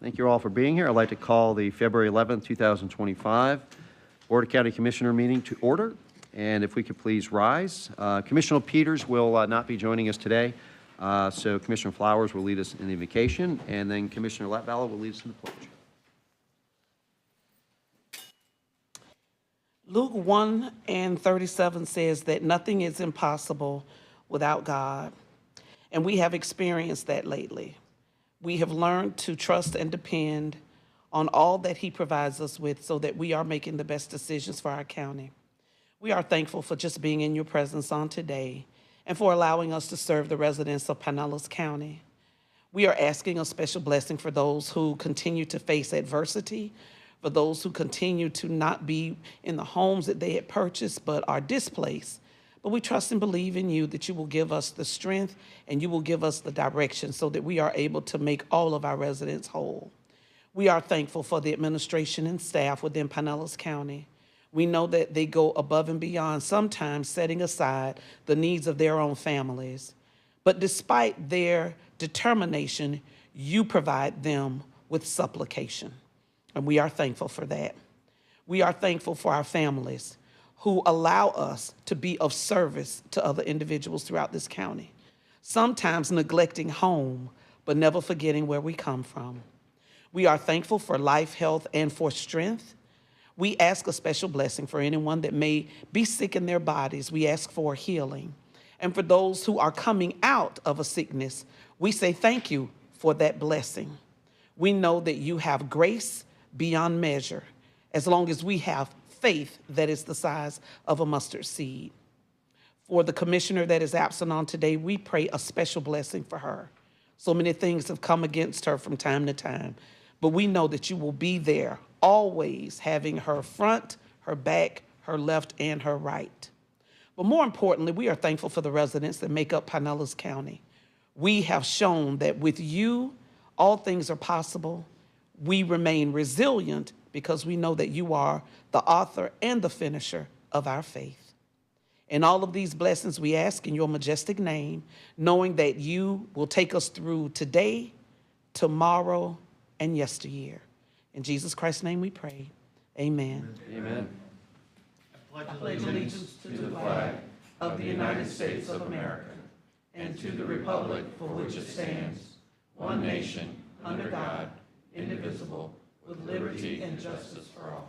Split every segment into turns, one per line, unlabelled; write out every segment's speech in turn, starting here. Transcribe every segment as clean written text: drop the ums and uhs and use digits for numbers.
Thank you all for being here. I'd like to call the February 11th, 2025 Board of County Commissioner meeting to order. And if we could please rise. Commissioner Peters will not be joining us today. So Commissioner Flowers will lead us in the invocation, and then Commissioner Latvala will lead us in the pledge.
Luke 1:37 says that nothing is impossible without God. And we have experienced that lately. We have learned to trust and depend on all that he provides us with so that we are making the best decisions for our county. We are thankful for just being in your presence on today and for allowing us to serve the residents of Pinellas County. We are asking a special blessing for those who continue to face adversity, for those who continue to not be in the homes that they had purchased but are displaced. But we trust and believe in you that you will give us the strength and you will give us the direction so that we are able to make all of our residents whole. We are thankful for the administration and staff within Pinellas County. We know that they go above and beyond, sometimes setting aside the needs of their own families. But despite their determination, you provide them with supplication. And we are thankful for that. We are thankful for our families who allow us to be of service to other individuals throughout this county, sometimes neglecting home, but never forgetting where we come from. We are thankful for life, health, and for strength. We ask a special blessing for anyone that may be sick in their bodies. We ask for healing. And for those who are coming out of a sickness, we say thank you for that blessing. We know that you have grace beyond measure, as long as we have faith that is the size of a mustard seed. For the commissioner that is absent on today, we pray a special blessing for her. So many things have come against her from time to time, but we know that you will be there, always having her front, her back, her left, and her right. But more importantly, we are thankful for the residents that make up Pinellas County. We have shown that with you, all things are possible. We remain resilient because we know that you are the author and the finisher of our faith. In all of these blessings, we ask in your majestic name, knowing that you will take us through today, tomorrow, and yesteryear. In Jesus Christ's name we pray. Amen.
Amen.
I pledge allegiance to the flag of the United States of America and to the republic for which it stands, one nation, under God, indivisible, with liberty and justice for all.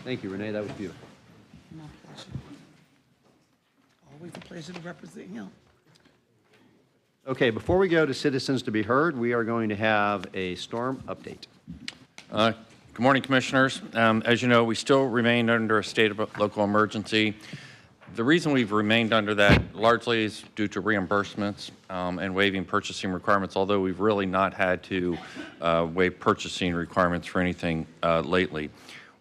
Thank you, Renee. That was beautiful.
My pleasure. Always a pleasure to represent him.
Okay, before we go to citizens to be heard, we are going to have a storm update.
Good morning, Commissioners. As you know, we still remain under a state of local emergency. The reason we've remained under that largely is due to reimbursements and waiving purchasing requirements, although we've really not had to waive purchasing requirements for anything lately.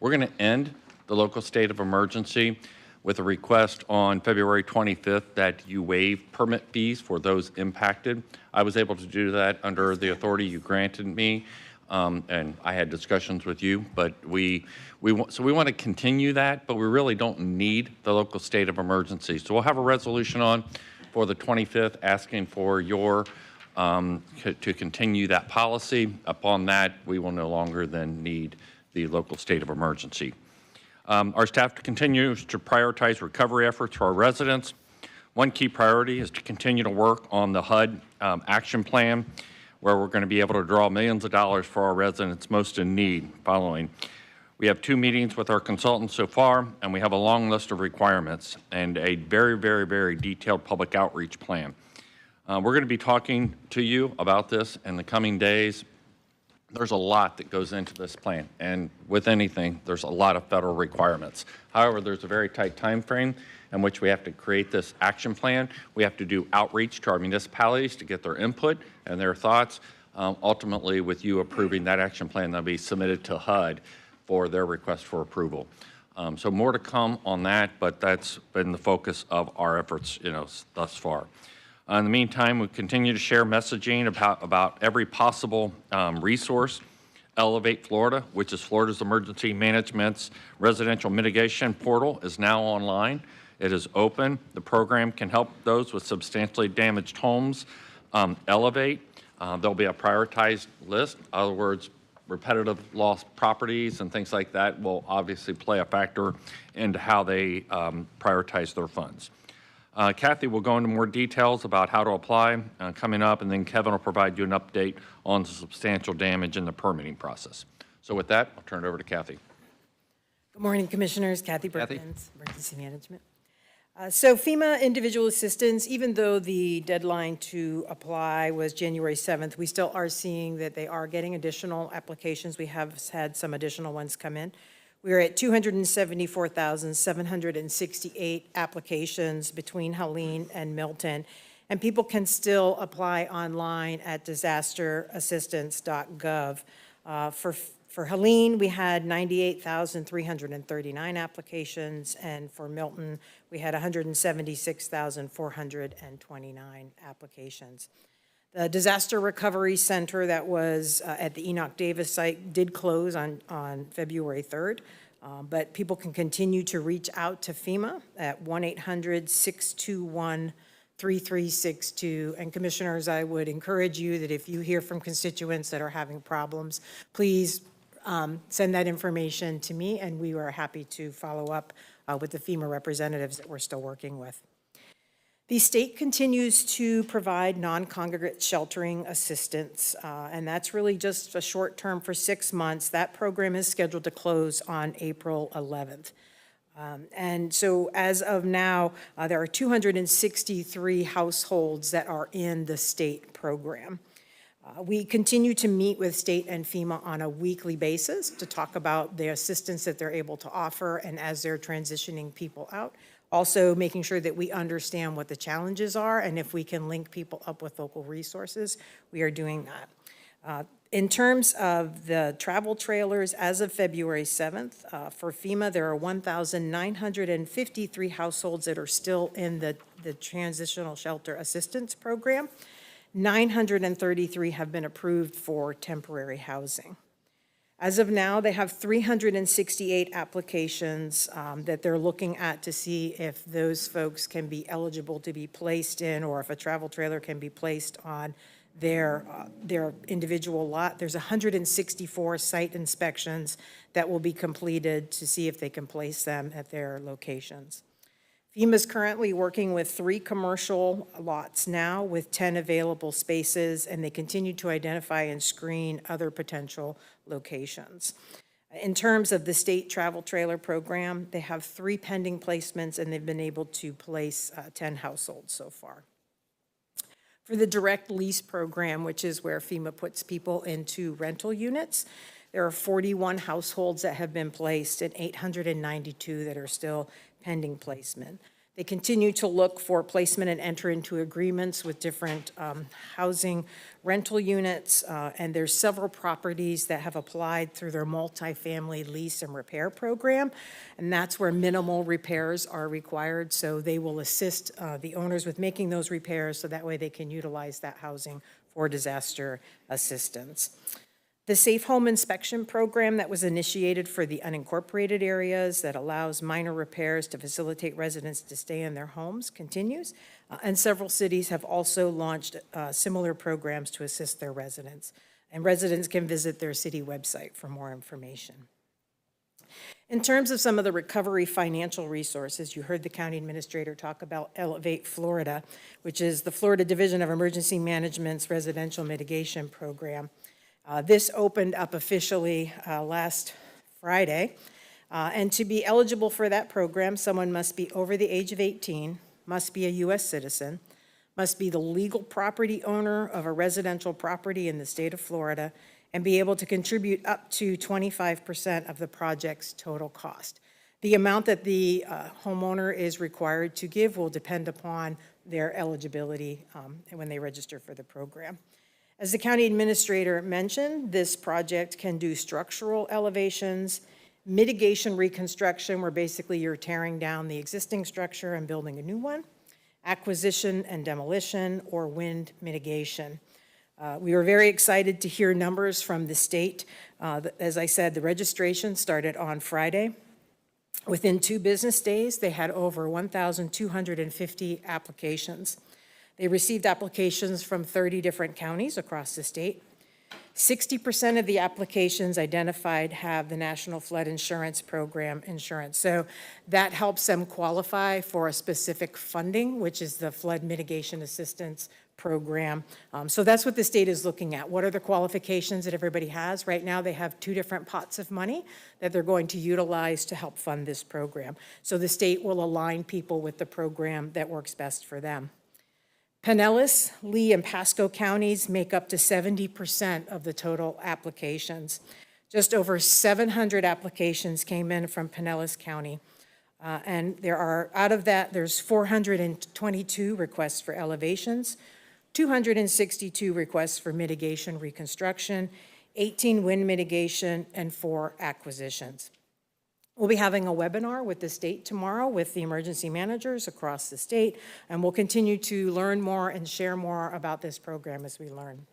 We're going to end the local state of emergency with a request on February 25th that you waive permit fees for those impacted. I was able to do that under the authority you granted me, and I had discussions with you, but we want to continue that, but we really don't need the local state of emergency. So we'll have a resolution on for the 25th asking for your to continue that policy. Upon that, we will no longer then need the local state of emergency. Our staff continues to prioritize recovery efforts for our residents. One key priority is to continue to work on the HUD action plan, where we're going to be able to draw millions of dollars for our residents most in need. Following, we have 2 meetings with our consultants so far, and we have a long list of requirements and a very, very, very detailed public outreach plan. We're going to be talking to you about this in the coming days. There's a lot that goes into this plan, and with anything, there's a lot of federal requirements. However, there's a very tight time frame in which we have to create this action plan. We have to do outreach to our municipalities to get their input and their thoughts. Ultimately, with you approving that action plan, that'll be submitted to HUD for their request for approval. So more to come on that, but that's been the focus of our efforts, thus far. In the meantime, we continue to share messaging about every possible resource. Elevate Florida, which is Florida's emergency management's residential mitigation portal, is now online. It is open. The program can help those with substantially damaged homes. Elevate There'll be a prioritized list. In other words, repetitive lost properties and things like that will obviously play a factor into how they prioritize their funds. Kathy will go into more details about how to apply coming up, and then Kevin will provide you an update on the substantial damage in the permitting process. So with that, I'll turn it over to Kathy.
Good morning, Commissioners. Kathy
Kathy.
Berkins, Emergency Management. So FEMA individual assistance, even though the deadline to apply was January 7th, we still are seeing that they are getting additional applications. We have had some additional ones come in. We are at 274,768 applications between Helene and Milton, and people can still apply online at disasterassistance.gov. For Helene, we had 98,339 applications, and for Milton, we had 176,429 applications. The Disaster Recovery Center that was at the Enoch Davis site did close on February 3rd, but people can continue to reach out to FEMA at 1-800-621-3362. And Commissioners, I would encourage you that if you hear from constituents that are having problems, please send that information to me, and we are happy to follow up with the FEMA representatives that we're still working with. The state continues to provide non-congregate sheltering assistance, and that's really just a short term for 6 months. That program is scheduled to close on April 11th. And so as of now, there are 263 households that are in the state program. We continue to meet with state and FEMA on a weekly basis to talk about the assistance that they're able to offer and as they're transitioning people out. Also making sure that we understand what the challenges are, and if we can link people up with local resources, we are doing that. In terms of the travel trailers, as of February 7th, for FEMA, there are 1,953 households that are still in the Transitional Shelter Assistance Program. 933 have been approved for temporary housing. As of now, they have 368 applications that they're looking at to see if those folks can be eligible to be placed in, or if a travel trailer can be placed on their individual lot. There's 164 site inspections that will be completed to see if they can place them at their locations. FEMA is currently working with 3 commercial lots now with 10 available spaces, and they continue to identify and screen other potential locations. In terms of the state travel trailer program, they have 3 pending placements, and they've been able to place 10 households so far. For the direct lease program, which is where FEMA puts people into rental units, there are 41 households that have been placed and 892 that are still pending placement. They continue to look for placement and enter into agreements with different housing rental units, and there's several properties that have applied through their multifamily lease and repair program, and that's where minimal repairs are required, so they will assist the owners with making those repairs so that way they can utilize that housing for disaster assistance. The Safe Home Inspection Program that was initiated for the unincorporated areas that allows minor repairs to facilitate residents to stay in their homes continues, and several cities have also launched similar programs to assist their residents. And residents can visit their city website for more information. In terms of some of the recovery financial resources, you heard the county administrator talk about Elevate Florida, which is the Florida Division of Emergency Management's residential mitigation program. This opened up officially last Friday, and to be eligible for that program, someone must be over the age of 18, must be a U.S. citizen, must be the legal property owner of a residential property in the state of Florida, and be able to contribute up to 25% of the project's total cost. The amount that the homeowner is required to give will depend upon their eligibility when they register for the program. As the county administrator mentioned, this project can do structural elevations, mitigation reconstruction, where basically you're tearing down the existing structure and building a new one, acquisition and demolition, or wind mitigation. We were very excited to hear numbers from the state. As I said, the registration started on Friday. Within 2 business days, they had over 1,250 applications. They received applications from 30 different counties across the state. 60% of the applications identified have the National Flood Insurance Program insurance. So that helps them qualify for a specific funding, which is the Flood Mitigation Assistance Program. So that's what the state is looking at. What are the qualifications that everybody has? Right now, they have 2 different pots of money that they're going to utilize to help fund this program. So the state will align people with the program that works best for them. Pinellas, Lee, and Pasco counties make up to 70% of the total applications. Just over 700 applications came in from Pinellas County. And out of that, there's 422 requests for elevations, 262 requests for mitigation reconstruction, 18 wind mitigation, and 4 acquisitions. We'll be having a webinar with the state tomorrow with the emergency managers across the state, and we'll continue to learn more and share more about this program as we learn.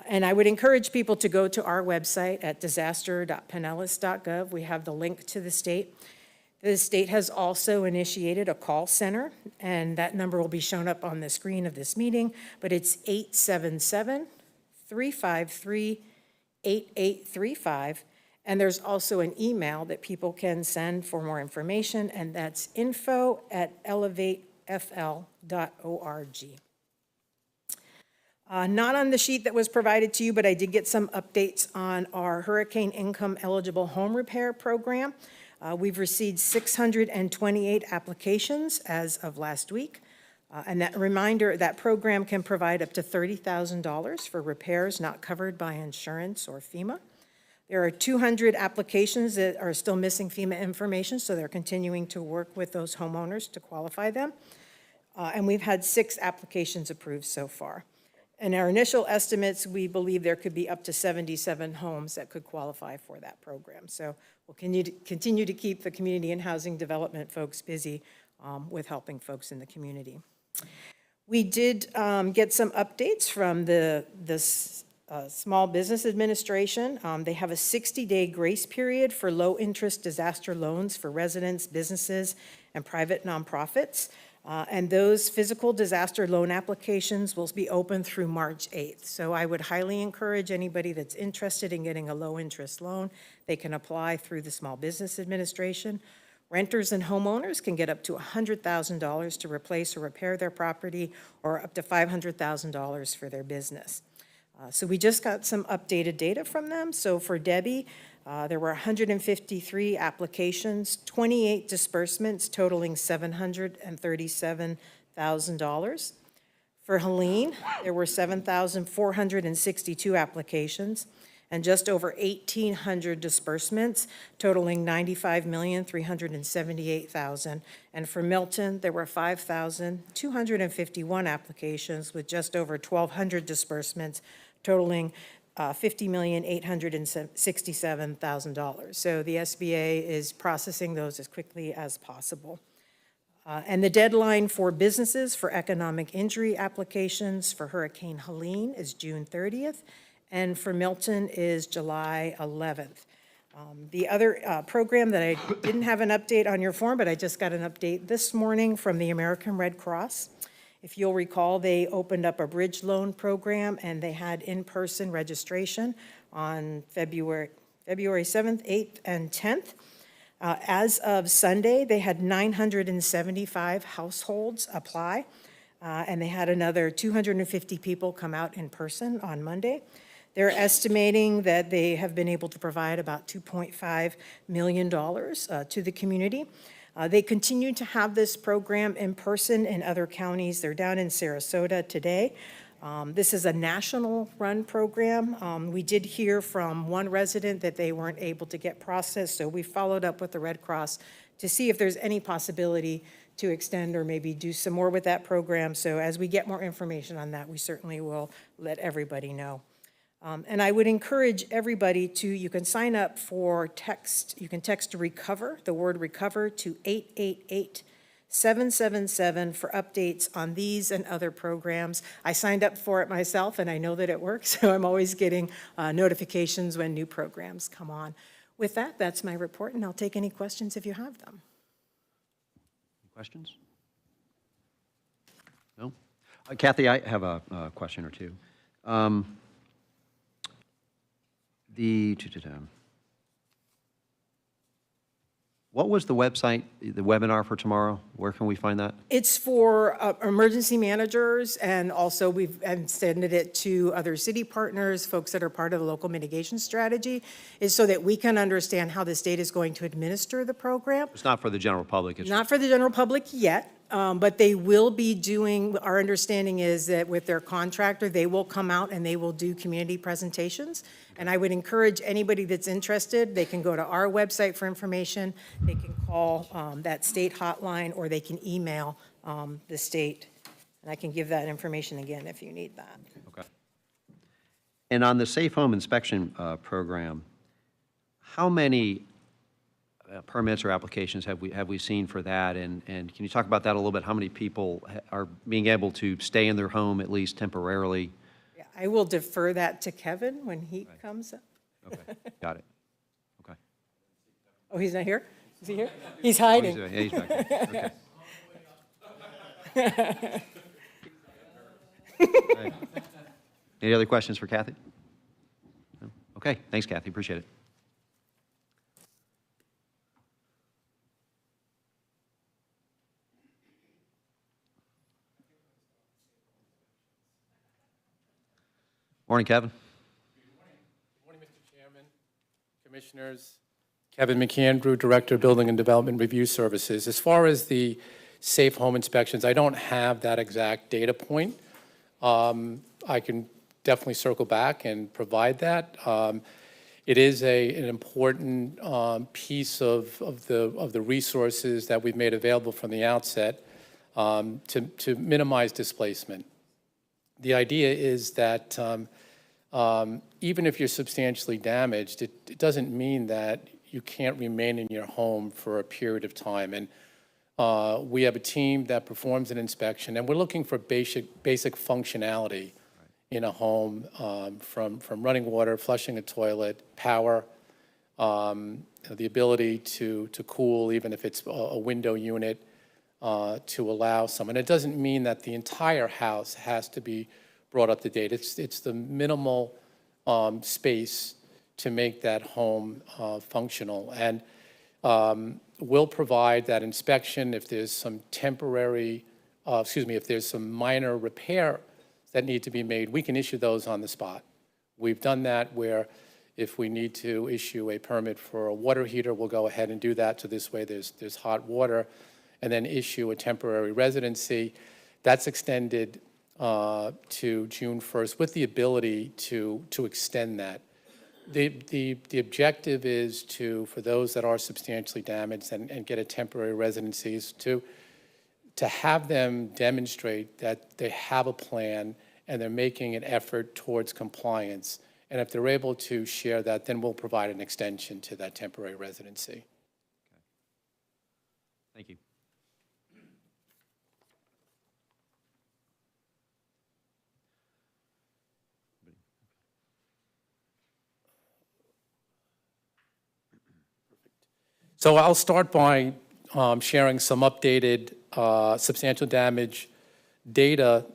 And I would encourage people to go to our website at disaster.pinellas.gov. We have the link to the state. The state has also initiated a call center, and that number will be shown up on the screen of this meeting, but it's 877-353-8835. And there's also an email that people can send for more information, and that's info@elevatefl.org. Not on the sheet that was provided to you, but I did get some updates on our hurricane income eligible home repair program. We've received 628 applications as of last week. And that reminder, that program can provide up to $30,000 for repairs not covered by insurance or FEMA. There are 200 applications that are still missing FEMA information, so they're continuing to work with those homeowners to qualify them. And we've had 6 applications approved so far. In our initial estimates, we believe there could be up to 77 homes that could qualify for that program. So we'll continue to keep the community and housing development folks busy with helping folks in the community. We did get some updates from the Small Business Administration. They have a 60-day grace period for low-interest disaster loans for residents, businesses, and private nonprofits. And those physical disaster loan applications will be open through March 8th. So I would highly encourage anybody that's interested in getting a low-interest loan, they can apply through the Small Business Administration. Renters and homeowners can get up to $100,000 to replace or repair their property, or up to $500,000 for their business. So we just got some updated data from them. So for Debbie, there were 153 applications, 28 disbursements totaling $737,000. For Helene, there were 7,462 applications and just over 1,800 disbursements totaling $95,378,000. And for Milton, there were 5,251 applications with just over 1,200 disbursements totaling $50,867,000. So the SBA is processing those as quickly as possible. And the deadline for businesses for economic injury applications for Hurricane Helene is June 30th, and for Milton is July 11th. The other program that I didn't have an update on your form, but I just got an update this morning from the American Red Cross. If you'll recall, they opened up a bridge loan program, and they had in-person registration on February 7th, 8th, and 10th. As of Sunday, they had 975 households apply, and they had another 250 people come out in person on Monday. They're estimating that they have been able to provide about $2.5 million to the community. They continue to have this program in person in other counties. They're down in Sarasota today. This is a national-run program. We did hear from one resident that they weren't able to get processed, so we followed up with the Red Cross to see if there's any possibility to extend or maybe do some more with that program. So as we get more information on that, we certainly will let everybody know. And I would encourage everybody to, you can sign up for text, you can text RECOVER, the word RECOVER, to 888-777 for updates on these and other programs. I signed up for it myself, and I know that it works, so I'm always getting notifications when new programs come on. With that, that's my report, and I'll take any questions if you have them.
Questions? No? Kathy, I have a question or two. The, what was the website, the webinar for tomorrow? Where can we find that?
It's for emergency managers, and also we've extended it to other city partners, folks that are part of the local mitigation strategy, is so that we can understand how the state is going to administer the program.
It's not for the general public. It's
Not for the general public yet, but they will be doing, our understanding is that with their contractor, they will come out and they will do community presentations. And I would encourage anybody that's interested, they can go to our website for information, they can call that state hotline, or they can email the state. And I can give that information again if you need that.
Okay. And on the Safe Home Inspection Program, how many permits or applications have we seen for that? And can you talk about that a little bit? How many people are being able to stay in their home at least temporarily?
Yeah, I will defer that to Kevin when he comes up.
Okay, got it. Okay.
Oh, he's not here? Is he here? He's hiding.
Yeah, he's back there. Okay. All right. Any other questions for Kathy? No? Okay, thanks, Kathy. Appreciate it. Morning, Kevin.
Good morning, Mr. Chairman, Commissioners. Kevin McAndrew, Director of Building and Development Review Services. As far as the safe home inspections, I don't have that exact data point. I can definitely circle back and provide that. It is an important piece of the resources that we've made available from the outset to minimize displacement. The idea is that even if you're substantially damaged, it doesn't mean that you can't remain in your home for a period of time. And we have a team that performs an inspection, and we're looking for basic functionality in a home, from running water, flushing a toilet, power, the ability to cool, even if it's a window unit, to allow someone. It doesn't mean that the entire house has to be brought up to date. It's the minimal space to make that home functional. And we'll provide that inspection if there's some temporary, if there's some minor repair that need to be made, we can issue those on the spot. We've done that where if we need to issue a permit for a water heater, we'll go ahead and do that. So this way there's hot water, and then issue a temporary residency. That's extended to June 1st with the ability to extend that. The objective is for those that are substantially damaged and get a temporary residency is to have them demonstrate that they have a plan and they're making an effort towards compliance. And if they're able to share that, then we'll provide an extension to that temporary residency.
Okay. Thank you.
So I'll start by sharing some updated substantial damage data.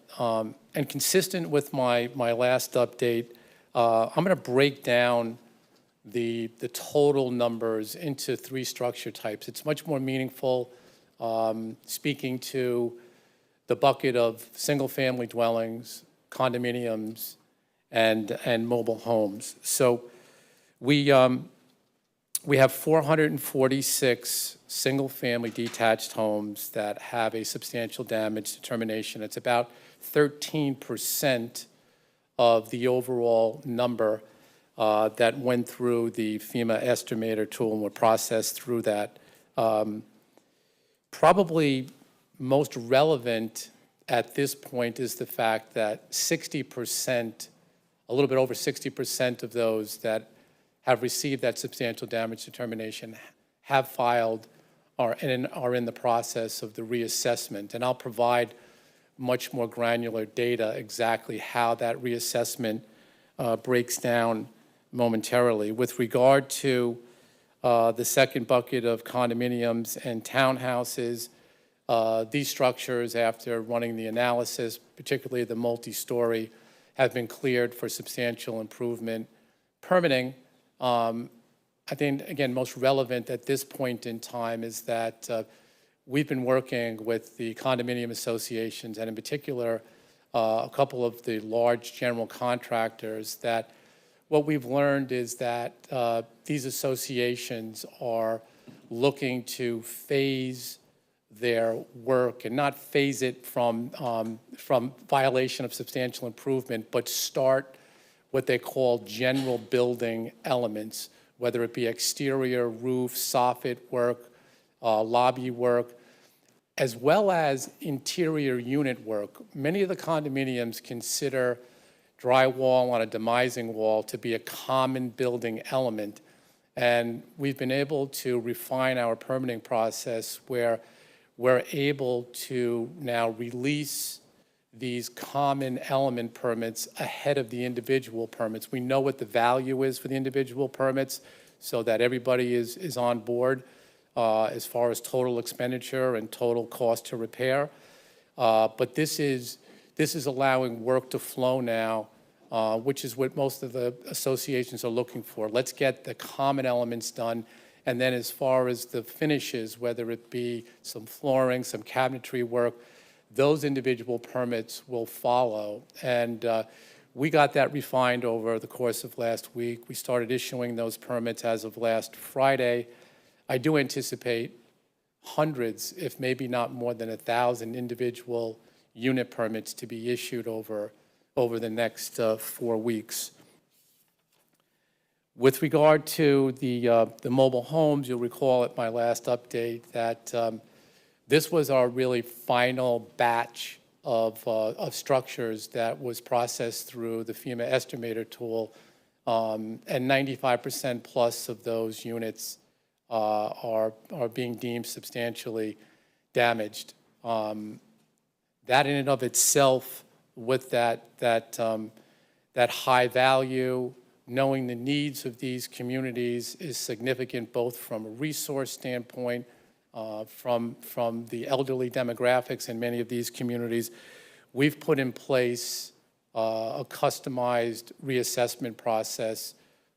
And consistent with my last update, I'm going to break down the total numbers into 3 structure types. It's much more meaningful speaking to the bucket of single-family dwellings, condominiums, and mobile homes. So we have 446 single-family detached homes that have a substantial damage determination. It's about 13% of the overall number that went through the FEMA estimator tool and were processed through that. Probably most relevant at this point is the fact that 60%, a little bit over 60% of those that have received that substantial damage determination have filed or are in the process of the reassessment. And I'll provide much more granular data exactly how that reassessment breaks down momentarily. With regard to the second bucket of condominiums and townhouses, These structures, after running the analysis, particularly the multi-story, have been cleared for substantial improvement. Permitting, I think, again, most relevant at this point in time is that we've been working with the condominium associations, and in particular, a couple of the large general contractors, that what we've learned is that these associations are looking to phase their work, and not phase it from violation of substantial improvement, but start what they call general building elements, whether it be exterior, roof, soffit work, lobby work, as well as interior unit work. Many of the condominiums consider drywall on a demising wall to be a common building element, and we've been able to refine our permitting process where we're able to now release these common element permits ahead of the individual permits. We know what the value is for the individual permits so that everybody is on board as far as total expenditure and total cost to repair. But this is allowing work to flow now, which is what most of the associations are looking for. Let's get the common elements done. And then as far as the finishes, whether it be some flooring, some cabinetry work, those individual permits will follow. And we got that refined over the course of last week. We started issuing those permits as of last Friday. I do anticipate hundreds, if maybe not more than 1,000 individual unit permits to be issued over the next 4 weeks. With regard to the mobile homes, you'll recall at my last update that this was our really final batch of structures that was processed through the FEMA estimator tool, and 95% plus of those units are being deemed substantially damaged. That in and of itself, with that high value, knowing the needs of these communities is significant, both from a resource standpoint, from the elderly demographics in many of these communities. We've put in place a customized reassessment process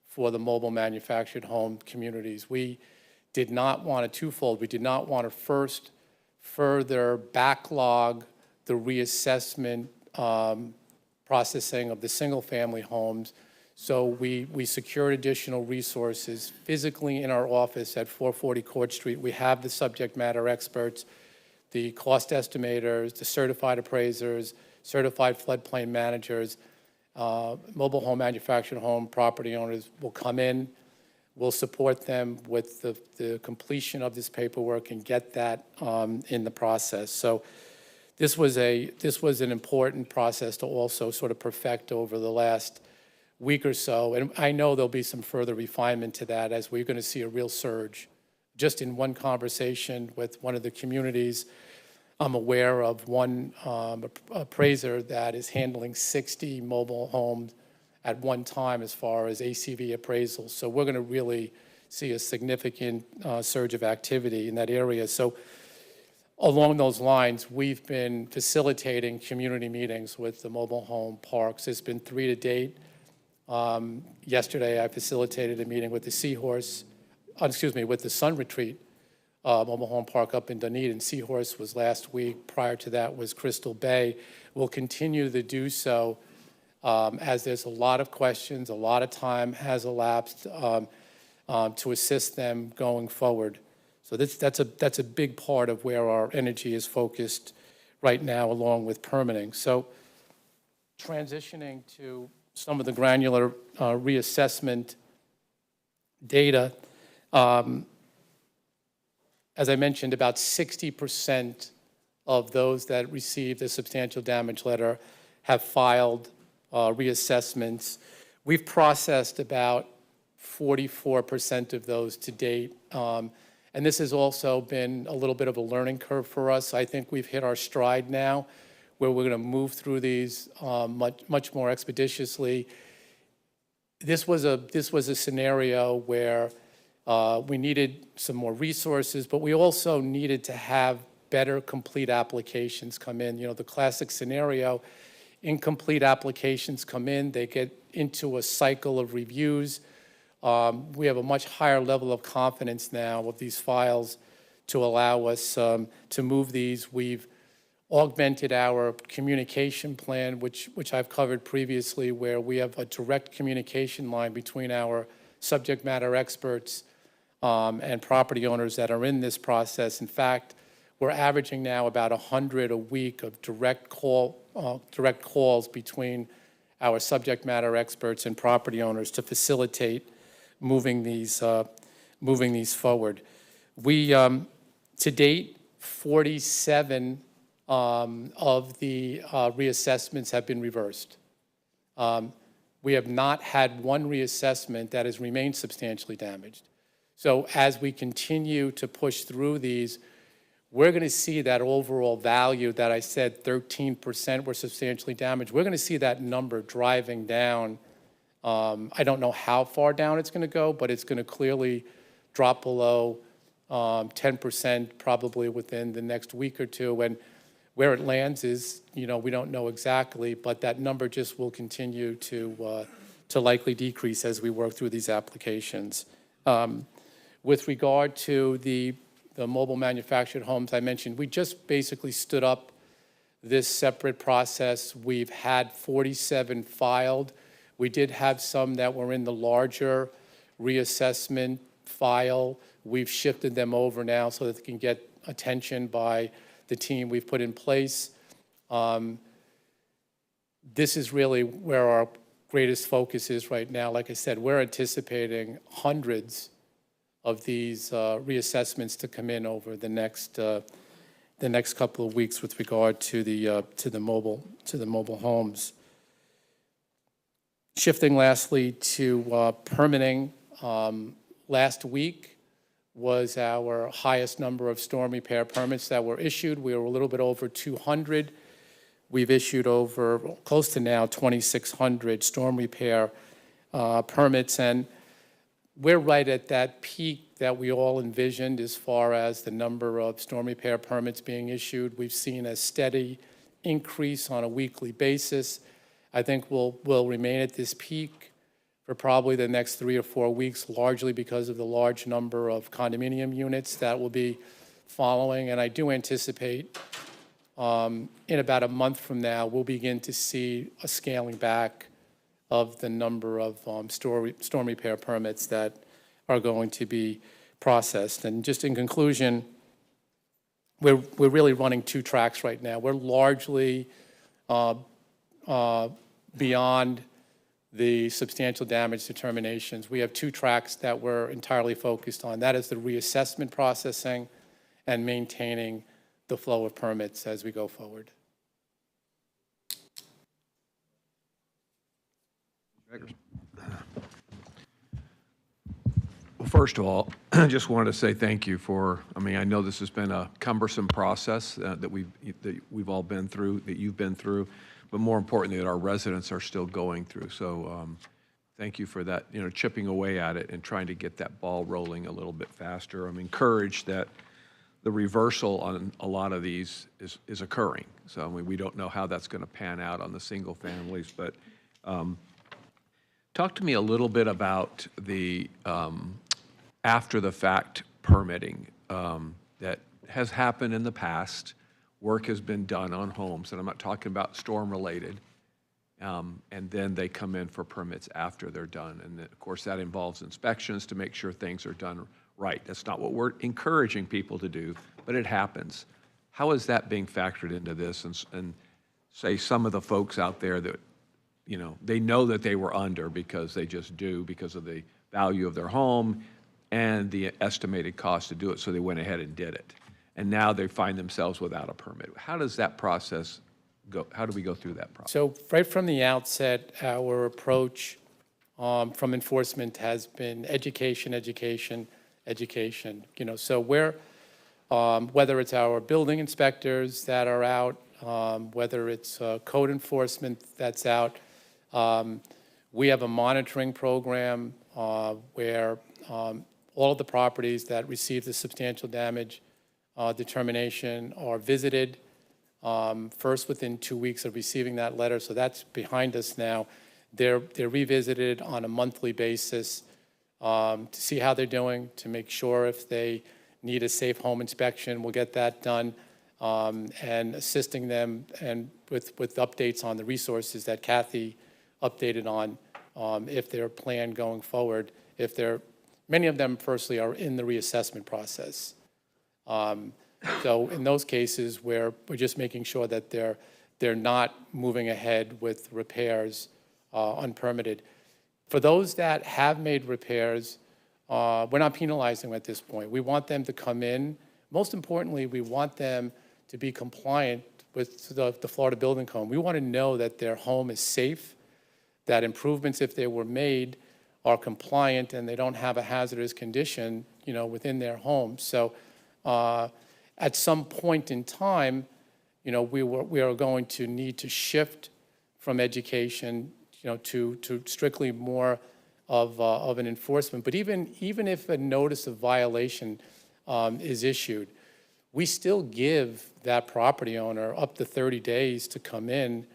for the mobile manufactured home communities. We did not want to twofold. We did not want to first further backlog the reassessment processing of the single-family homes. So we secured additional resources physically in our office at 440 Court Street. We have the subject matter experts, the cost estimators, the certified appraisers, certified floodplain managers. Mobile home manufactured home property owners will come in. We'll support them with the completion of this paperwork and get that in the process. So this was an important process to also sort of perfect over the last week or so. And I know there'll be some further refinement to that as we're going to see a real surge. Just in one conversation with one of the communities, I'm aware of one appraiser that is handling 60 mobile homes at one time as far as ACV appraisals. So we're going to really see a significant surge of activity in that area. So along those lines, we've been facilitating community meetings with the mobile home parks. There's been 3 to date. Yesterday, I facilitated a meeting with with the Sun Retreat mobile home park up in Dunedin. Seahorse was last week. Prior to that was Crystal Bay. We'll continue to do so as there's a lot of questions, a lot of time has elapsed to assist them going forward. So that's a big part of where our energy is focused right now, along with permitting. So transitioning to some of the granular reassessment data. As I mentioned, about 60% of those that received a substantial damage letter have filed reassessments. We've processed about 44% of those to date. And this has also been a little bit of a learning curve for us. I think we've hit our stride now, where we're going to move through these much more expeditiously. This was a scenario where we needed some more resources, but we also needed to have better complete applications come in. You know, the classic scenario, incomplete applications come in, they get into a cycle of reviews. We have a much higher level of confidence now of these files to allow us to move these. We've augmented our communication plan, which I've covered previously, where we have a direct communication line between our subject matter experts and property owners that are in this process. In fact, we're averaging now about 100 a week of direct calls between our subject matter experts and property owners to facilitate moving these forward. We, to date, 47 of the reassessments have been reversed. We have not had one reassessment that has remained substantially damaged. So as we continue to push through these, we're going to see that overall value that I said 13% were substantially damaged. We're going to see that number driving down. I don't know how far down it's going to go, but it's going to clearly drop below 10% probably within the next week or two. And where it lands is, you know, we don't know exactly, but that number just will continue to likely decrease as we work through these applications. With regard to the mobile manufactured homes I mentioned, we just basically stood up this separate process. We've had 47 filed. We did have some that were in the larger reassessment file. We've shifted them over now so that they can get attention by the team we've put in place. This is really where our greatest focus is right now. Like I said, we're anticipating hundreds of these reassessments to come in over the next couple of weeks with regard to the mobile homes. Shifting lastly to permitting, last week was our highest number of storm repair permits that were issued. We were a little bit over 200. We've issued over close to now 2,600 storm repair permits, and we're right at that peak that we all envisioned as far as the number of storm repair permits being issued. We've seen a steady increase on a weekly basis. I think we'll remain at this peak for probably the next 3 or 4 weeks, largely because of the large number of condominium units that will be following. And I do anticipate in about a month from now, we'll begin to see a scaling back of the number of storm repair permits that are going to be processed. And just in conclusion, we're really running 2 tracks right now. We're largely beyond the substantial damage determinations. We have 2 tracks that we're entirely focused on. That is the reassessment processing and maintaining the flow of permits as we go forward.
Well, first of all, I just wanted to say thank you for, I know this has been a cumbersome process that we've all been through, that you've been through, but more importantly, that our residents are still going through. So thank you for that, chipping away at it and trying to get that ball rolling a little bit faster. I'm encouraged that the reversal on a lot of these is occurring. So we don't know how that's going to pan out on the single families, but talk to me a little bit about the after the fact permitting that has happened in the past. Work has been done on homes, and I'm not talking about storm related, and then they come in for permits after they're done. And of course that involves inspections to make sure things are done right. That's not what we're encouraging people to do, but it happens. How is that being factored into this? And say some of the folks out there that, they know that they were under because they just do, because of the value of their home and the estimated cost to do it, so they went ahead and did it. And now they find themselves without a permit. How does that process go? How do we go through that process?
So right from the outset, our approach from enforcement has been education, education, education. So we're, whether it's our building inspectors that are out, whether it's code enforcement that's out, we have a monitoring program where all of the properties that receive the substantial damage determination are visited, first within 2 weeks of receiving that letter, so that's behind us now. They're revisited on a monthly basis to see how they're doing, to make sure if they need a safe home inspection, we'll get that done, and assisting them and with updates on the resources that Kathy updated on, if their plan going forward, if they're, many of them firstly are in the reassessment process. So in those cases where we're just making sure that they're not moving ahead with repairs unpermitted. For those that have made repairs, we're not penalizing them at this point. We want them to come in. Most importantly, we want them to be compliant with the Florida Building Code. We want to know that their home is safe, that improvements, if they were made, are compliant and they don't have a hazardous condition, within their home. So at some point in time, we are going to need to shift from education, to strictly more of an enforcement. But even if a notice of violation is issued, we still give that property owner up to 30 days to come in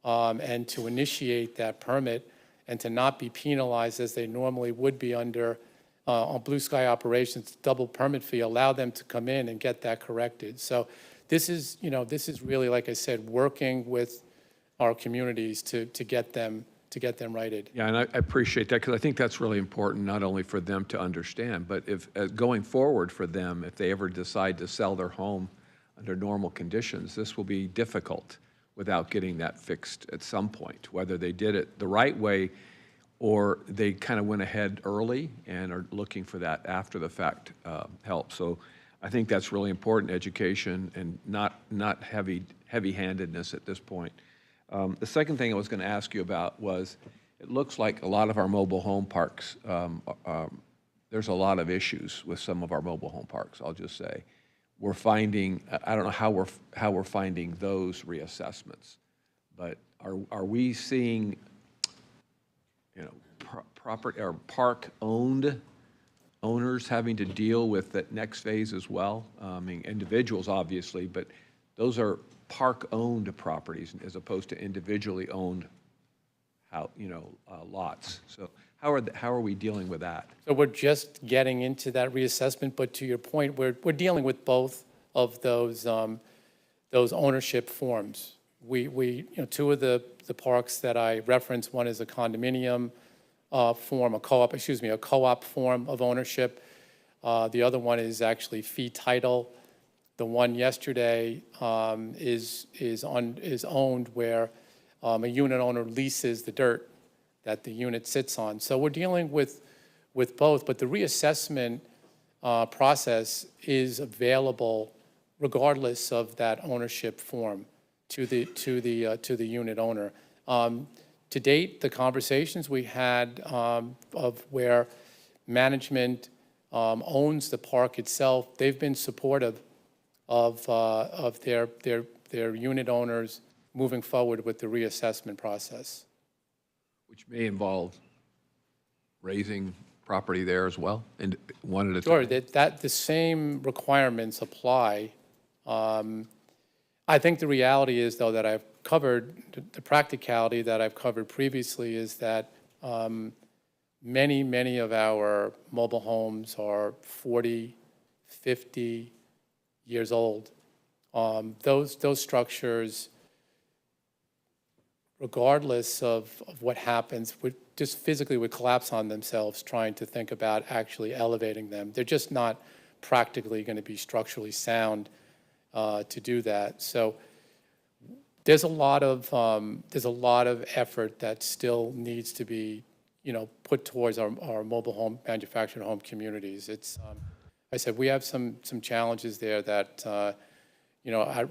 and to initiate that permit and to not be penalized as they normally would be under on blue sky operations, double permit fee, allow them to come in and get that corrected. So this is really, like I said, working with our communities to get them righted.
Yeah, and I appreciate that because I think that's really important, not only for them to understand, but if going forward for them, if they ever decide to sell their home under normal conditions, this will be difficult without getting that fixed at some point, whether they did it the right way or they kind of went ahead early and are looking for that after the fact help. So I think that's really important, education and not heavy-handedness at this point. The second thing I was going to ask you about was, it looks like a lot of our mobile home parks, there's a lot of issues with some of our mobile home parks, I'll just say. We're finding, I don't know how we're finding those reassessments, but are we seeing, property or park-owned owners having to deal with that next phase as well? I mean, individuals obviously, but those are park-owned properties as opposed to individually owned, lots. So how are we dealing with that?
So we're just getting into that reassessment, but to your point, we're dealing with both of those ownership forms. We two of the parks that I referenced, one is a condominium form, a co-op form of ownership. The other one is actually fee title. The one yesterday is owned where a unit owner leases the dirt that the unit sits on. So we're dealing with both, but the reassessment process is available regardless of that ownership form to the unit owner. To date, the conversations we had of where management owns the park itself, they've been supportive of their unit owners moving forward with the reassessment process.
Which may involve raising property there as well, and one at a
Sure,
time?
that the same requirements apply. I think the reality is, though, that I've covered, the practicality that I've covered previously is that many of our mobile homes are 40, 50 years old. Those structures, regardless of what happens, would just physically would collapse on themselves trying to think about actually elevating them. They're just not practically going to be structurally sound to do that. So there's a lot of effort that still needs to be, put towards our mobile home manufactured home communities. It's, I said, we have some challenges there that,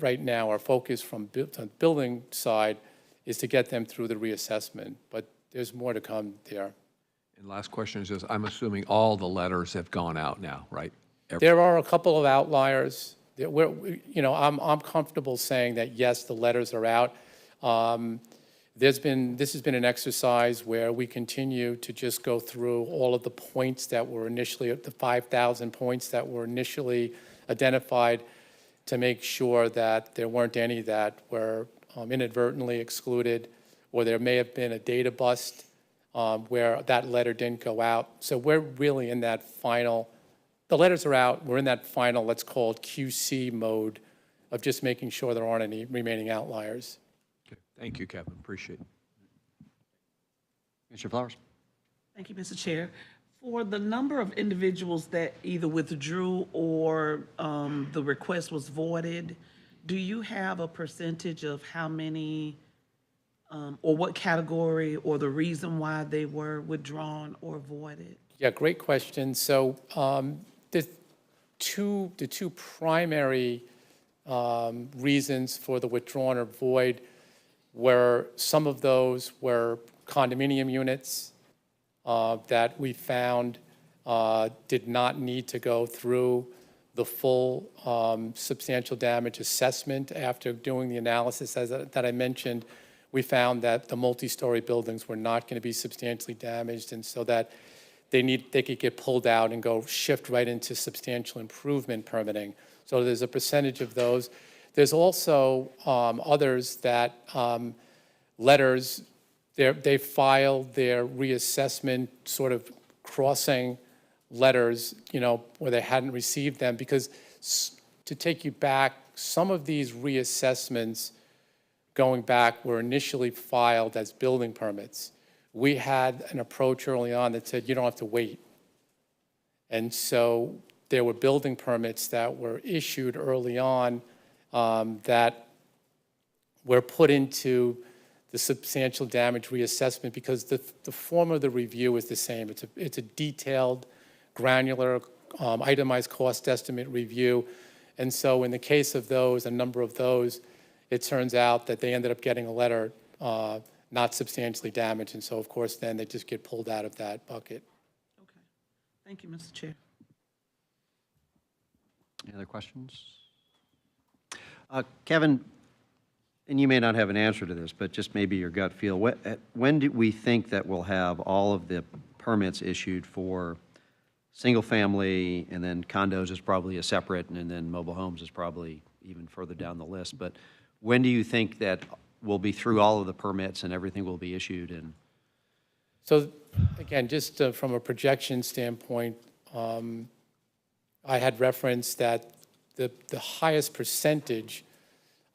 right now our focus from the building side is to get them through the reassessment, but there's more to come there.
And last question is just, I'm assuming all the letters have gone out now, right?
There are a couple of outliers. I'm comfortable saying that, yes, the letters are out. This has been an exercise where we continue to just go through all of the points that were initially, the 5,000 points that were initially identified to make sure that there weren't any that were inadvertently excluded, or there may have been a data bust where that letter didn't go out. So we're really in that final, the letters are out, we're in that final, let's call it QC mode of just making sure there aren't any remaining outliers.
Okay. Thank you, Kevin. Appreciate it.
Commissioner Flowers?
Thank you, Mr. Chair. For the number of individuals that either withdrew or the request was voided, do you have a percentage of how many or what category or the reason why they were withdrawn or voided?
Yeah, great question. So the two primary reasons for the withdrawn or void were, some of those were condominium units that we found did not need to go through the full substantial damage assessment. After doing the analysis that I mentioned, we found that the multi-story buildings were not going to be substantially damaged, and so that they could get pulled out and go shift right into substantial improvement permitting. So there's a percentage of those. There's also others that letters, they filed their reassessment sort of crossing letters, where they hadn't received them, because to take you back, some of these reassessments going back were initially filed as building permits. We had an approach early on that said, you don't have to wait. And so there were building permits that were issued early on that were put into the substantial damage reassessment because the form of the review is the same. It's a detailed, granular, itemized cost estimate review. And so in the case of those, a number of those, it turns out that they ended up getting a letter not substantially damaged. And so, of course, then they just get pulled out of that bucket.
Okay. Thank you, Mr. Chair.
Any other questions? Kevin, and you may not have an answer to this, but just maybe your gut feel, when do we think that we'll have all of the permits issued for single-family, and then condos is probably a separate, and then mobile homes is probably even further down the list, but when do you think that we'll be through all of the permits and everything will be issued? And
So again, just from a projection standpoint, I had referenced that the highest percentage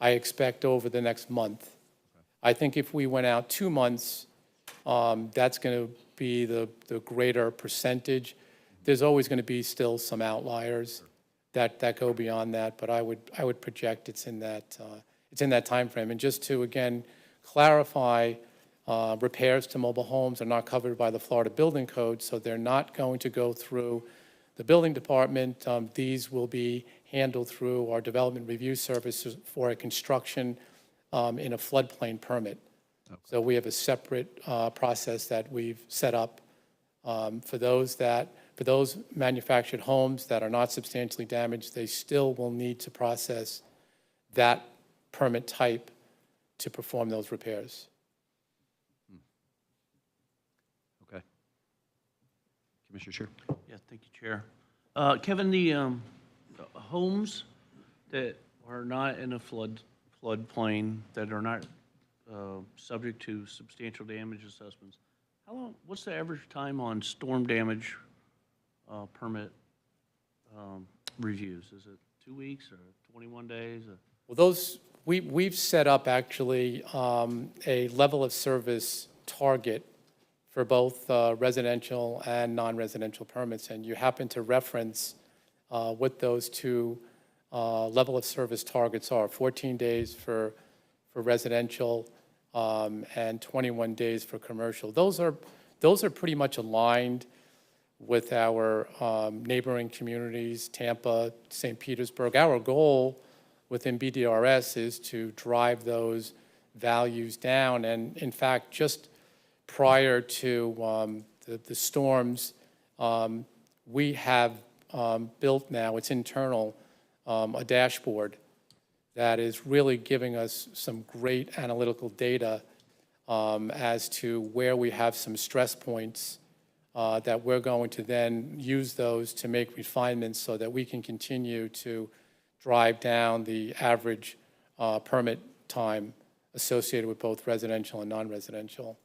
I expect over the next month. I think if we went out 2 months, that's going to be the greater percentage. There's always going to be still some outliers that go beyond that, but I would project it's in that time frame. And just to again clarify, repairs to mobile homes are not covered by the Florida Building Code, so they're not going to go through the building department. These will be handled through our development review services for a construction in a floodplain permit. Okay. So we have a separate process that we've set up for those manufactured homes that are not substantially damaged. They still will need to process that permit type to perform those repairs.
okay. Commissioner Scheer?
Yeah, thank you, Chair. Kevin, the homes that are not in a floodplain, that are not subject to substantial damage assessments, how long? What's the average time on storm damage permit reviews? Is it 2 weeks or 21 days?
Well, those we've set up actually a level of service target for both residential and non-residential permits, and you happen to reference what those two level of service targets are: 14 days for residential and 21 days for commercial. Those are pretty much aligned with our neighboring communities, Tampa, St. Petersburg. Our goal within BDRS is to drive those values down, and in fact, just prior to the storms, we have built now, it's internal, a dashboard that is really giving us some great analytical data as to where we have some stress points that we're going to then use those to make refinements so that we can continue to drive down the average permit time associated with both residential and non-residential.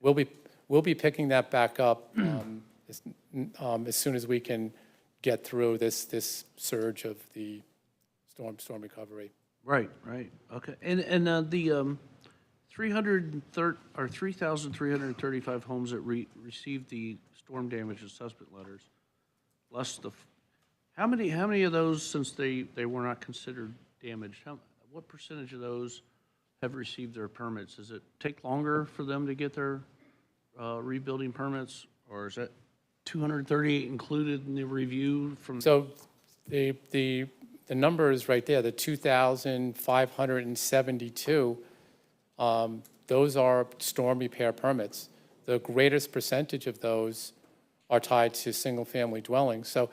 We'll be picking that back up as soon as we can get through this surge of the storm recovery.
Right, right, okay. And the 3,335 homes that received the storm damage assessment letters, less how many of those, since they were not considered damaged, what percentage of those have received their permits? Does it take longer for them to get their rebuilding permits, or is that 238 included in the review from?
So the number is right there, the 2,572, those are storm repair permits. The greatest percentage of those are tied to single-family dwellings. So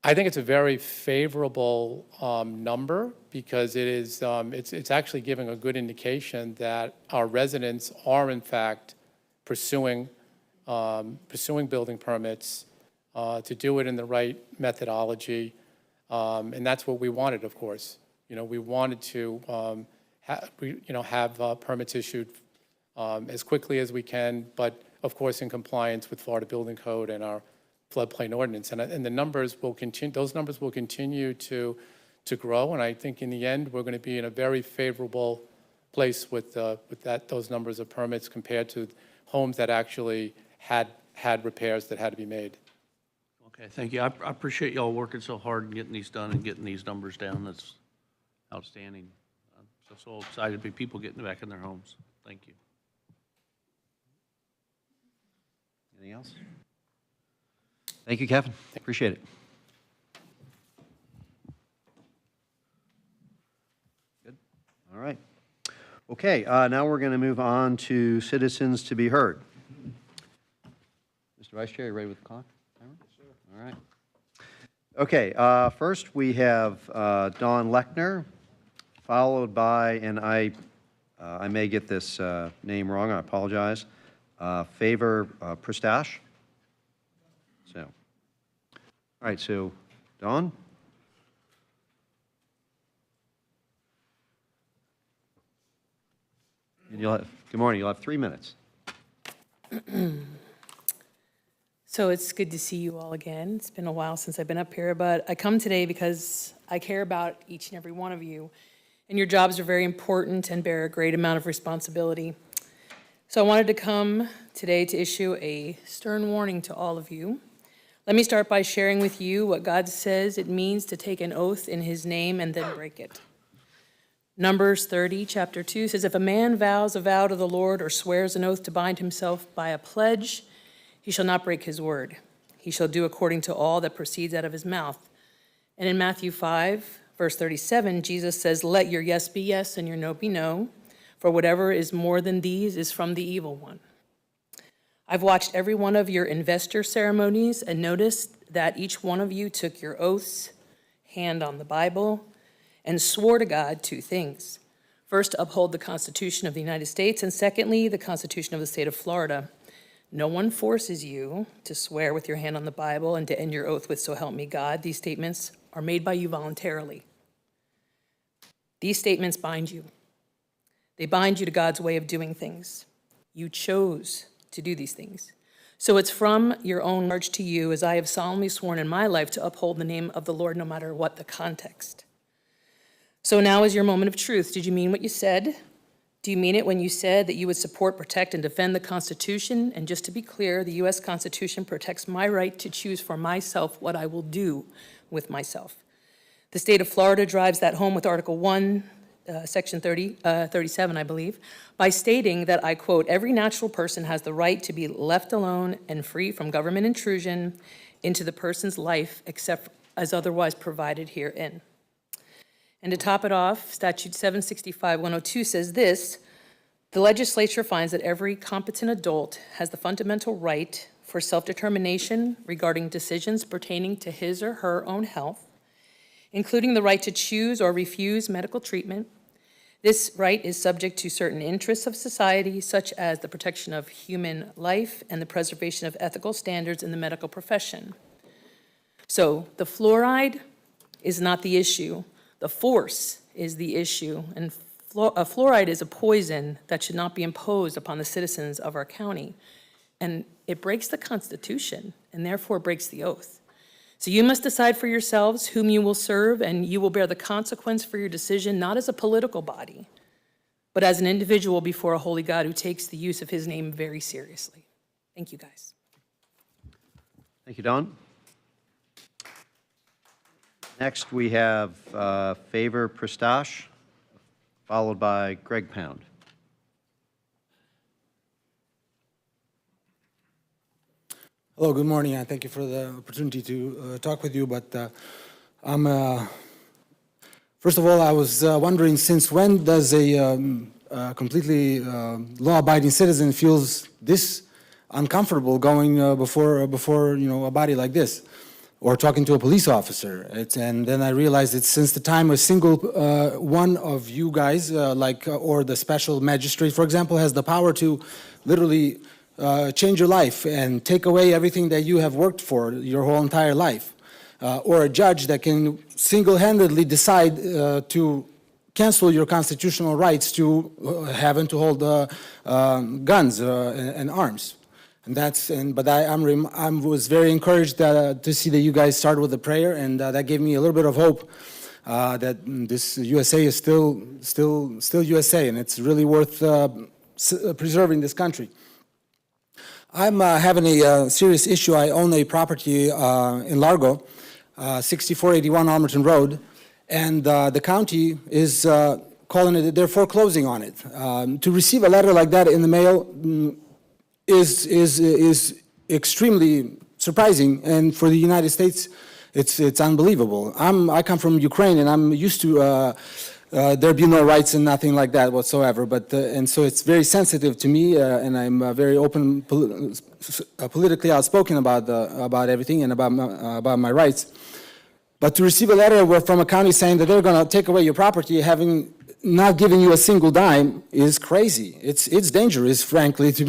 I think it's a very favorable number because it is, it's actually giving a good indication that our residents are in fact pursuing building permits to do it in the right methodology. And that's what we wanted, of course. We wanted to have permits issued as quickly as we can, but of course in compliance with Florida Building Code and our floodplain ordinance. And the numbers will continue, those numbers will continue to grow. And I think in the end, we're going to be in a very favorable place with those numbers of permits compared to homes that actually had repairs that had to be made.
Okay, thank you. I appreciate y'all working so hard and getting these done and getting these numbers down. That's outstanding. I'm so excited to be people getting back in their homes. Thank you.
Anything else? Thank you, Kevin. Appreciate it. Good. All right. Okay, now we're going to move on to citizens to be heard. Mr. Vice Chair, you ready with the clock? Yes, sir. All right. Okay, first we have Dawn Lechner, followed by, and I may get this name wrong, I apologize, Favor Pristash. So, all right, so Dawn? And good morning, you'll have 3 minutes.
So it's good to see you all again. It's been a while since I've been up here, but I come today because I care about each and every one of you, and your jobs are very important and bear a great amount of responsibility. So I wanted to come today to issue a stern warning to all of you. Let me start by sharing with you what God says it means to take an oath in his name and then break it. Numbers 30, chapter 2 says, if a man vows a vow to the Lord or swears an oath to bind himself by a pledge, he shall not break his word. He shall do according to all that proceeds out of his mouth. And in Matthew 5, verse 37, Jesus says, let your yes be yes and your no be no, for whatever is more than these is from the evil one. I've watched every one of your investor ceremonies and noticed that each one of you took your oaths, hand on the Bible, and swore to God two things. First, to uphold the Constitution of the United States, and secondly, the Constitution of the state of Florida. No one forces you to swear with your hand on the Bible and to end your oath with "So help me God." These statements are made by you voluntarily. These statements bind you. They bind you to God's way of doing things. You chose to do these things. So it's from your own charge to you, as I have solemnly sworn in my life to uphold the name of the Lord no matter what the context. So now is your moment of truth. Did you mean what you said? Do you mean it when you said that you would support, protect, and defend the Constitution? And just to be clear, the U.S. Constitution protects my right to choose for myself what I will do with myself. The state of Florida drives that home with Article 1, Section 37, I believe, by stating that, I quote, every natural person has the right to be left alone and free from government intrusion into the person's life except as otherwise provided herein. And to top it off, Statute 765-102 says this: the legislature finds that every competent adult has the fundamental right for self-determination regarding decisions pertaining to his or her own health, including the right to choose or refuse medical treatment, This right is subject to certain interests of society, such as the protection of human life and the preservation of ethical standards in the medical profession. So the fluoride is not the issue. The force is the issue, and fluoride is a poison that should not be imposed upon the citizens of our county. And it breaks the Constitution and therefore breaks the oath. So you must decide for yourselves whom you will serve, and you will bear the consequence for your decision, not as a political body, but as an individual before a holy God who takes the use of his name very seriously. Thank you, guys.
Thank you, Don. Next, we have Favor Pristash, followed by Greg Pound.
Hello, good morning, and thank you for the opportunity to talk with you. But first of all, I was wondering, since when does a completely law-abiding citizen feels this uncomfortable going before a body like this, or talking to a police officer? And then I realized it's since the time a single one of you guys, or the special magistrate, for example, has the power to literally change your life and take away everything that you have worked for your whole entire life, or a judge that can single-handedly decide to cancel your constitutional rights to having to hold guns and arms. But I was very encouraged to see that you guys started with a prayer, and that gave me a little bit of hope that this USA is still USA, and it's really worth preserving this country. I'm having a serious issue. I own a property in Largo, 6481 Almerton Road, and the county is calling it, they're foreclosing on it. To receive a letter like that in the mail is extremely surprising, and for the United States, it's unbelievable. I come from Ukraine, and I'm used to there be no rights and nothing like that whatsoever. But and so it's very sensitive to me, and I'm very open, politically outspoken about everything and about my rights. But to receive a letter from a county saying that they're going to take away your property, having not giving you a single dime, is crazy. It's dangerous, frankly, to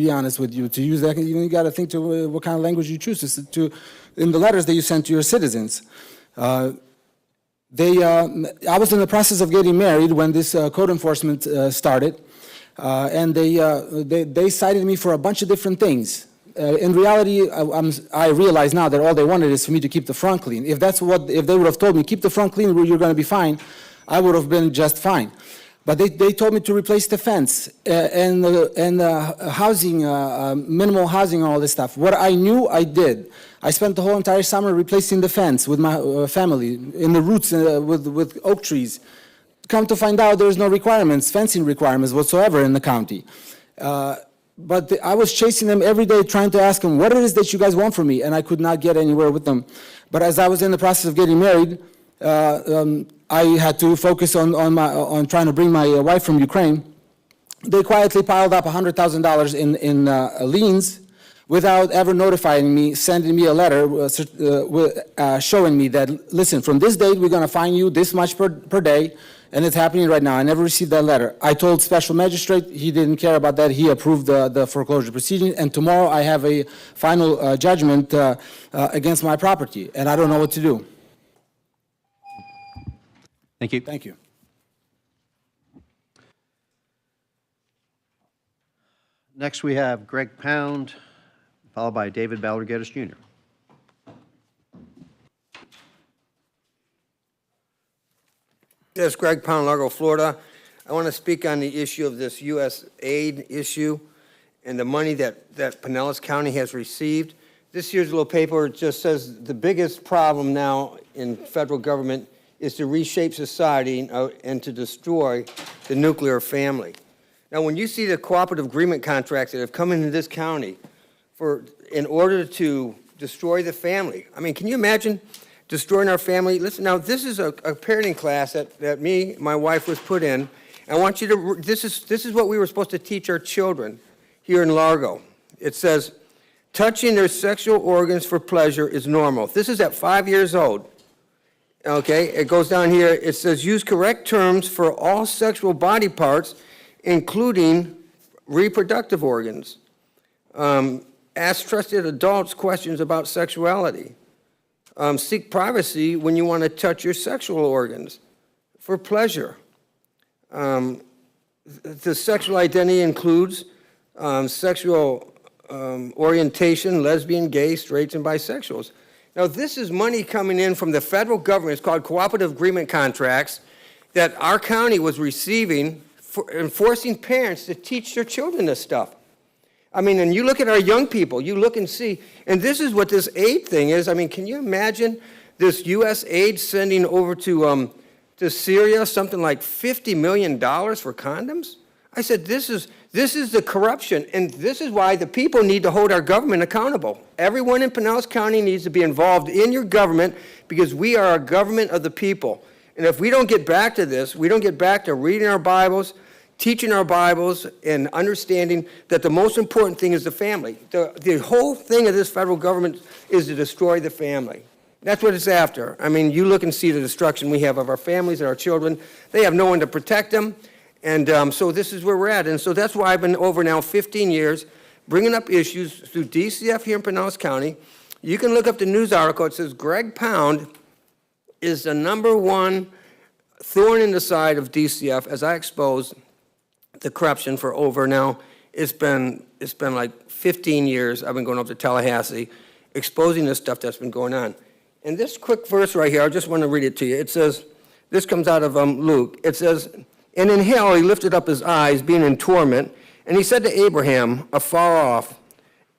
be honest with you. To use that, you got to think to what kind of language you choose to in the letters that you send to your citizens. I was in the process of getting married when this code enforcement started, and they cited me for a bunch of different things. In reality, I realize now that all they wanted is for me to keep the front clean. If they would have told me, keep the front clean, you're going to be fine, I would have been just fine. But they told me to replace the fence and housing, minimal housing, and all this stuff. What I knew, I did. I spent the whole entire summer replacing the fence with my family, in the roots with oak trees. Come to find out, there's no fencing requirements whatsoever in the county. But I was chasing them every day, trying to ask them, what it is that you guys want from me? And I could not get anywhere with them. But as I was in the process of getting married, I had to focus on trying to bring my wife from Ukraine. They quietly piled up $100,000 in liens without ever notifying me, sending me a letter showing me that, listen, from this date, we're going to fine you this much per day, and it's happening right now. I never received that letter. I told special magistrate, he didn't care about that. He approved the foreclosure proceeding, and tomorrow I have a final judgment against my property, and I don't know what to do.
Thank you.
Thank you.
Next, we have Greg Pound, followed by David Baldergettis Jr.
Yes, Greg Pound, Largo, Florida. I want to speak on the issue of this U.S. aid issue and the money that Pinellas County has received. This year's little paper just says the biggest problem now in federal government is to reshape society and to destroy the nuclear family. Now, when you see the cooperative agreement contracts that have come into this county in order to destroy the family, I mean, can you imagine destroying our family? Listen, now, this is a parenting class that my wife was put in. I want you to, this is what we were supposed to teach our children here in Largo. It says, touching their sexual organs for pleasure is normal. This is at 5 years old. Okay, it goes down here, it says, use correct terms for all sexual body parts, including reproductive organs. Ask trusted adults questions about sexuality. Seek privacy when you want to touch your sexual organs for pleasure. The sexual identity includes sexual orientation, lesbian, gay, straights, and bisexuals. Now, this is money coming in from the federal government. It's called cooperative agreement contracts that our county was receiving for enforcing parents to teach their children this stuff. I mean, and you look at our young people, you look and see, and this is what this aid thing is. I mean, can you imagine this U.S. aid sending over to Syria something like $50 million for condoms? I said, this is the corruption, and this is why the people need to hold our government accountable. Everyone in Pinellas County needs to be involved in your government because we are a government of the people. And if we don't get back to this, we don't get back to reading our Bibles, teaching our Bibles, and understanding that the most important thing is the family. The whole thing of this federal government is to destroy the family. That's what it's after. I mean, you look and see the destruction we have of our families and our children. They have no one to protect them. And so this is where we're at. And so that's why I've been over now 15 years bringing up issues through DCF here in Pinellas County. You can look up the news article. It says Greg Pound is the #1 thorn in the side of DCF as I expose the corruption for over now. It's been like 15 years. I've been going up to Tallahassee exposing this stuff that's been going on. And this quick verse right here, I just want to read it to you. It says, this comes out of Luke. It says, and in hell he lifted up his eyes, being in torment, and he said to Abraham afar off,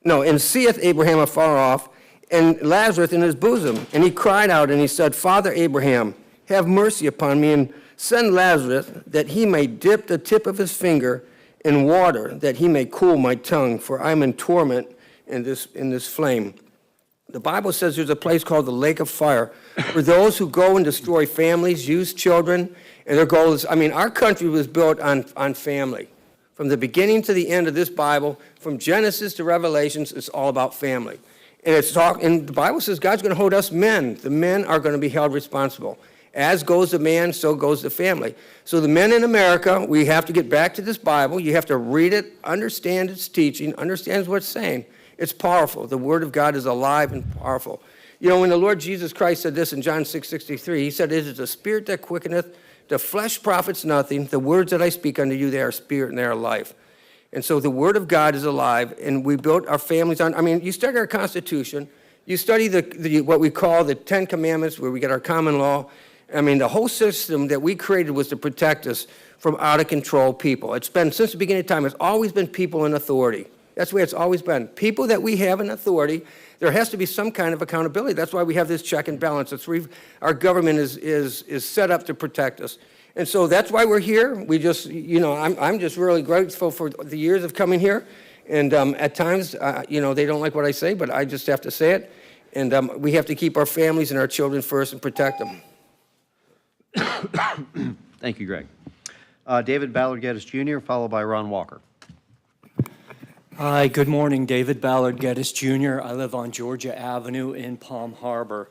and seeth Abraham afar off, and Lazarus in his bosom. And he cried out, and he said, Father Abraham, have mercy upon me, and send Lazarus, that he may dip the tip of his finger in water, that he may cool my tongue, for I am in torment in this flame. The Bible says there's a place called the lake of fire for those who go and destroy families, use children, and their goal is, our country was built on family. From the beginning to the end of this Bible, from Genesis to Revelations, it's all about family. And the Bible says God's going to hold us men. The men are going to be held responsible. As goes the man, so goes the family. So the men in America, we have to get back to this Bible. You have to read it, understand its teaching, understand what it's saying. It's powerful. The Word of God is alive and powerful. When the Lord Jesus Christ said this in John 6:63, he said, it is the spirit that quickeneth, the flesh profits nothing. The words that I speak unto you, they are spirit and they are life. And so the Word of God is alive, and we built our families on, you study our Constitution, you study what we call the 10 Commandments, where we get our common law. The whole system that we created was to protect us from out-of-control people. It's been, since the beginning of time, it's always been people in authority. That's the way it's always been. People that we have in authority, there has to be some kind of accountability. That's why we have this check and balance. Our government is set up to protect us. And so that's why we're here. We just, I'm just really grateful for the years of coming here. And at times, they don't like what I say, but I just have to say it. And we have to keep our families and our children first and protect them.
Thank you, Greg. David Ballard Geddes Jr., followed by Ron Walker.
Hi, good morning. David Ballard Geddes Jr. I live on Georgia Avenue in Palm Harbor.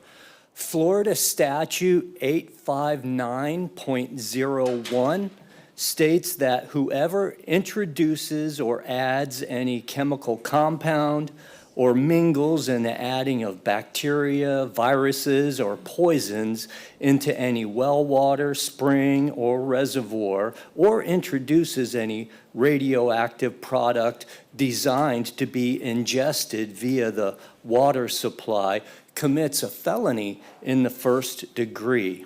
Florida Statute 859.01 states that whoever introduces or adds any chemical compound or mingles in the adding of bacteria, viruses, or poisons into any well water, spring, or reservoir, or introduces any radioactive product designed to be ingested via the water supply commits a felony in the first degree.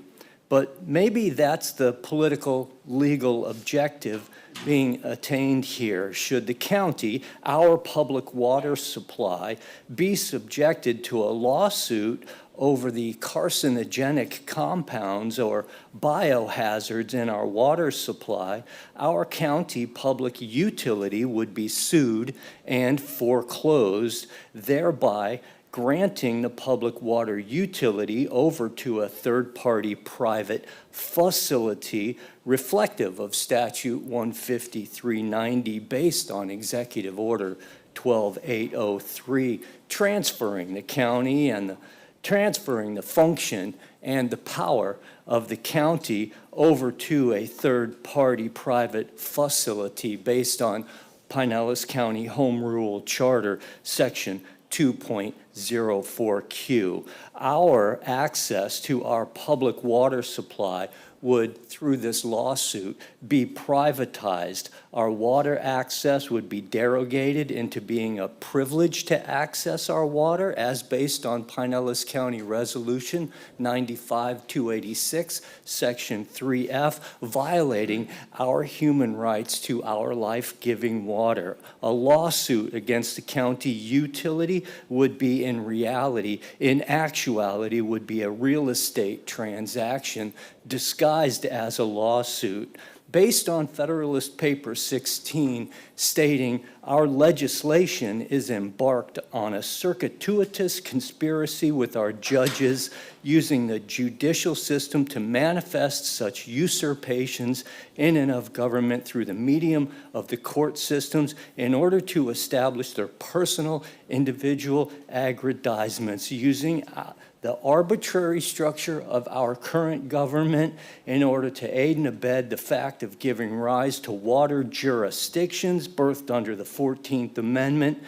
But maybe that's the political legal objective being attained here. Should the county, our public water supply, be subjected to a lawsuit over the carcinogenic compounds or biohazards in our water supply, our county public utility would be sued and foreclosed, thereby granting the public water utility over to a third-party private facility reflective of Statute 15390 based on Executive Order 12803, transferring the county and the transferring the function and the power of the county over to a third-party private facility based on Pinellas County Home Rule Charter, Section 2.04Q. Our access to our public water supply would, through this lawsuit, be privatized. Our water access would be derogated into being a privilege to access our water, as based on Pinellas County Resolution 95-286, Section 3F, violating our human rights to our life-giving water. A lawsuit against the county utility would be, in reality, in actuality, would be a real estate transaction disguised as a lawsuit, based on Federalist Paper 16, stating our legislation is embarked on a circuitous conspiracy with our judges using the judicial system to manifest such usurpations in and of government through the medium of the court systems in order to establish their personal, individual aggrandizements using the arbitrary structure of our current government in order to aid and abet the fact of giving rise to water jurisdictions birthed under the 14th Amendment,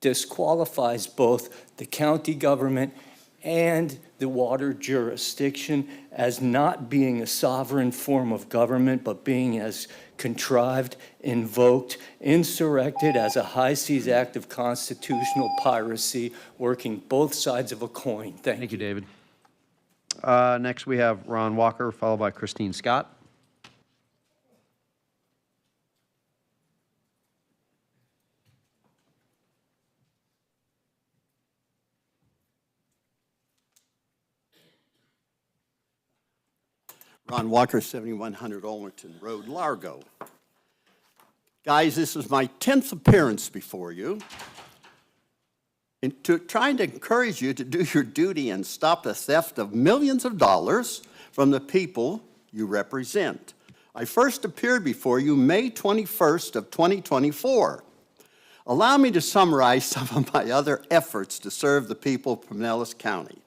disqualifies both the county government and the water jurisdiction as not being a sovereign form of government, but being as contrived, invoked, insurrected as a high seas act of constitutional piracy, working both sides of a coin.
Thank you, David. Next, we have Ron Walker, followed by Christine Scott.
Ron Walker, 7100 Olmerton Road, Largo. Guys, this is my 10th appearance before you. Trying to encourage you to do your duty and stop the theft of millions of dollars from the people you represent. I first appeared before you May 21st of 2024. Allow me to summarize some of my other efforts to serve the people of Pinellas County.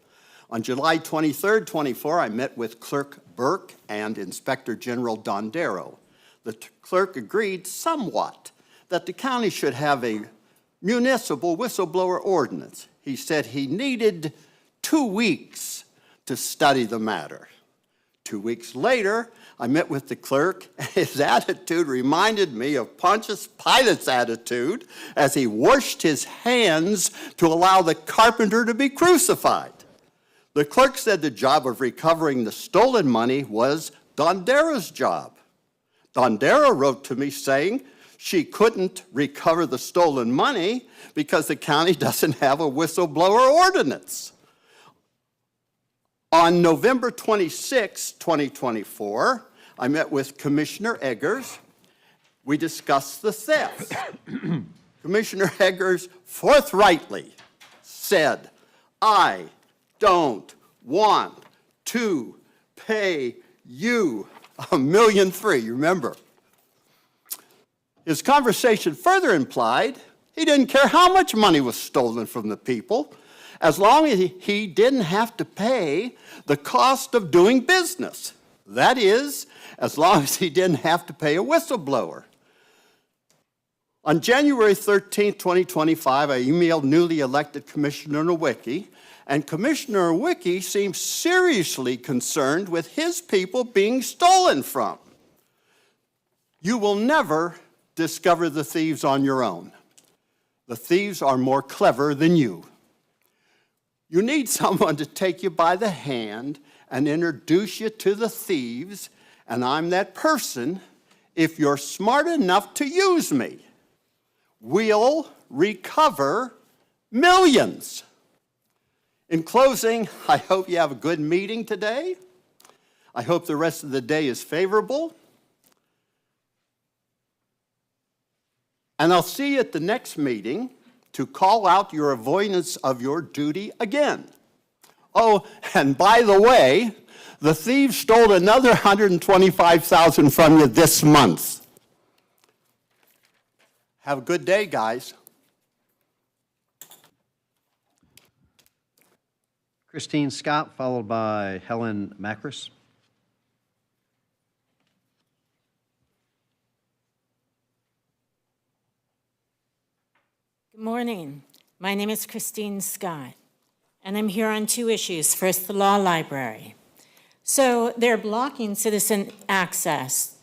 On July 23rd, 24, I met with Clerk Burke and Inspector General Dondero. The clerk agreed somewhat that the county should have a municipal whistleblower ordinance. He said he needed 2 weeks to study the matter. 2 weeks later, I met with the clerk, and his attitude reminded me of Pontius Pilate's attitude as he washed his hands to allow the carpenter to be crucified. The clerk said the job of recovering the stolen money was Dondero's job. Dondero wrote to me saying she couldn't recover the stolen money because the county doesn't have a whistleblower ordinance. On November 26, 2024, I met with Commissioner Eggers. We discussed the theft. Commissioner Eggers forthrightly said, I don't want to pay you $1.3 million, you remember. His conversation further implied he didn't care how much money was stolen from the people, as long as he didn't have to pay the cost of doing business. That is, as long as he didn't have to pay a whistleblower. On January 13, 2025, I emailed newly elected Commissioner Nowicki, and Commissioner Nowicki seemed seriously concerned with his people being stolen from. You will never discover the thieves on your own. The thieves are more clever than you. You need someone to take you by the hand and introduce you to the thieves, and I'm that person if you're smart enough to use me. We'll recover millions. In closing, I hope you have a good meeting today. I hope the rest of the day is favorable. And I'll see you at the next meeting to call out your avoidance of your duty again. Oh, and by the way, the thieves stole another $125,000 from you this month. Have a good day, guys.
Christine Scott, followed by Helen Macris.
Good morning. My name is Christine Scott, and I'm here on two issues. First, the law library. So they're blocking citizen access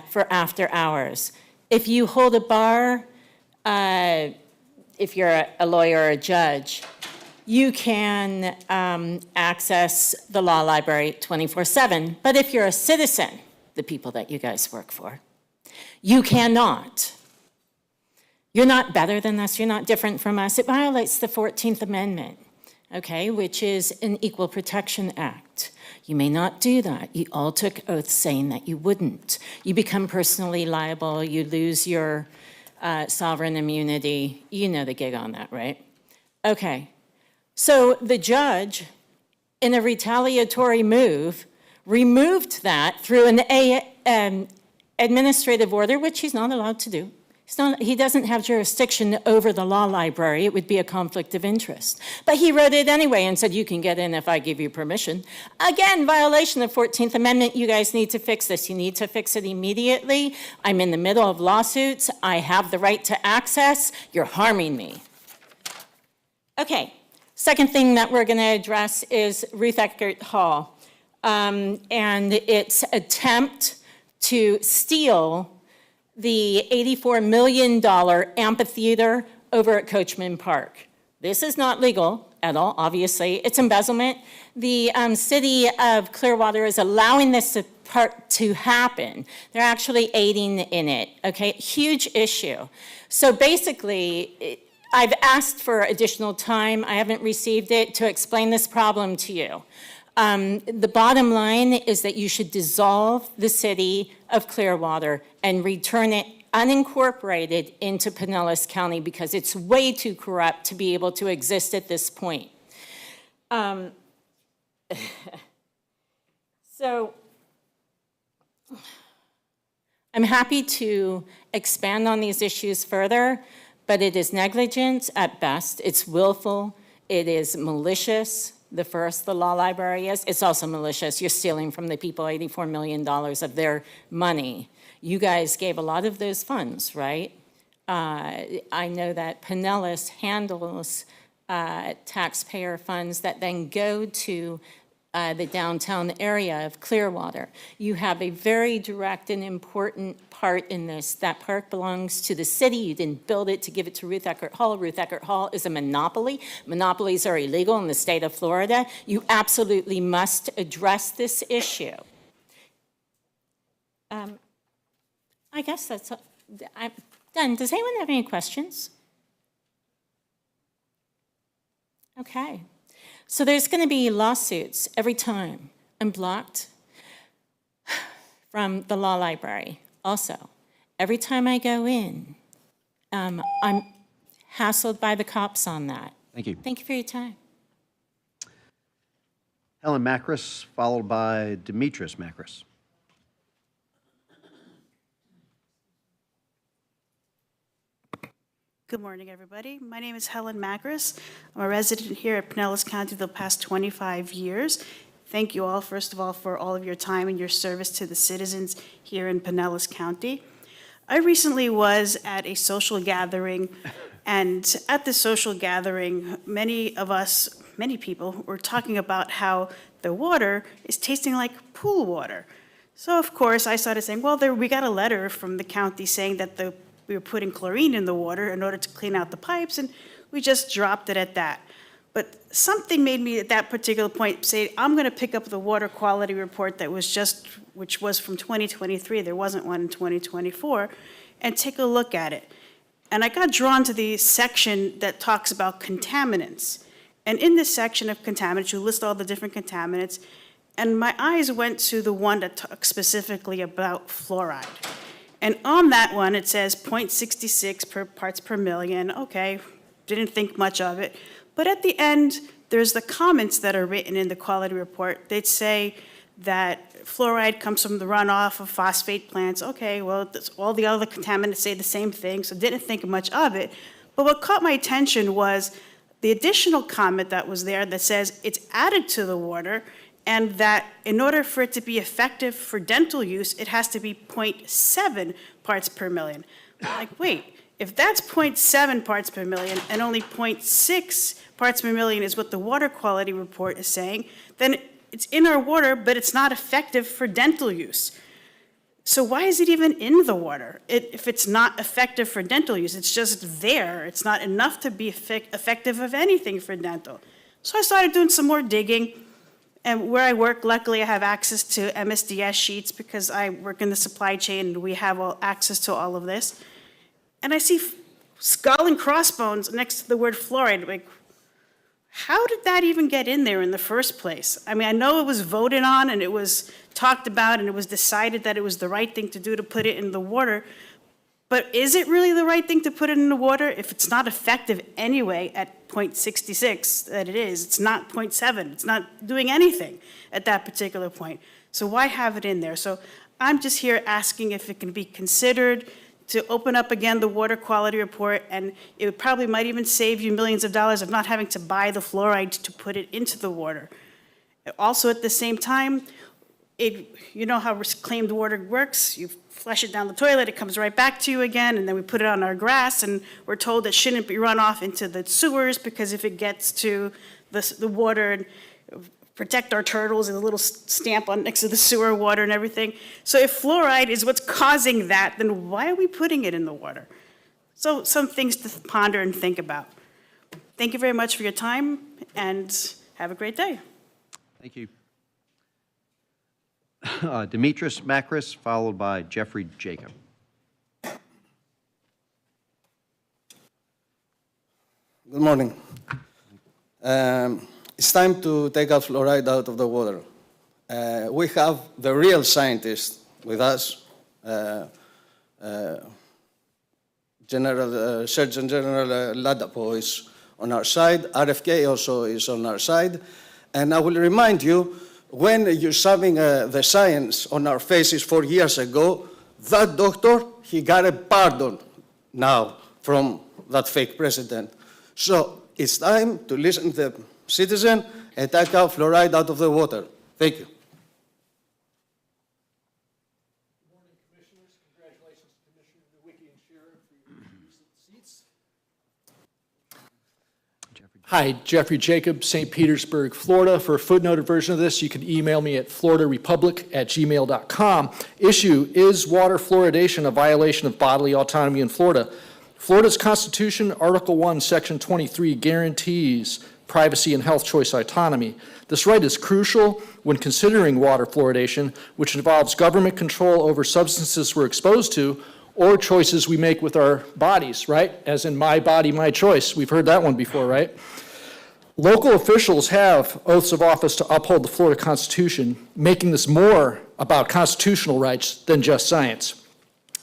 for after hours. If you hold a bar, if you're a lawyer or a judge, you can access the law library 24/7. But if you're a citizen, the people that you guys work for, you cannot. You're not better than us. You're not different from us. It violates the 14th Amendment, okay, which is an Equal Protection Act. You may not do that. You all took oaths saying that you wouldn't. You become personally liable. You lose your sovereign immunity. You know the gig on that, right? Okay. So the judge, in a retaliatory move, removed that through an administrative order, which he's not allowed to do. He doesn't have jurisdiction over the law library. It would be a conflict of interest. But he wrote it anyway and said, you can get in if I give you permission. Again, violation of 14th Amendment. You guys need to fix this. You need to fix it immediately. I'm in the middle of lawsuits. I have the right to access. You're harming me. Okay, second thing that we're going to address is Ruth Eckert Hall and its attempt to steal the $84 million amphitheater over at Coachman Park. This is not legal at all, obviously. It's embezzlement. The city of Clearwater is allowing this to happen. They're actually aiding in it, okay? Huge issue. So basically, I've asked for additional time. I haven't received it to explain this problem to you. The bottom line is that you should dissolve the city of Clearwater and return it unincorporated into Pinellas County because it's way too corrupt to be able to exist at this point. So I'm happy to expand on these issues further, but it is negligence at best. It's willful. It is malicious. The law library is. It's also malicious. You're stealing from the people $84 million of their money. You guys gave a lot of those funds, right? I know that Pinellas handles taxpayer funds that then go to the downtown area of Clearwater. You have a very direct and important part in this. That park belongs to the city. You didn't build it to give it to Ruth Eckert Hall. Ruth Eckert Hall is a monopoly. Monopolies are illegal in the state of Florida. You absolutely must address this issue. I guess that's all. I'm done. Does anyone have any questions? Okay. So there's going to be lawsuits every time I'm blocked from the law library. Also, every time I go in, I'm hassled by the cops on that.
Thank you.
Thank you for your time.
Helen Macris, followed by Demetris Macris.
Good morning, everybody. My name is Helen Macris. I'm a resident here at Pinellas County the past 25 years. Thank you all, first of all, for all of your time and your service to the citizens here in Pinellas County. I recently was at a social gathering, and at the social gathering, many people were talking about how the water is tasting like pool water. So, of course, I started saying, well, we got a letter from the county saying that we were putting chlorine in the water in order to clean out the pipes, and we just dropped it at that. But something made me at that particular point say, I'm going to pick up the water quality report which was from 2023, there wasn't one in 2024, and take a look at it. And I got drawn to the section that talks about contaminants. And in this section of contaminants, you list all the different contaminants, and my eyes went to the one that talks specifically about fluoride. And on that one, it says 0.66 parts per million. Okay, didn't think much of it. But at the end, there's the comments that are written in the quality report. They'd say that fluoride comes from the runoff of phosphate plants. Okay, well, all the other contaminants say the same thing, so didn't think much of it. But what caught my attention was the additional comment that was there that says it's added to the water, and that in order for it to be effective for dental use, it has to be 0.7 parts per million. I'm like, wait, if that's 0.7 parts per million and only 0.6 parts per million is what the water quality report is saying, then it's in our water, but it's not effective for dental use. So why is it even in the water if it's not effective for dental use? It's just there. It's not enough to be effective of anything for dental. So I started doing some more digging. And where I work, luckily I have access to MSDS sheets because I work in the supply chain and we have access to all of this. And I see skull and crossbones next to the word fluoride. Like, how did that even get in there in the first place? I mean, I know it was voted on and it was talked about and it was decided that it was the right thing to do to put it in the water. But is it really the right thing to put it in the water if it's not effective anyway at 0.66 that it is? It's not 0.7. It's not doing anything at that particular point. So why have it in there? So I'm just here asking if it can be considered to open up again the water quality report, and it probably might even save you millions of dollars of not having to buy the fluoride to put it into the water. Also, at the same time, you know how reclaimed water works. You flush it down the toilet, it comes right back to you again, and then we put it on our grass, and we're told it shouldn't be run off into the sewers because if it gets to the water, and protect our turtles and a little stamp on next to the sewer water and everything. So if fluoride is what's causing that, then why are we putting it in the water? So some things to ponder and think about. Thank you very much for your time, and have a great day.
Thank you. Demetris Makris, followed by Jeffrey Jacob.
Good morning. It's time to take out fluoride out of the water. We have the real scientists with us, Surgeon General Ladapo is on our side, RFK also is on our side, and I will remind you, when you're shoving the science on our faces 4 years ago, that doctor, he got a pardon now from that fake president. So it's time to listen to the citizen and take out fluoride out of the water. Thank you.
Good morning, Commissioners. Congratulations to Commissioner Nowicki and Sharon for your recent seats. Hi, Jeffrey Jacob, St. Petersburg, Florida. For a footnoted version of this, you can email me at floridarepublic@gmail.com. Issue: is water fluoridation a violation of bodily autonomy in Florida? Florida's Constitution, Article 1, Section 23, guarantees privacy and health choice autonomy. This right is crucial when considering water fluoridation, which involves government control over substances we're exposed to or choices we make with our bodies, right? As in my body, my choice. We've heard that one before, right? Local officials have oaths of office to uphold the Florida Constitution, making this more about constitutional rights than just science.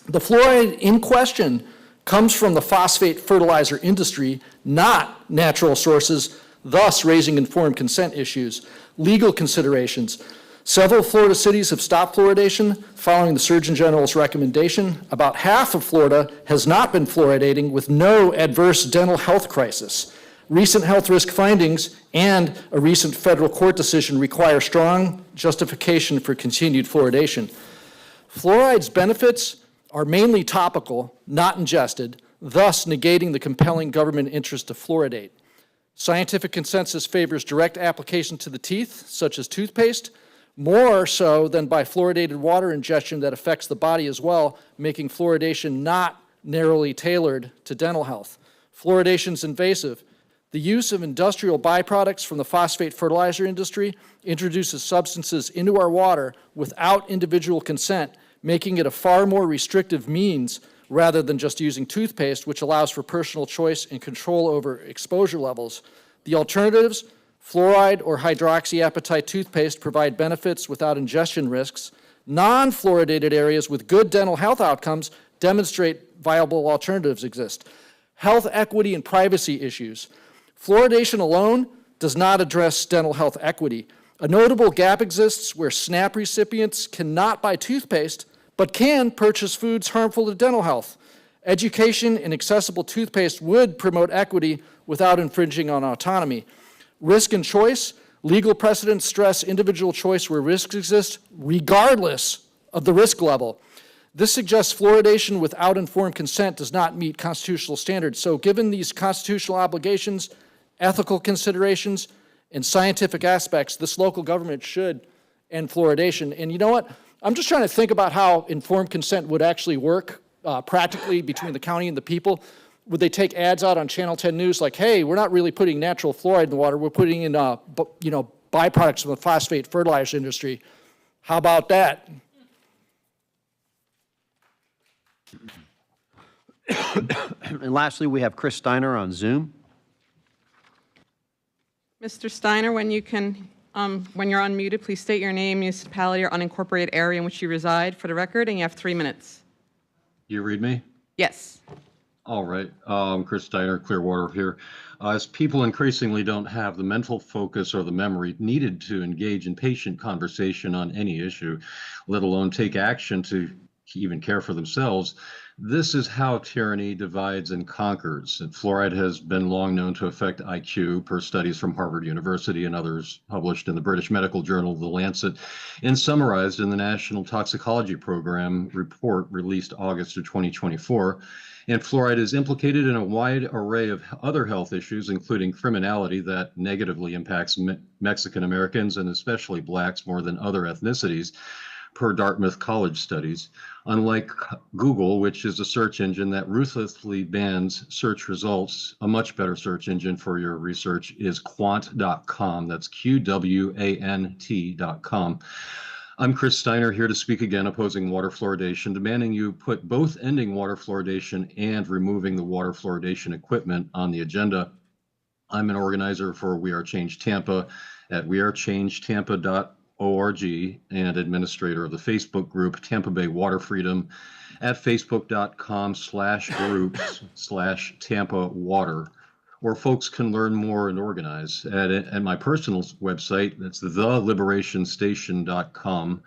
The fluoride in question comes from the phosphate fertilizer industry, not natural sources, thus raising informed consent issues. Legal considerations. Several Florida cities have stopped fluoridation following the Surgeon General's recommendation. About half of Florida has not been fluoridating with no adverse dental health crisis. Recent health risk findings and a recent federal court decision require strong justification for continued fluoridation. Fluoride's benefits are mainly topical, not ingested, thus negating the compelling government interest to fluoridate. Scientific consensus favors direct application to the teeth, such as toothpaste, more so than by fluoridated water ingestion that affects the body as well, making fluoridation not narrowly tailored to dental health. Fluoridation is invasive. The use of industrial byproducts from the phosphate fertilizer industry introduces substances into our water without individual consent, making it a far more restrictive means rather than just using toothpaste, which allows for personal choice and control over exposure levels. The alternatives, fluoride or hydroxyapatite toothpaste, provide benefits without ingestion risks. Non-fluoridated areas with good dental health outcomes demonstrate viable alternatives exist. Health equity and privacy issues. Fluoridation alone does not address dental health equity. A notable gap exists where SNAP recipients cannot buy toothpaste, but can purchase foods harmful to dental health. Education in accessible toothpaste would promote equity without infringing on autonomy. Risk and choice, legal precedents stress individual choice where risks exist, regardless of the risk level. This suggests fluoridation without informed consent does not meet constitutional standards. So given these constitutional obligations, ethical considerations, and scientific aspects, this local government should end fluoridation. And you know what? I'm just trying to think about how informed consent would actually work practically between the county and the people. Would they take ads out on Channel 10 News like, hey, we're not really putting natural fluoride in the water, we're putting in byproducts from the phosphate fertilizer industry. How about that?
And lastly, we have Chris Steiner on Zoom.
Mr. Steiner, when you're unmuted, please state your name, municipality, or unincorporated area in which you reside for the record, and you have 3 minutes.
You read me?
Yes.
All right. Chris Steiner, Clearwater here. As people increasingly don't have the mental focus or the memory needed to engage in patient conversation on any issue, let alone take action to even care for themselves, this is how tyranny divides and conquers. And fluoride has been long known to affect IQ, per studies from Harvard University and others published in the British Medical Journal, The Lancet, and summarized in the National Toxicology Program report released August of 2024. And fluoride is implicated in a wide array of other health issues, including criminality that negatively impacts Mexican Americans and especially blacks more than other ethnicities, per Dartmouth College studies. Unlike Google, which is a search engine that ruthlessly bans search results, a much better search engine for your research is quant.com. That's QWANT.com. I'm Chris Steiner, here to speak again opposing water fluoridation, demanding you put both ending water fluoridation and removing the water fluoridation equipment on the agenda. I'm an organizer for We Are Change Tampa at wearechangetampa.org and administrator of the Facebook group Tampa Bay Water Freedom at facebook.com/groups/Tampa Water, where folks can learn more and organize. At my personal website, that's theliberationstation.com,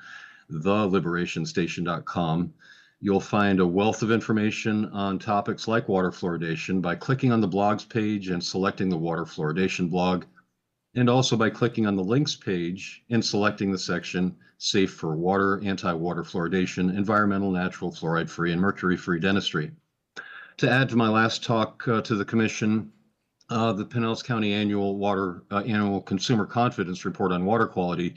theliberationstation.com. You'll find a wealth of information on topics like water fluoridation by clicking on the blogs page and selecting the water fluoridation blog, and also by clicking on the links page and selecting the section Safe for Water, Anti-Water Fluoridation, Environmental, Natural, Fluoride-Free, and Mercury-Free Dentistry. To add to my last talk to the Commission, the Pinellas County Annual Consumer Confidence Report on water quality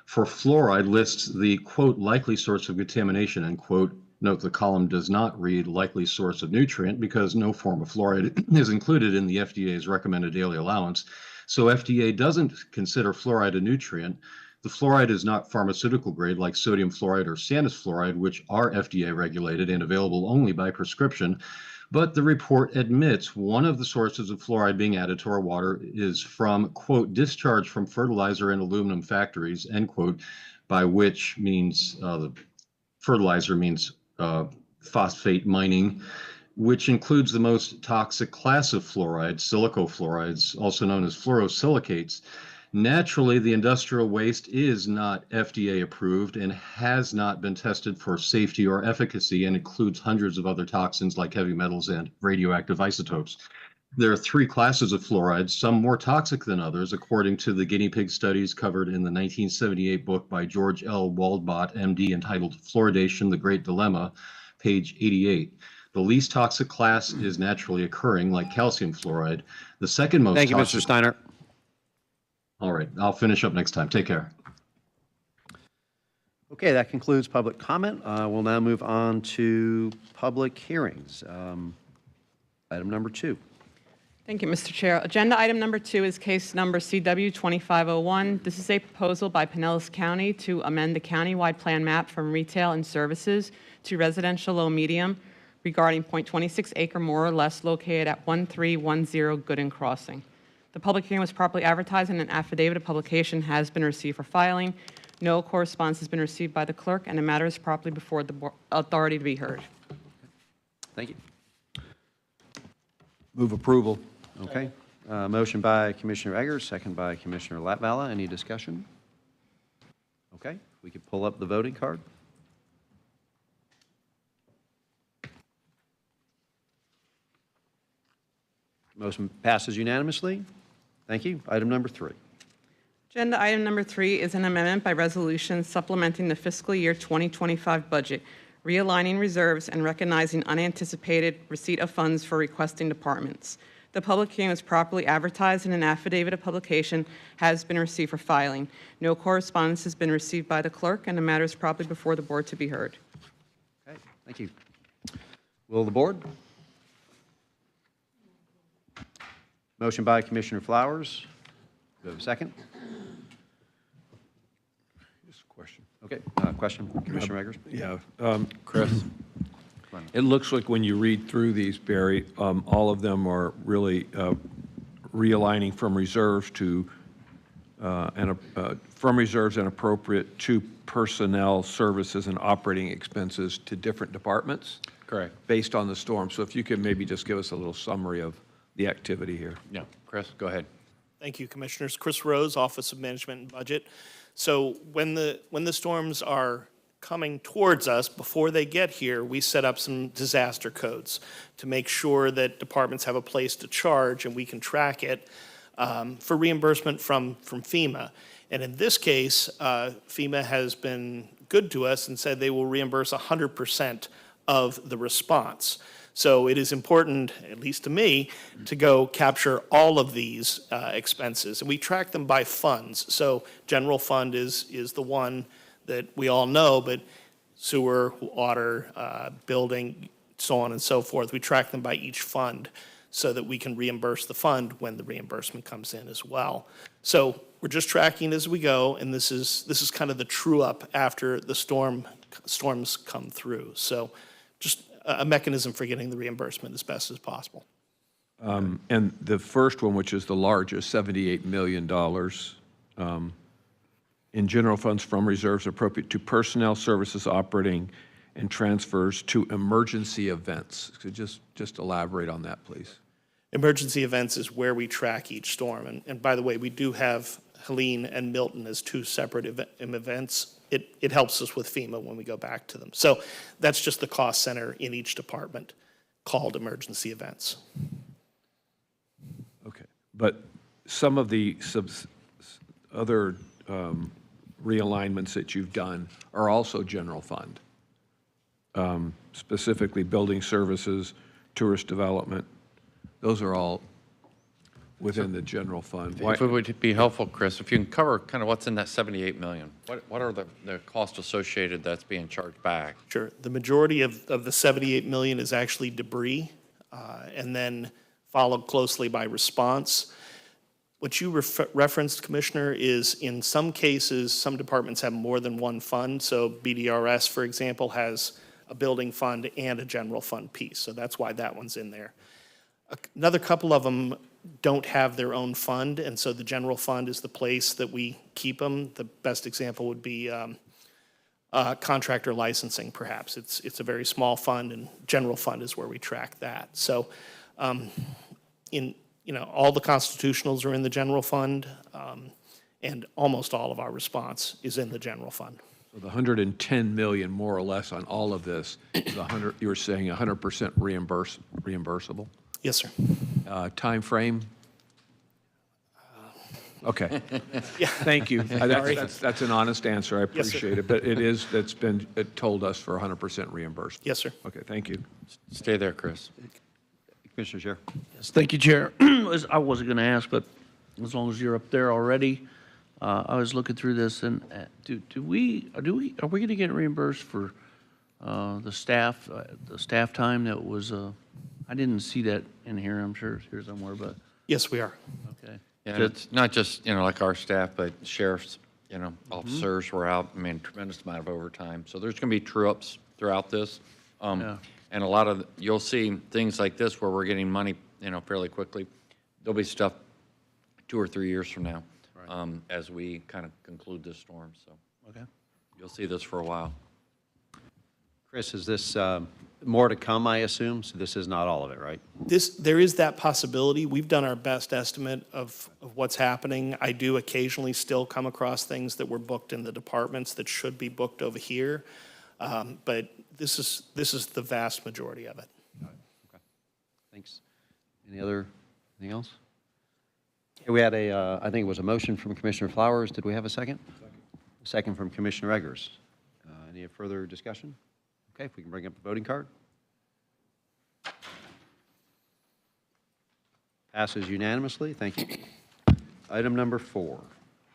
for fluoride lists the, quote, likely source of contamination, end quote. Note the column does not read likely source of nutrient because no form of fluoride is included in the FDA's recommended daily allowance. So FDA doesn't consider fluoride a nutrient. The fluoride is not pharmaceutical grade like sodium fluoride or stannous fluoride, which are FDA regulated and available only by prescription. But the report admits one of the sources of fluoride being added to our water is from, quote, discharge from fertilizer and aluminum factories, end quote, by which means the fertilizer means phosphate mining, which includes the most toxic class of fluorides, silicofluorides, also known as fluorosilicates. Naturally, the industrial waste is not FDA approved and has not been tested for safety or efficacy, and includes hundreds of other toxins like heavy metals and radioactive isotopes. There are three classes of fluorides, some more toxic than others, according to the guinea pig studies covered in the 1978 book by George L. Waldbot, MD, entitled Fluoridation, the Great Dilemma, page 88. The least toxic class is naturally occurring, like calcium fluoride. The second most
Thank you,
toxic...
Mr. Steiner.
All right, I'll finish up next time. Take care.
Okay, that concludes public comment. We'll now move on to public hearings. Item number 2.
Thank you, Mr. Chair. Agenda item number 2 is case number CW 2501. This is a proposal by Pinellas County to amend the countywide plan map from retail and services to residential low medium regarding 0.26 acre more or less located at 1310 Gooden Crossing. The public hearing was properly advertised and an affidavit of publication has been received for filing. No correspondence has been received by the clerk, and the matter is properly before the authority to be heard.
Thank you. Move approval. Okay. Motion by Commissioner Eggers, second by Commissioner Latvala. Any discussion? Okay. We could pull up the voting card. Motion passes unanimously. Thank you. Item number 3.
Agenda item number 3 is an amendment by resolution supplementing the fiscal year 2025 budget, realigning reserves and recognizing unanticipated receipt of funds for requesting departments. The public hearing was properly advertised and an affidavit of publication has been received for filing. No correspondence has been received by the clerk, and the matter is properly before the board to be heard.
Okay, thank you. Will the board? Motion by Commissioner Flowers. Do we have a second?
Just a question.
Okay, question, Commissioner Eggers?
Yeah, Chris, it looks like when you read through these, Barry, all of them are really realigning from reserves to, from reserves and appropriate to personnel, services, and operating expenses to different departments?
Correct.
Based on the storm. So if you could maybe just give us a little summary of the activity here.
Yeah, Chris, go ahead.
Thank you, Commissioners. Chris Rose, Office of Management and Budget. So when the storms are coming towards us, before they get here, we set up some disaster codes to make sure that departments have a place to charge and we can track it for reimbursement from FEMA. And in this case, FEMA has been good to us and said they will reimburse 100% of the response. So it is important, at least to me, to go capture all of these expenses. And we track them by funds. So general fund is the one that we all know, but sewer, water, building, so on and so forth. We track them by each fund so that we can reimburse the fund when the reimbursement comes in as well. So we're just tracking as we go, and this is kind of the true up after the storms come through. So just a mechanism for getting the reimbursement as best as possible.
And the first one, which is the largest, $78 million in general funds from reserves appropriate to personnel, services, operating, and transfers to emergency events. Could you just elaborate on that, please?
Emergency events is where we track each storm. And by the way, we do have Helene and Milton as two separate events. It helps us with FEMA when we go back to them. So that's just the cost center in each department called emergency events.
Okay. But some of the other realignments that you've done are also general fund, specifically building services, tourist development. Those are all within the general fund.
If it would be helpful, Chris, if you can cover kind of what's in that 78 million. What are the costs associated that's being charged back?
Sure. The majority of the 78 million is actually debris, and then followed closely by response. What you referenced, Commissioner, is in some cases, some departments have more than one fund. So BDRS, for example, has a building fund and a general fund piece. So that's why that one's in there. Another couple of them don't have their own fund, and so the general fund is the place that we keep them. The best example would be contractor licensing, perhaps. It's a very small fund, and general fund is where we track that. So all the constitutionals are in the general fund, and almost all of our response is in the general fund.
So the 110 million, more or less, on all of this is you were saying 100% reimbursable?
Yes, sir.
Time frame? Okay.
Yeah.
Thank you. That's an honest answer. I
Yes, sir.
appreciate it. But that's been told us for 100% reimbursed.
Yes, sir.
Okay, thank you.
Stay there, Chris.
Commissioner Chair.
Yes, thank you, Chair. I wasn't going to ask, but as long as you're up there already, I was looking through this, and are we going to get reimbursed for the staff time that was? I didn't see that in here. I'm sure it's here somewhere, but
Yes, we are.
okay.
And it's not just, like our staff, but sheriffs, officers were out, tremendous amount of overtime. So there's going to be true-ups throughout this.
Yeah.
And a lot of, you'll see things like this where we're getting money, fairly quickly. There'll be stuff 2 or 3 years from now as we kind of conclude this storm. So
Okay.
you'll see this for a while.
Chris, is this more to come, I assume? So this is not all of it, right?
There is that possibility. We've done our best estimate of what's happening. I do occasionally still come across things that were booked in the departments that should be booked over here. But this is the vast majority of it.
Okay. Thanks. Any other Anything else? Okay, we had I think it was a motion from Commissioner Flowers. Did we have a second? Second from Commissioner Eggers. Any further discussion? Okay, if we can bring up the voting card. Passes unanimously. Thank you. Item number 4.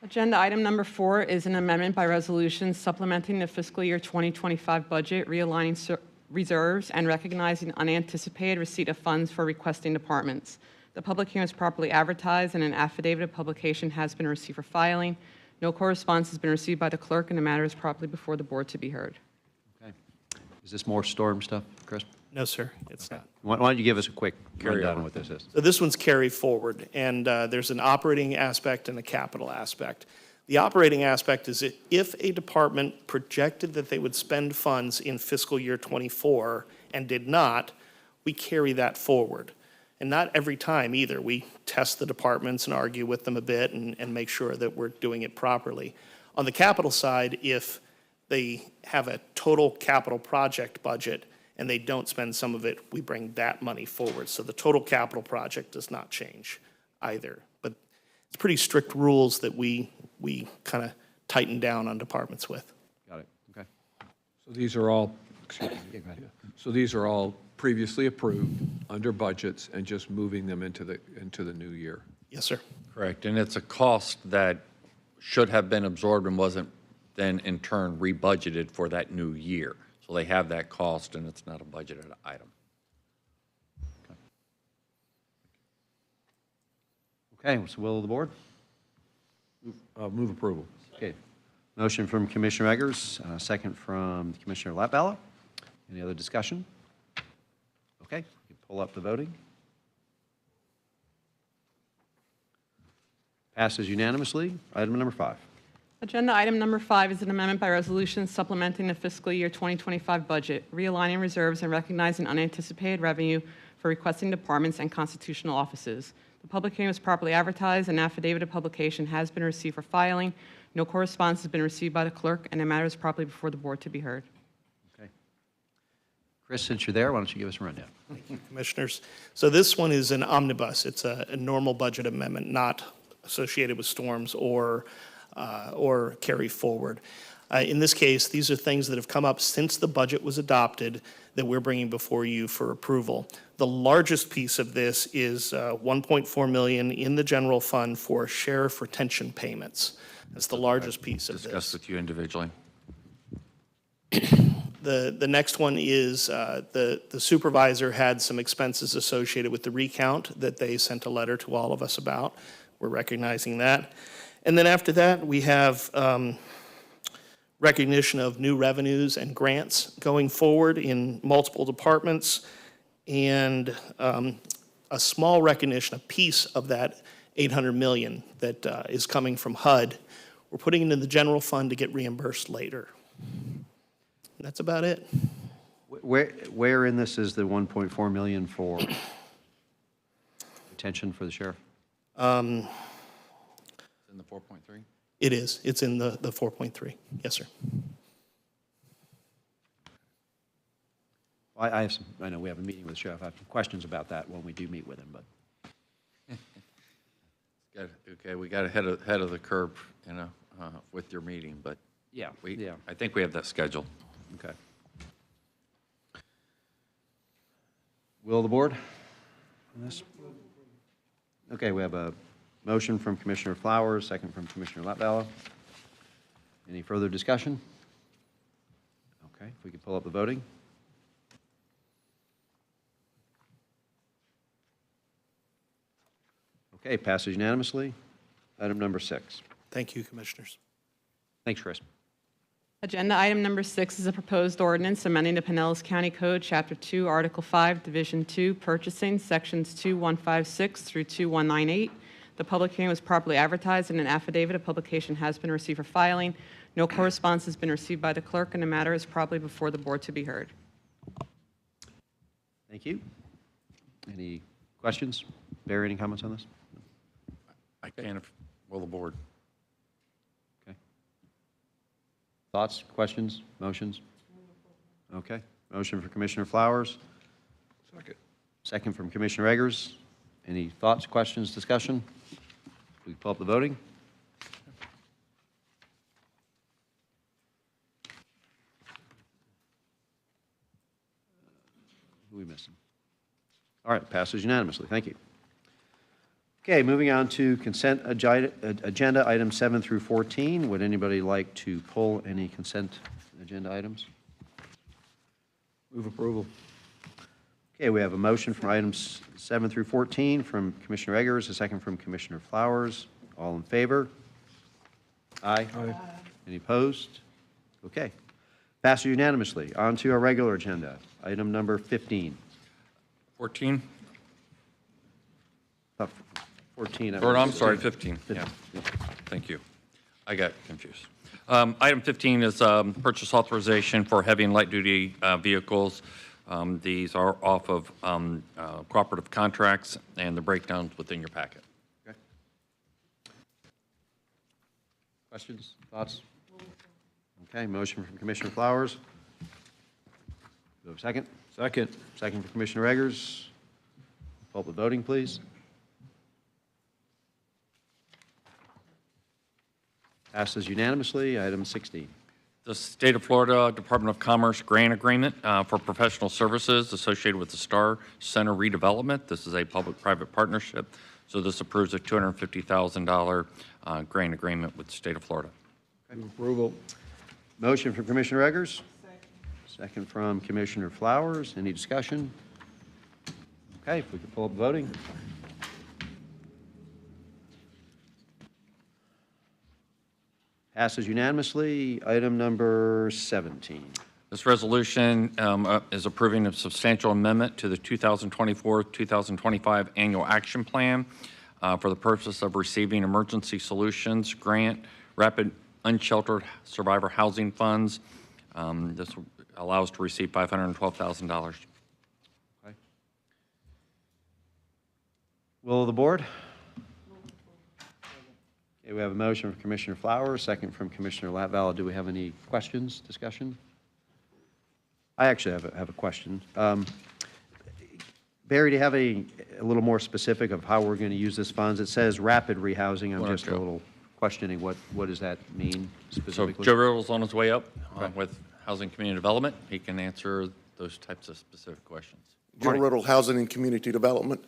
Agenda item number 4 is an amendment by resolution supplementing the fiscal year 2025 budget, realigning reserves, and recognizing unanticipated receipt of funds for requesting departments. The public hearing is properly advertised, and an affidavit of publication has been received for filing. No correspondence has been received by the clerk, and the matter is properly before the board to be heard.
Okay. Is this more storm stuff, Chris?
No, sir, it's not.
Why don't you give us a quick rundown on what this is?
So this one's carry forward, and there's an operating aspect and a capital aspect. The operating aspect is that if a department projected that they would spend funds in fiscal year '24 and did not, we carry that forward. And not every time either. We test the departments and argue with them a bit and make sure that we're doing it properly. On the capital side, if they have a total capital project budget and they don't spend some of it, we bring that money forward. So the total capital project does not change either. But it's pretty strict rules that we kind of tighten down on departments with.
Got it. Okay.
So these are all, excuse me. So these are all previously approved under budgets and just moving them into the new year.
Yes, sir.
Correct, and it's a cost that should have been absorbed and wasn't then in turn rebudgeted for that new year. So they have that cost, and it's not a budgeted item.
Okay, what's the will of the board?
Move approval.
Okay. Motion from Commissioner Eggers, second from Commissioner Latvala. Any other discussion? Okay, you can pull up the voting. Passes unanimously. Item number 5.
Agenda item number 5 is an amendment by resolution supplementing the fiscal year 2025 budget, realigning reserves and recognizing unanticipated revenue for requesting departments and constitutional offices. The public hearing was properly advertised, and affidavit of publication has been received for filing. No correspondence has been received by the clerk, and the matter is properly before the board to be heard.
Okay. Chris, since you're there, why don't you give us a rundown?
Thank you, Commissioners. So this one is an omnibus. It's a normal budget amendment, not associated with storms or carry forward. In this case, these are things that have come up since the budget was adopted that we're bringing before you for approval. The largest piece of this is $1.4 million in the general fund for sheriff retention payments. That's the largest piece of this.
Discuss with you individually.
The next one is the supervisor had some expenses associated with the recount that they sent a letter to all of us about. We're recognizing that. And then after that, we have recognition of new revenues and grants going forward in multiple departments, and a small recognition, a piece of that $800 million that is coming from HUD. We're putting it in the general fund to get reimbursed later. And that's about it.
Where in this is the $1.4 million for retention for the sheriff?
In the 4.3?
It is. It's in the 4.3. Yes, sir.
I know we have a meeting with the sheriff. I have some questions about that when we do meet with him, but.
Okay, we got ahead of the curve, with your meeting, but
Yeah.
I think we have that scheduled.
Okay. Will of the board on this? Okay, we have a motion from Commissioner Flowers, second from Commissioner Latvala. Any further discussion? Okay, if we could pull up the voting. Okay, passes unanimously. Item number 6.
Thank you, Commissioners.
Thanks, Chris.
Agenda item number 6 is a proposed ordinance amending the Pinellas County Code, Chapter 2, Article 5, Division 2, Purchasing, Sections 2156 through 2198. The public hearing was properly advertised, and an affidavit of publication has been received for filing. No correspondence has been received by the clerk, and the matter is properly before the board to be heard.
Thank you. Any questions? Barry, any comments on this?
I can, will the board.
Okay. Thoughts, questions, motions? Okay. Motion for Commissioner Flowers.
Second.
Second from Commissioner Eggers. Any thoughts, questions, discussion? We pull up the voting. Who are we missing? All right, passes unanimously. Thank you. Okay, moving on to consent agenda items 7 through 14. Would anybody like to pull any consent agenda items?
Move approval.
Okay, we have a motion for items 7 through 14 from Commissioner Eggers, a second from Commissioner Flowers. All in favor? Aye.
Aye.
Any opposed? Okay. Passes unanimously. On to our regular agenda. Item number 15.
14?
14.
Or, I'm sorry, 15. Yeah. Thank you. I got confused. Item 15 is purchase authorization for heavy and light-duty vehicles. These are off of cooperative contracts, and the breakdown's within your packet.
Okay. Questions, thoughts? Okay, motion from Commissioner Flowers. Do we have a second?
Second.
Second for Commissioner Eggers. Pull up the voting, please. Passes unanimously. Item 16.
The State of Florida Department of Commerce grant agreement for professional services associated with the Star Center redevelopment. This is a public-private partnership, so this approves a $250,000 grant agreement with the State of Florida.
Move approval. Motion from Commissioner Eggers. Second from Commissioner Flowers. Any discussion? Okay, if we could pull up voting. Passes unanimously. Item number 17.
This resolution is approving a substantial amendment to the 2024-2025 Annual Action Plan for the purpose of receiving emergency solutions grant, rapid unsheltered survivor housing funds. This allows to receive $512,000.
Okay. Will of the board? Okay, we have a motion from Commissioner Flowers, second from Commissioner Latvala. Do we have any questions, discussion? I actually have a question. Barry, do you have a little more specific of how we're going to use this funds? It says rapid rehousing. I'm just a little questioning what does that mean
So
specifically?
Joe Riddle's on his way up with Housing Community Development. He can answer those types of specific questions.
Joe Riddle, Housing and Community Development.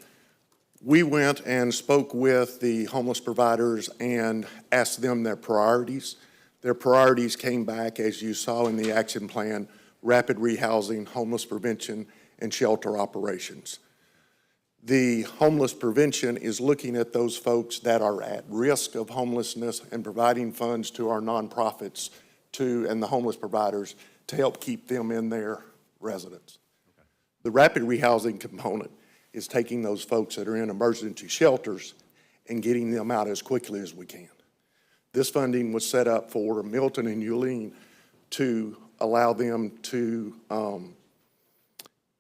We went and spoke with the homeless providers and asked them their priorities. Their priorities came back, as you saw in the action plan, rapid rehousing, homeless prevention, and shelter operations. The homeless prevention is looking at those folks that are at risk of homelessness and providing funds to our nonprofits and the homeless providers to help keep them in their residence. Okay. The rapid rehousing component is taking those folks that are in emergency shelters and getting them out as quickly as we can. This funding was set up for Milton and Yuleen to allow them to,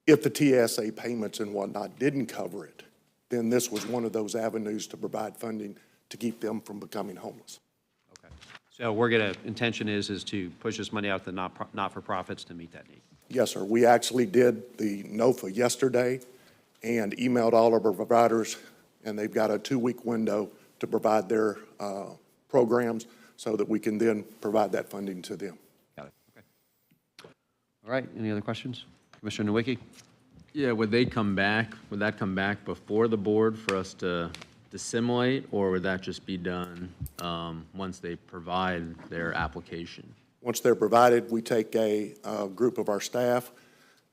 if the TSA payments and whatnot didn't cover it, then this was one of those avenues to provide funding to keep them from becoming homeless.
Okay. So intention is to push this money out to the not-for-profits to meet that need.
Yes, sir. We actually did the NOFA yesterday and emailed all of our providers, and they've got a 2-week window to provide their programs so that we can then provide that funding to them.
Got it. Okay. All right. Any other questions? Commissioner Nowicki?
Yeah, would that come back before the board for us to dissimulate, or would that just be done once they provide their application?
Once they're provided, we take a group of our staff,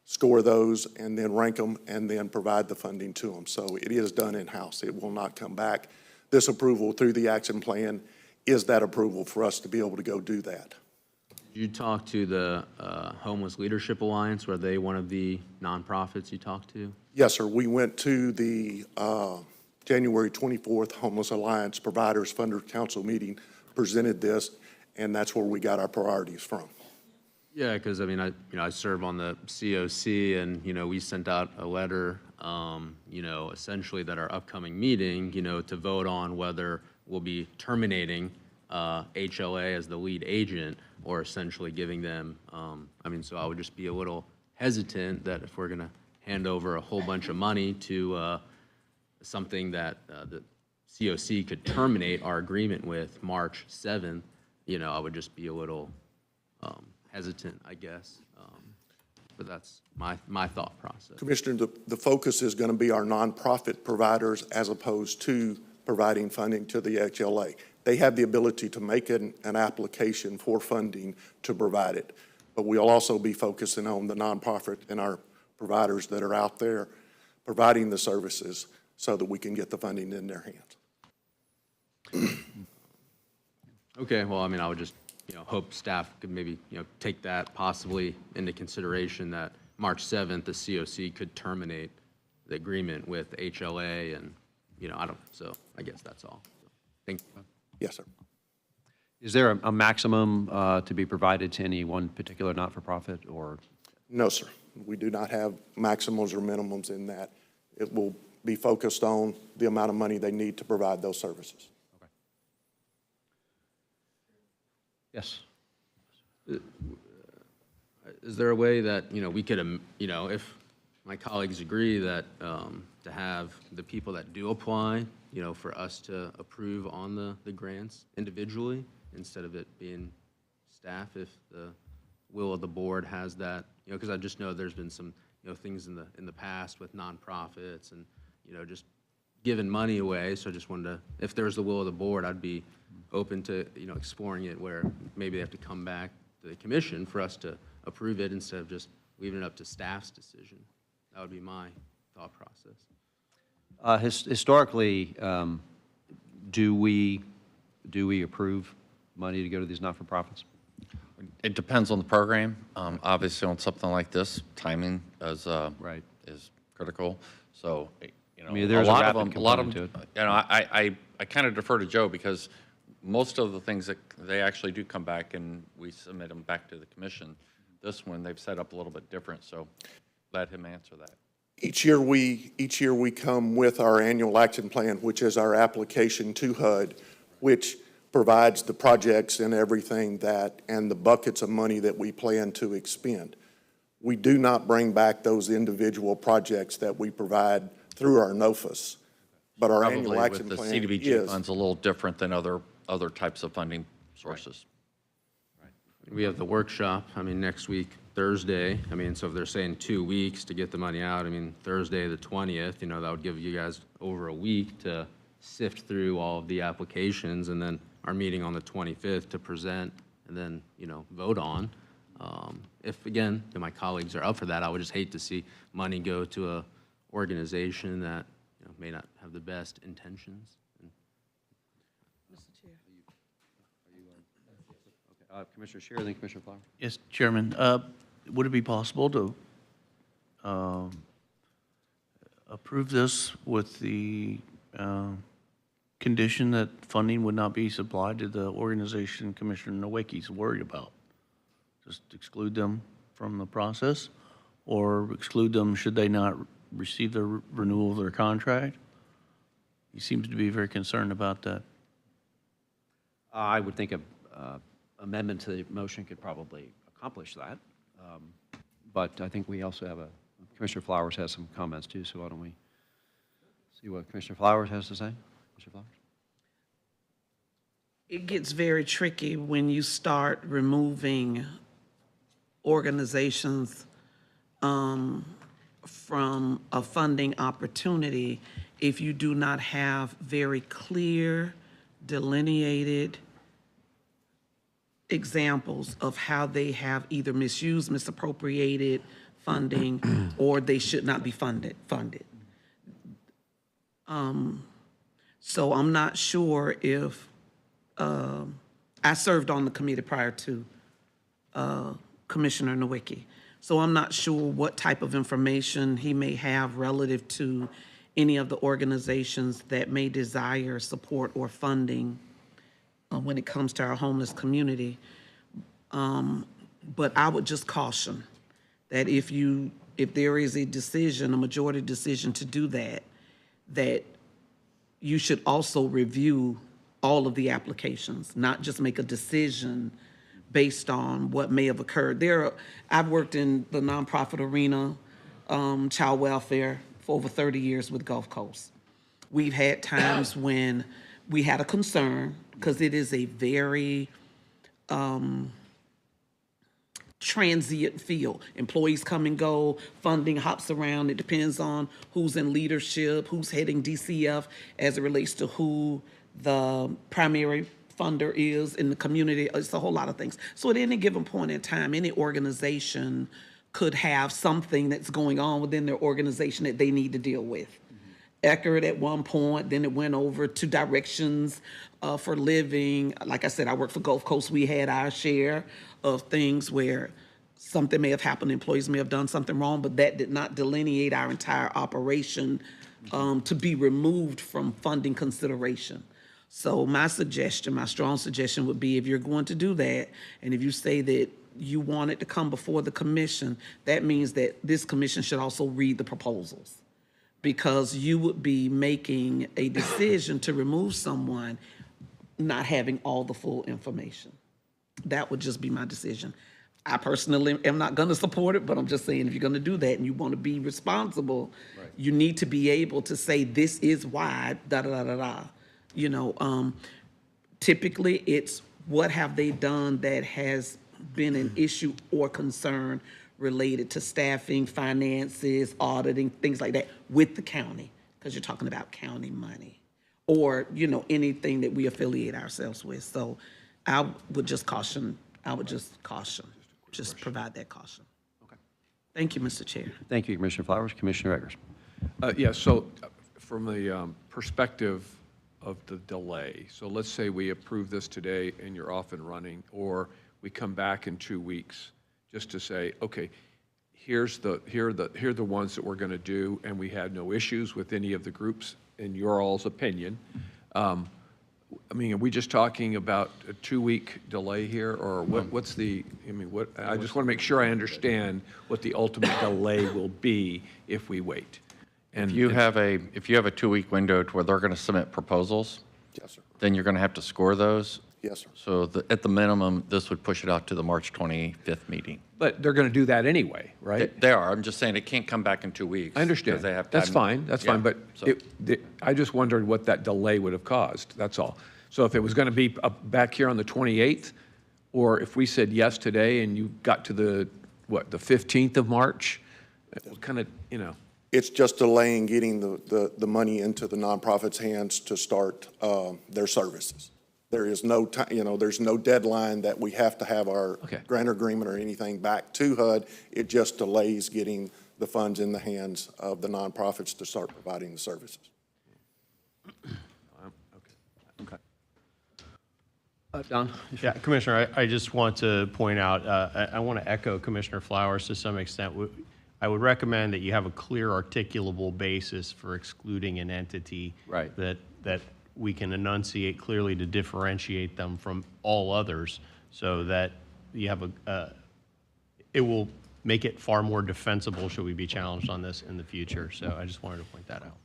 score those, and then rank them, and then provide the funding to them. So it is done in-house. It will not come back. This approval through the action plan is that approval for us to be able to go do that.
Did you talk to the Homeless Leadership Alliance? Were they one of the nonprofits you talked to?
Yes, sir. We went to the January 24th Homeless Alliance Providers Funders Council meeting, presented this, and that's where we got our priorities from.
Yeah, because I mean, I serve on the COC, and we sent out a letter, essentially that our upcoming meeting, to vote on whether we'll be terminating HLA as the lead agent, or essentially giving them. So I would just be a little hesitant that if we're going to hand over a whole bunch of money to something that the COC could terminate our agreement with March 7th, I would just be a little hesitant, I guess. But that's my thought process.
Commissioner, the focus is going to be our nonprofit providers as opposed to providing funding to the HLA. They have the ability to make an application for funding to provide it. But we'll also be focusing on the nonprofit and our providers that are out there providing the services so that we can get the funding in their hands.
Okay, well, I would just, hope staff could maybe, take that possibly into consideration that March 7th, the COC could terminate the agreement with HLA and, so I guess that's all. So, thank you.
Yes, sir.
Is there a maximum to be provided to any one particular not-for-profit, or?
No, sir. We do not have maximums or minimums in that. It will be focused on the amount of money they need to provide those services.
Okay. Yes.
Is there a way that, we could, if my colleagues agree that to have the people that do apply, for us to approve on the grants individually instead of it being staff, if the will of the board has that, because I just know there's been some, things in the past with nonprofits and, just giving money away. So I just wanted to, if there's the will of the board, I'd be open to, exploring it where maybe they have to come back to the commission for us to approve it instead of just leaving it up to staff's decision. That would be my thought process.
Historically, do we approve money to go to these not-for-profits?
It depends on the program. Obviously, on something like this, timing is critical. So,
there's
a lot of
rapid
them,
component to it.
I kind of defer to Joe because most of the things that they actually do come back and we submit them back to the commission. This one, they've set up a little bit different, so let him answer that.
Each year we come with our annual action plan, which is our application to HUD, which provides the projects and everything and the buckets of money that we plan to expend. We do not bring back those individual projects that we provide through our NOFAs, but our annual action plan
Probably with the CDBG fund's a little different than other types of funding sources.
We have the workshop, next week, Thursday. So if they're saying 2 weeks to get the money out, Thursday the 20th, that would give you guys over a week to sift through all of the applications, and then our meeting on the 25th to present and then, vote on. If, again, my colleagues are up for that, I would just hate to see money go to a organization that, may not have the best intentions.
Commissioner Scheer, then Commissioner Flower.
Yes, Chairman. Would it be possible to approve this with the condition that funding would not be supplied to the organization Commissioner Nowacki's worried about? Just exclude them from the process, or exclude them should they not receive the renewal of their contract? He seems to be very concerned about that.
I would think a amendment to the motion could probably accomplish that. But I think we also have Commissioner Flowers has some comments too, so why don't we see what Commissioner Flowers has to say? Commissioner Flowers?
It gets very tricky when you start removing organizations from a funding opportunity if you do not have very clear, delineated examples of how they have either misused, misappropriated funding, or they should not be funded. So I'm not sure if, I served on the committee prior to Commissioner Nowicki, so I'm not sure what type of information he may have relative to any of the organizations that may desire support or funding when it comes to our homeless community. But I would just caution that if there is a decision, a majority decision to do that, that you should also review all of the applications, not just make a decision based on what may have occurred. I've worked in the nonprofit arena, child welfare, for over 30 years with Gulf Coast. We've had times when we had a concern, because it is a very transient field. Employees come and go, funding hops around. It depends on who's in leadership, who's heading DCF as it relates to who the primary funder is in the community. It's a whole lot of things. So at any given point in time, any organization could have something that's going on within their organization that they need to deal with. Eckerd at one point, then it went over to directions for living. Like I said, I worked for Gulf Coast. We had our share of things where something may have happened, employees may have done something wrong, but that did not delineate our entire operation to be removed from funding consideration. So my suggestion, my strong suggestion would be, if you're going to do that, and if you say that you want it to come before the commission, that means that this commission should also read the proposals, because you would be making a decision to remove someone not having all the full information. That would just be my decision. I personally am not going to support it, but I'm just saying, if you're going to do that and you want to be responsible, you need to be able to say, this is why, da-da-da-da-da. You know, typically it's what have they done that has been an issue or concern related to staffing, finances, auditing, things like that with the county, because you're talking about county money, or, you know, anything that we affiliate ourselves with. So I would just caution, just provide that caution. Okay. Thank you, Mr. Chair.
Thank you, Commissioner Flowers. Commissioner Eggers.
Yeah, so from the perspective of the delay, so let's say we approve this today and you're off and running, or we come back in 2 weeks just to say, okay, here are the ones that we're going to do, and we had no issues with any of the groups, in your all's opinion. I mean, are we just talking about a 2-week delay here, or what's the, I mean, what, I just want to make sure I understand what the ultimate delay will be if we wait. And
If you have a 2-week window to where they're going to submit proposals,
Yes, sir.
then you're going to have to score those.
Yes, sir.
So at the minimum, this would push it out to the March 25th meeting.
But they're going to do that anyway, right?
They are. I'm just saying it can't come back in 2 weeks.
I understand.
'cause they have
That's
time.
fine, that's
Yeah,
fine, but
so-
I just wondered what that delay would have caused, that's all. So if it was going to be back here on the 28th, or if we said yes today and you got to the 15th of March, what kind of, you know?
It's just delaying getting the money into the nonprofits' hands to start their services. There is no time, there's no deadline that we have to have our grant agreement or anything back to HUD. It just delays getting the funds in the hands of the nonprofits to start providing the services.
Okay. Don?
Yeah, Commissioner, I just want to point out, I want to echo Commissioner Flowers to some extent. I would recommend that you have a clear articulable basis for excluding an entity that we can enunciate clearly to differentiate them from all others, so that you have it will make it far more defensible should we be challenged on this in the future. So I just wanted to point that out.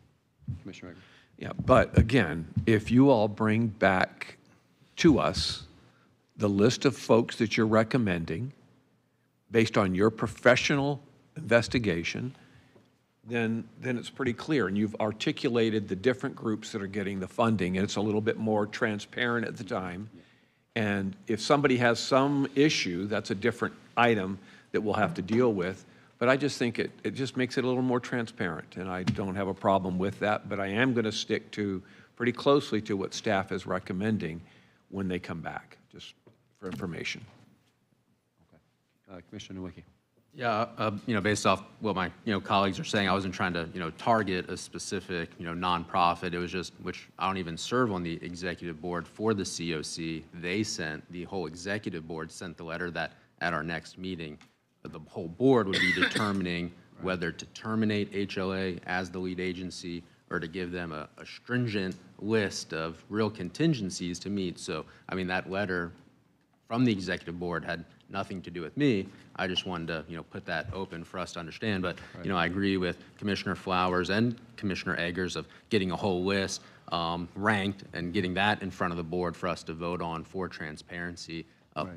Commissioner Eggers.
Yeah, but again, if you all bring back to us the list of folks that you're recommending based on your professional investigation, then it's pretty clear, and you've articulated the different groups that are getting the funding, and it's a little bit more transparent at the time. And if somebody has some issue, that's a different item that we'll have to deal with. But I just think it just makes it a little more transparent, and I don't have a problem with that, but I am going to stick to pretty closely to what staff is recommending when they come back, just for information.
Okay. Commissioner Nowicki.
Yeah, based off what my, colleagues are saying, I wasn't trying to, target a specific, nonprofit. It was just, which I don't even serve on the executive board for the COC. They sent, the whole executive board sent the letter that at our next meeting, the whole board would be determining whether to terminate HLA as the lead agency or to give them a stringent list of real contingencies to meet. So, I mean, that letter from the executive board had nothing to do with me. I just wanted to, put that open for us to understand. But, I agree with Commissioner Flowers and Commissioner Eggers of getting a whole list ranked and getting that in front of the board for us to vote on for transparency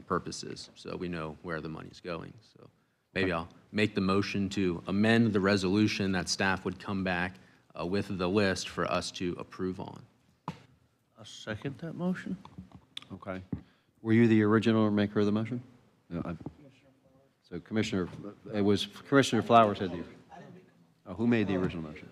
purposes, so we know where the money's going. So maybe I'll make the motion to amend the resolution that staff would come back with the list for us to approve on.
I'll second that motion.
Okay. Were you the original maker of the motion? No, so Commissioner, it was Commissioner Flowers had the, oh, who made the original motion?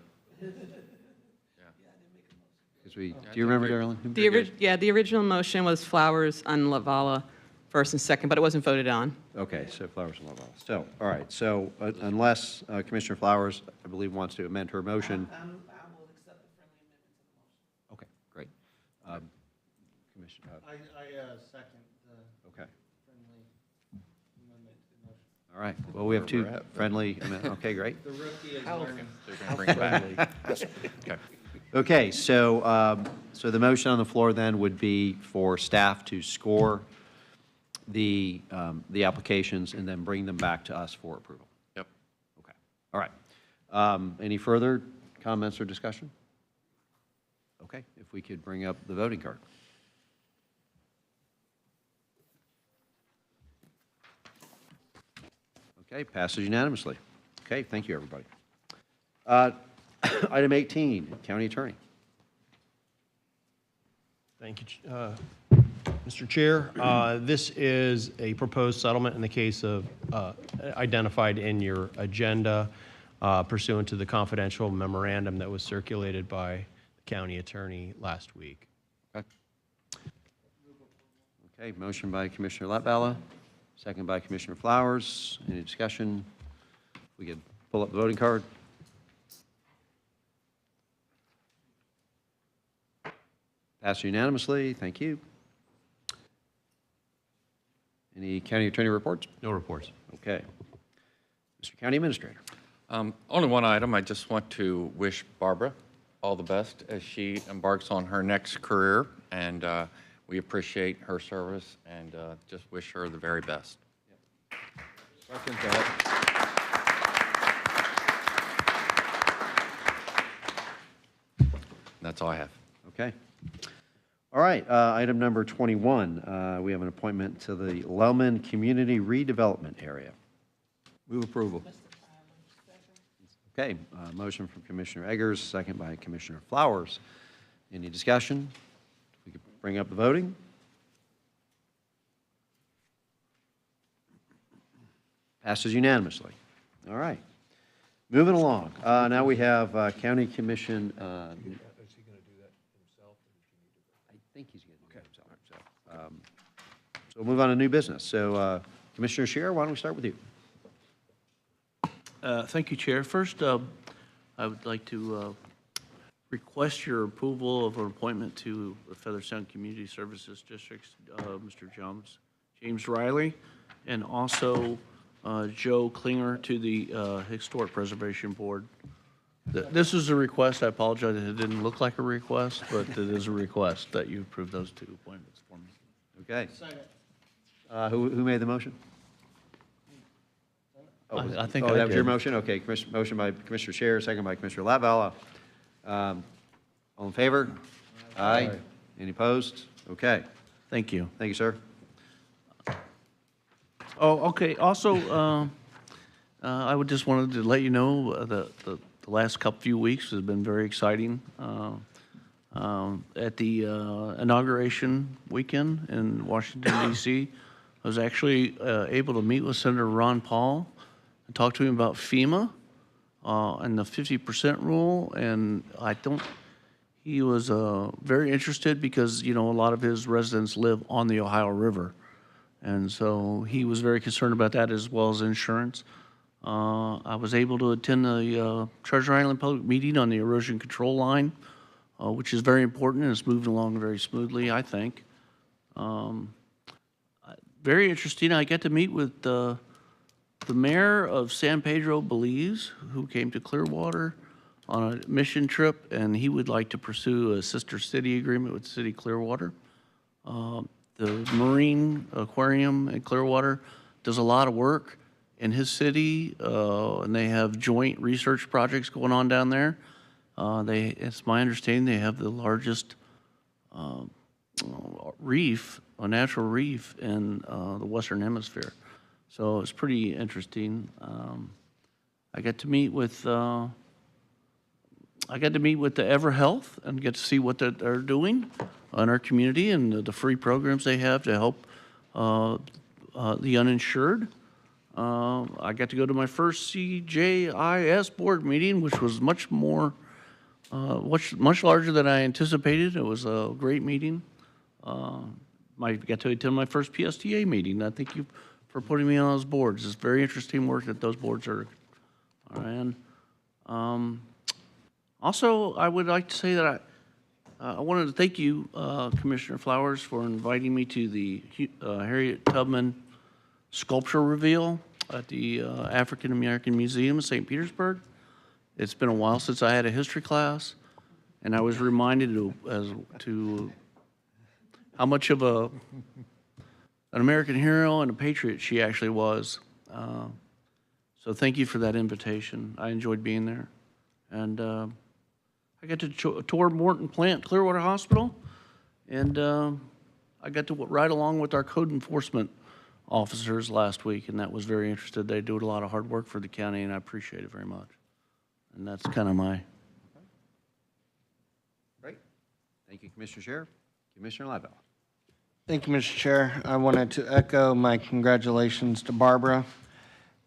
Because we, do you remember, Darrell?
The original motion was Flowers on Lavala, first and second, but it wasn't voted on.
Okay, so Flowers and Laval. So, all right, so unless Commissioner Flowers, I believe, wants to amend her motion.
I will accept the friendly amendment to the motion.
Okay, great. Commissioner,
I second the
okay.
friendly amendment to the motion.
All right, well, we have two friendly amendments. Okay, great.
The rookie is learning.
Bring it back. Okay.
Okay, so, so the motion on the floor then would be for staff to score the applications and then bring them back to us for approval.
Yep.
Okay, all right. Any further comments or discussion? Okay, if we could bring up the voting card. Okay, passes unanimously. Okay, thank you, everybody. Item 18, County Attorney.
Thank you, Mr. Chair. This is a proposed settlement in the case of identified in your agenda pursuant to the confidential memorandum that was circulated by the county attorney last week.
Okay, motion by Commissioner Latvala, second by Commissioner Flowers. Any discussion? We could pull up the voting card. Passed unanimously. Thank you. Any county attorney reports?
No reports.
Okay. Mr. County Administrator.
Only one item. I just want to wish Barbara all the best as she embarks on her next career, and we appreciate her service and just wish her the very best.
Second that.
That's all I have.
Okay. All right, item number 21, we have an appointment to the Lellman Community Redevelopment Area. Move approval. Okay, motion from Commissioner Eggers, second by Commissioner Flowers. Any discussion? We could bring up the voting. Passes unanimously. All right. Moving along. Now we have County Commission. I think he's going to do it himself. So we'll move on to new business. So Commissioner Scheer, why don't we start with you?
Thank you, Chair. First, I would like to request your approval of an appointment to the Feather Sound Community Services District, Mr. James Riley, and also Joe Klinger to the Historic Preservation Board. This is a request. I apologize that it didn't look like a request, but it is a request that you approve those two appointments for me.
Okay. Who made the motion?
I think
that
I
was your
did.
motion? Okay, motion by Commissioner Scheer, second by Commissioner Latvala. All in favor? Aye. Any opposed? Okay.
Thank you.
Thank you, sir.
Oh, okay. Also, I would just wanted to let you know the last few weeks has been very exciting. At the inauguration weekend in Washington, D.C., I was actually able to meet with Senator Ron Paul and talk to him about FEMA and the 50% rule. And he was very interested because, you know, a lot of his residents live on the Ohio River. And so he was very concerned about that as well as insurance. I was able to attend the Treasure Island public meeting on the erosion control line, which is very important and it's moving along very smoothly, I think. Very interesting. I got to meet with the mayor of San Pedro Belize, who came to Clearwater on a mission trip, and he would like to pursue a sister city agreement with the city of Clearwater. The Marine Aquarium in Clearwater does a lot of work in his city, and they have joint research projects going on down there. It's my understanding they have the largest reef, a natural reef in the Western Hemisphere. So it's pretty interesting. I got to meet with I got to meet with the EverHealth and get to see what they're doing in our community and the free programs they have to help the uninsured. I got to go to my first CJIS board meeting, which was much larger than I anticipated. It was a great meeting. I got to attend my first PSTA meeting. I thank you for putting me on those boards. It's very interesting work that those boards are in. Also, I would like to say that I wanted to thank you, Commissioner Flowers, for inviting me to the Harriet Tubman sculpture reveal at the African American Museum in St. Petersburg. It's been a while since I had a history class, and I was reminded to how much of an American hero and a patriot she actually was. So thank you for that invitation. I enjoyed being there. And I got to tour Morton Plant Clearwater Hospital, and I got to ride along with our code enforcement officers last week, and that was very interesting. They do a lot of hard work for the county, and I appreciate it very much. And that's kind of my...
Great. Thank you, Commissioner Sheriff. Commissioner Liddell.
Thank you, Mr. Chair. I wanted to echo my congratulations to Barbara.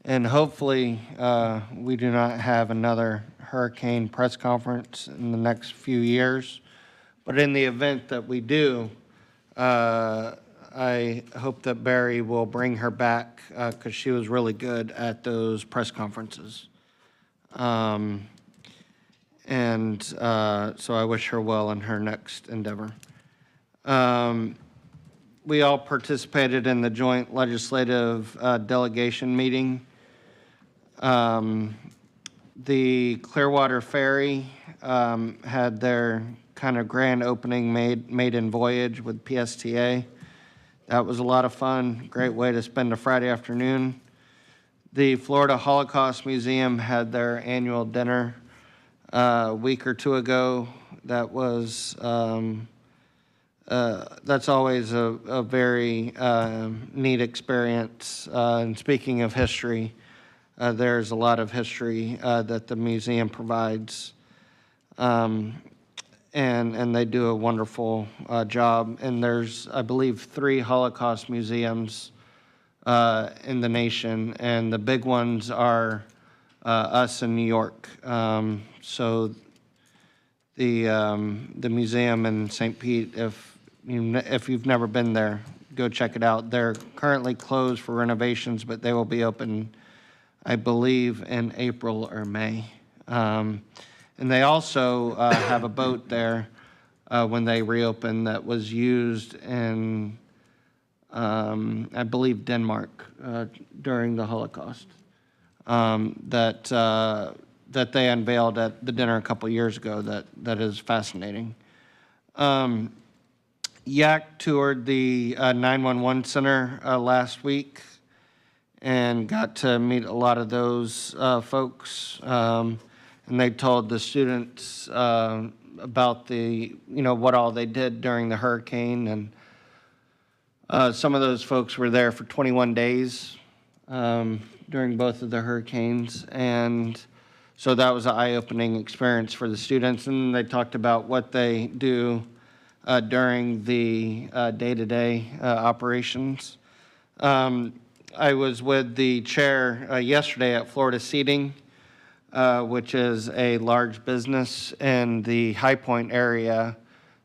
And hopefully, we do not have another hurricane press conference in the next few years. But in the event that we do, I hope that Barry will bring her back because she was really good at those press conferences. So I wish her well in her next endeavor. We all participated in the joint legislative delegation meeting. The Clearwater Ferry had their kind of grand opening maiden voyage with PSTA. That was a lot of fun, great way to spend a Friday afternoon. The Florida Holocaust Museum had their annual dinner a week or two ago. That was, that's always a very neat experience. And speaking of history, there's a lot of history that the museum provides. And they do a wonderful job. And there's, I believe, 3 Holocaust museums in the nation, and the big ones are us in New York. So the museum in St. Pete, if you've never been there, go check it out. They're currently closed for renovations, but they will be open, I believe, in April or May. And they also have a boat there when they reopen that was used in, I believe, Denmark during the Holocaust that they unveiled at the dinner a couple years ago that is fascinating. Yak toured the 911 center last week and got to meet a lot of those folks. And they told the students about what all they did during the hurricane. And some of those folks were there for 21 days during both of the hurricanes. And so that was an eye-opening experience for the students. And they talked about what they do during the day-to-day operations. I was with the chair yesterday at Florida Seating, which is a large business in the High Point area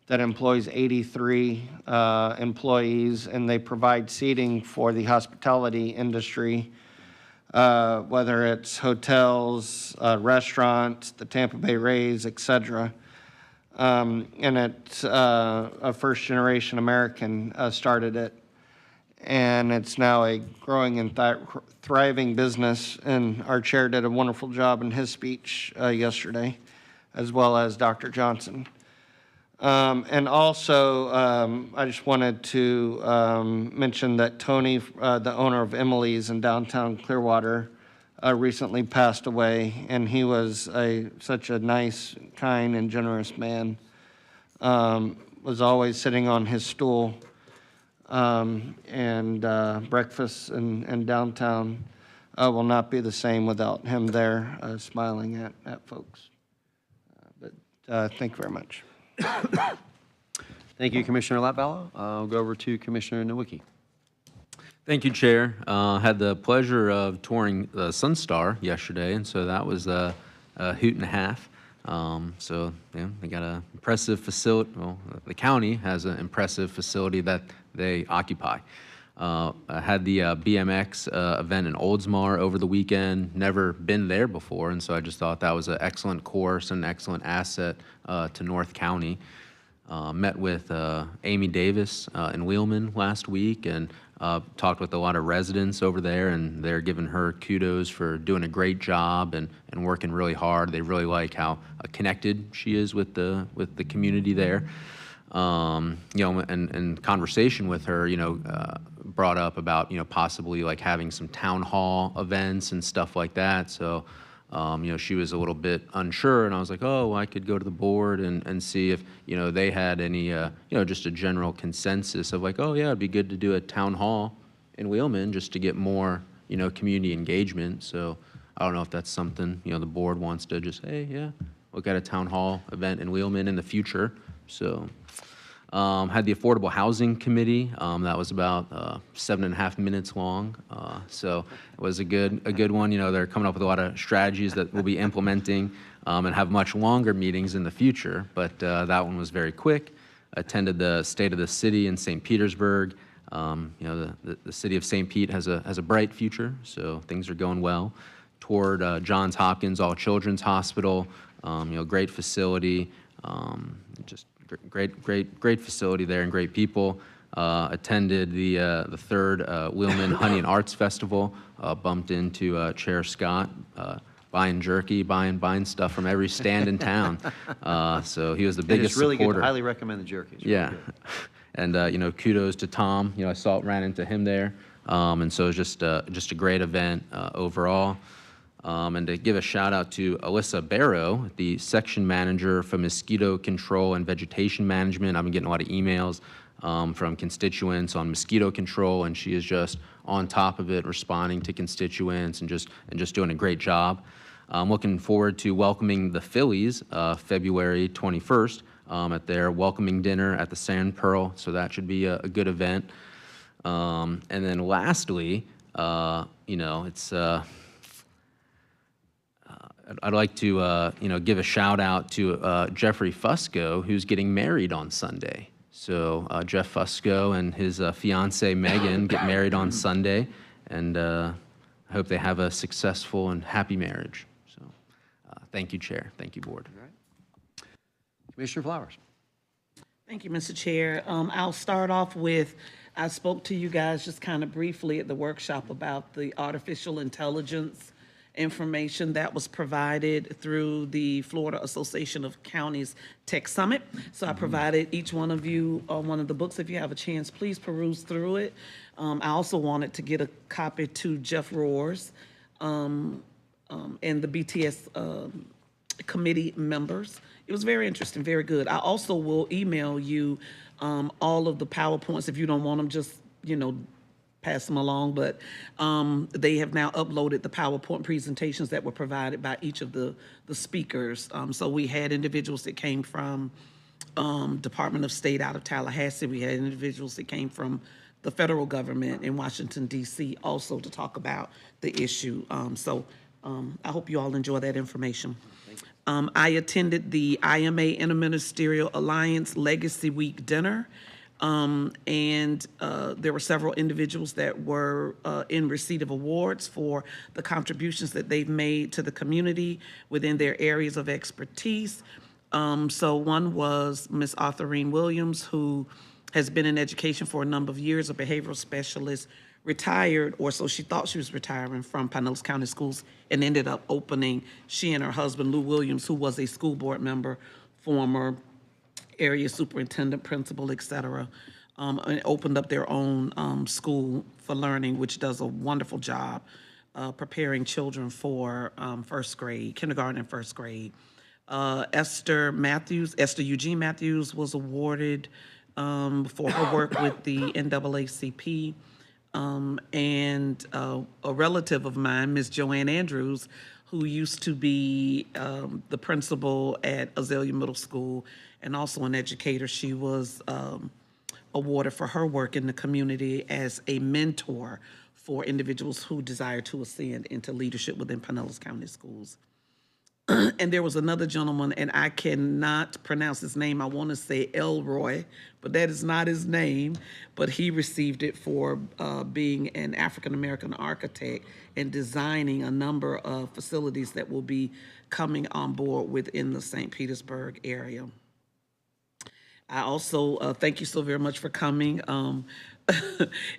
that employs 83 employees, and they provide seating for the hospitality industry, whether it's hotels, restaurants, the Tampa Bay Rays, et cetera. And it's a first-generation American started it, and it's now a growing and thriving business. And our chair did a wonderful job in his speech yesterday, as well as Dr. Johnson. And also, I just wanted to mention that Tony, the owner of Emily's in downtown Clearwater, recently passed away, and he was such a nice, kind, and generous man. Was always sitting on his stool. And breakfast in downtown will not be the same without him there smiling at folks. Thank you very much.
Thank you, Commissioner Latvala. I'll go over to Commissioner Nowicki.
Thank you, Chair. Had the pleasure of touring the Sunstar yesterday, and so that was a hoot and a half. So yeah, they got an impressive facility. Well, the county has an impressive facility that they occupy. I had the BMX event in Oldsmar over the weekend. Never been there before, and so I just thought that was an excellent course and excellent asset to North County. Met with Amy Davis in Wheelman last week and talked with a lot of residents over there, and they're giving her kudos for doing a great job and working really hard. They really like how connected she is with the community there. You know, and conversation with her, you know, brought up about, you know, possibly like having some town hall events and stuff like that. So, you know, she was a little bit unsure, and I was like, oh, well, I could go to the board and see if, you know, they had any, you know, just a general consensus of like, oh, yeah, it'd be good to do a town hall in Wheelman just to get more, you know, community engagement. So I don't know if that's something, you know, the board wants to just, hey, yeah, look at a town hall event in Wheelman in the future. So had the Affordable Housing Committee. That was about 7.5 minutes long. So it was a good one. You know, they're coming up with a lot of strategies that we'll be implementing and have much longer meetings in the future. But that one was very quick. Attended the State of the City in St. Petersburg. You know, the city of St. Pete has a bright future, so things are going well. Toured Johns Hopkins All Children's Hospital. You know, great facility. Just great facility there and great people. Attended the third Wheelman Honey and Arts Festival. Bumped into Chair Scott, buying jerky, buying stuff from every stand in town. So he was the biggest
It's really
supporter.
good. Highly recommend the jerky. It's really
Yeah.
good.
And, you know, kudos to Tom. You know, ran into him there. And so it was just a great event overall. And to give a shout out to Alyssa Barrow, the section manager for mosquito control and vegetation management. I've been getting a lot of emails from constituents on mosquito control, and she is just on top of it, responding to constituents and just doing a great job. I'm looking forward to welcoming the Phillies February 21st at their welcoming dinner at the Sand Pearl, so that should be a good event. And then lastly, you know, it's I'd like to, you know, give a shout out to Jeffrey Fusco, who's getting married on Sunday. So Jeff Fusco and his fiancee Megan get married on Sunday, and I hope they have a successful and happy marriage. So thank you, Chair. Thank you, Board.
All right. Commissioner Flowers.
Thank you, Mr. Chair. I'll start off with, I spoke to you guys just kind of briefly at the workshop about the artificial intelligence information that was provided through the Florida Association of Counties Tech Summit. So I provided each one of you one of the books. If you have a chance, please peruse through it. I also wanted to get a copy to Jeff Roars and the BTS committee members. It was very interesting, very good. I also will email you all of the PowerPoints if you don't want them, just, you know, pass them along, but they have now uploaded the PowerPoint presentations that were provided by each of the speakers. So we had individuals that came from Department of State out of Tallahassee. We had individuals that came from the federal government in Washington, D.C. also to talk about the issue. So I hope you all enjoy that information. I attended the IMA Interministerial Alliance Legacy Week dinner. And there were several individuals that were in receipt of awards for the contributions that they've made to the community within their areas of expertise. So one was Ms. Arthurine Williams, who has been in education for a number of years, a behavioral specialist, retired, or so she thought she was retiring from Pinellas County Schools, and ended up opening, she and her husband, Lou Williams, who was a school board member, former area superintendent, principal, et cetera, and opened up their own school for learning, which does a wonderful job preparing children for first grade, kindergarten and first grade. Esther Eugene Matthews was awarded for her work with the NAACP. And a relative of mine, Ms. Joanne Andrews, who used to be the principal at Azalea Middle School and also an educator. She was awarded for her work in the community as a mentor for individuals who desire to ascend into leadership within Pinellas County Schools. And there was another gentleman, and I cannot pronounce his name. I want to say Elroy, but that is not his name. But he received it for being an African-American architect and designing a number of facilities that will be coming on board within the St. Petersburg area. I also thank you so very much for coming.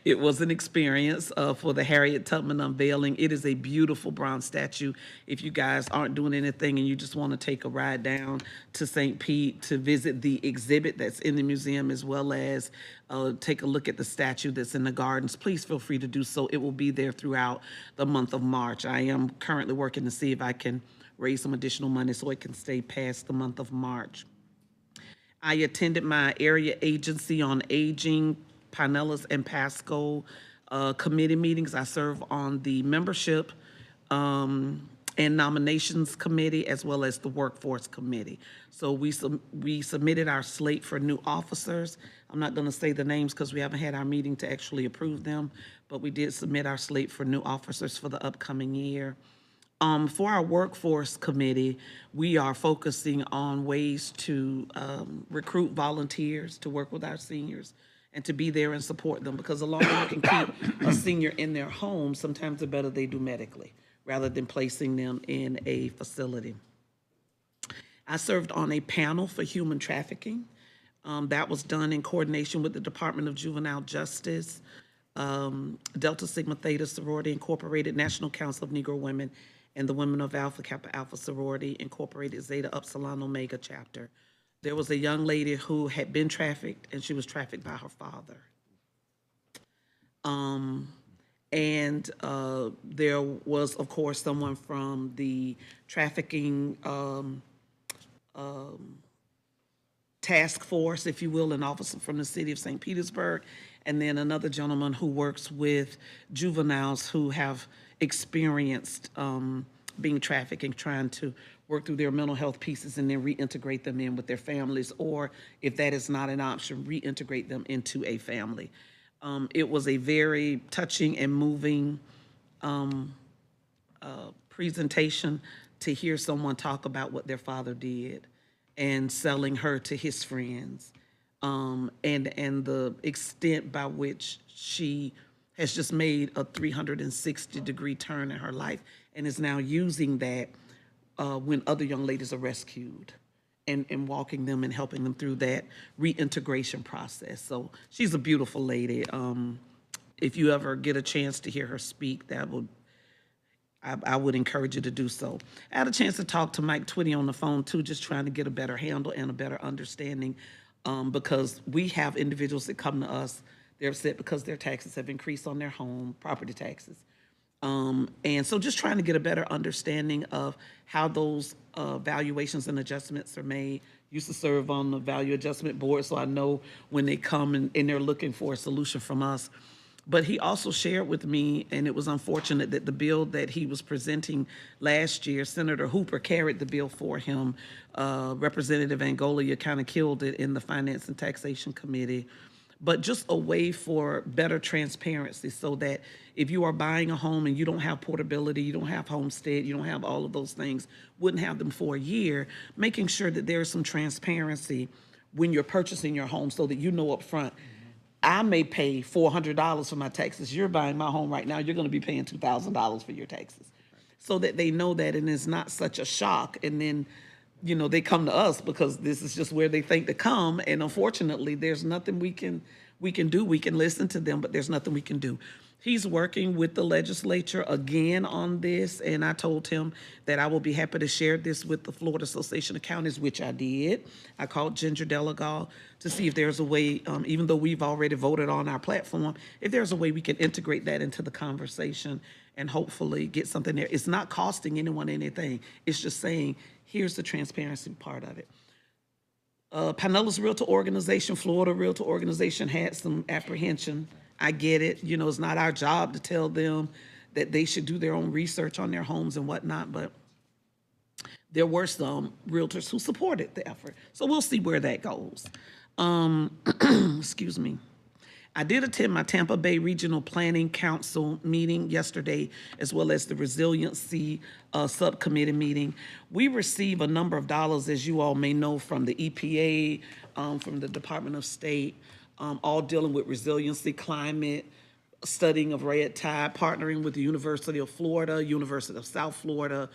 It was an experience for the Harriet Tubman unveiling. It is a beautiful bronze statue. If you guys aren't doing anything and you just want to take a ride down to St. Pete to visit the exhibit that's in the museum, as well as take a look at the statue that's in the gardens, please feel free to do so. It will be there throughout the month of March. I am currently working to see if I can raise some additional money so it can stay past the month of March. I attended my area agency on aging, Pinellas and Pasco committee meetings. I serve on the membership and nominations committee, as well as the workforce committee. So we submitted our slate for new officers. I'm not going to say the names because we haven't had our meeting to actually approve them, but we did submit our slate for new officers for the upcoming year. For our workforce committee, we are focusing on ways to recruit volunteers to work with our seniors and to be there and support them, because the longer you can keep a senior in their home, sometimes the better they do medically, rather than placing them in a facility. I served on a panel for human trafficking. That was done in coordination with the Department of Juvenile Justice, Delta Sigma Theta Sorority Incorporated, National Council of Negro Women, and the Women of Alpha Kappa Alpha Sorority Incorporated Zeta Upsilon Omega chapter. There was a young lady who had been trafficked, and she was trafficked by her father. There was, of course, someone from the trafficking task force, if you will, an officer from the city of St. Petersburg, and then another gentleman who works with juveniles who have experienced being trafficked and trying to work through their mental health pieces and then reintegrate them in with their families, or if that is not an option, reintegrate them into a family. It was a very touching and moving presentation to hear someone talk about what their father did and selling her to his friends, and the extent by which she has just made a 360-degree turn in her life and is now using that when other young ladies are rescued and walking them and helping them through that reintegration process. So she's a beautiful lady. If you ever get a chance to hear her speak, I would encourage you to do so. I had a chance to talk to Mike Twitty on the phone too, just trying to get a better handle and a better understanding, because we have individuals that come to us, they're upset because their taxes have increased on their home, property taxes. And so just trying to get a better understanding of how those valuations and adjustments are made. Used to serve on the value adjustment board, so I know when they come and they're looking for a solution from us. But he also shared with me, and it was unfortunate that the bill that he was presenting last year, Senator Hooper carried the bill for him. Representative Angolia kind of killed it in the Finance and Taxation Committee. But just a way for better transparency, so that if you are buying a home and you don't have portability, you don't have homestead, you don't have all of those things, wouldn't have them for a year, making sure that there's some transparency when you're purchasing your home so that you know up front, I may pay $400 for my taxes. You're buying my home right now, you're going to be paying $2,000 for your taxes. So that they know that, and it's not such a shock. And then, you know, they come to us because this is just where they think to come. And unfortunately, there's nothing we can do. We can listen to them, but there's nothing we can do. He's working with the legislature again on this, and I told him that I will be happy to share this with the Florida Association of Counties, which I did. I called Ginger Delagal to see if there's a way, even though we've already voted on our platform, if there's a way we can integrate that into the conversation and hopefully get something there. It's not costing anyone anything. It's just saying, here's the transparency part of it. Pinellas Realtor Organization, Florida Realtor Organization had some apprehension. I get it. You know, it's not our job to tell them that they should do their own research on their homes and whatnot, but there were some realtors who supported the effort. So we'll see where that goes. Excuse me. I did attend my Tampa Bay Regional Planning Council meeting yesterday, as well as the Resiliency Subcommittee meeting. We receive a number of dollars, as you all may know, from the EPA, from the Department of State, all dealing with resiliency, climate, studying of red tide, partnering with the University of Florida, University of South Florida,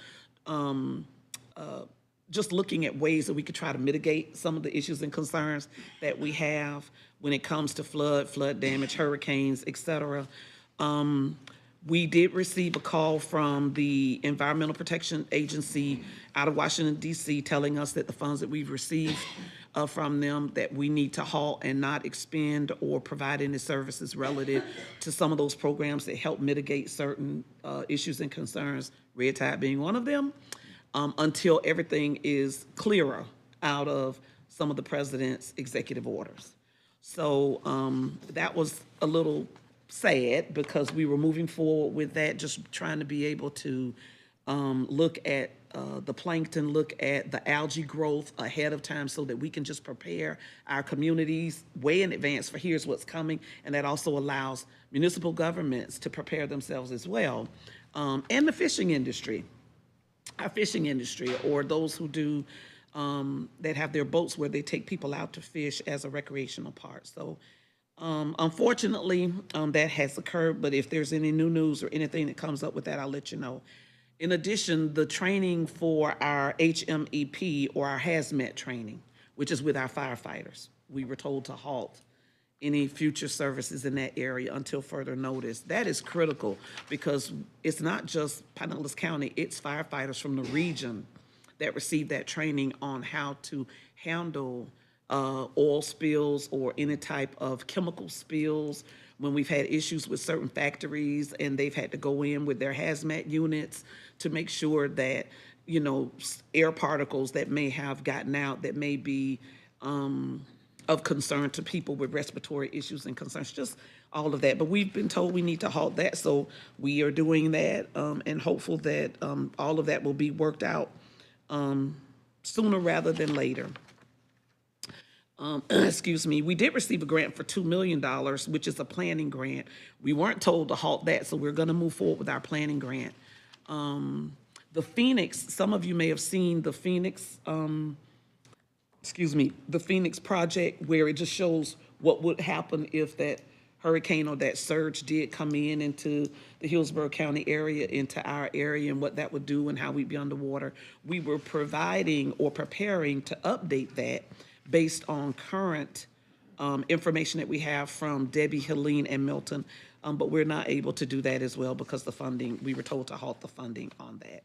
just looking at ways that we could try to mitigate some of the issues and concerns that we have when it comes to flood damage, hurricanes, et cetera. We did receive a call from the Environmental Protection Agency out of Washington, D.C., telling us that the funds that we've received from them, that we need to halt and not expend or provide any services relative to some of those programs that help mitigate certain issues and concerns, red tide being one of them, until everything is clearer out of some of the president's executive orders. So that was a little sad because we were moving forward with that, just trying to be able to look at the plankton, look at the algae growth ahead of time so that we can just prepare our communities way in advance for here's what's coming. And that also allows municipal governments to prepare themselves as well. And the fishing industry, our fishing industry, or those who do, that have their boats where they take people out to fish as a recreational part. So unfortunately, that has occurred, but if there's any new news or anything that comes up with that, I'll let you know. In addition, the training for our HMEP, or our hazmat training, which is with our firefighters, we were told to halt any future services in that area until further notice. That is critical because it's not just Pinellas County, it's firefighters from the region that receive that training on how to handle oil spills or any type of chemical spills when we've had issues with certain factories and they've had to go in with their hazmat units to make sure that, you know, air particles that may have gotten out that may be of concern to people with respiratory issues and concerns, just all of that. But we've been told we need to halt that, so we are doing that and hopeful that all of that will be worked out sooner rather than later. Excuse me, we did receive a grant for $2 million, which is a planning grant. We weren't told to halt that, so we're going to move forward with our planning grant. The Phoenix, some of you may have seen the Phoenix, the Phoenix project, where it just shows what would happen if that hurricane or that surge did come into the Hillsborough County area, into our area, and what that would do and how we'd be underwater. We were providing or preparing to update that based on current information that we have from Debbie, Helene, and Milton, but we're not able to do that as well because the funding, we were told to halt the funding on that.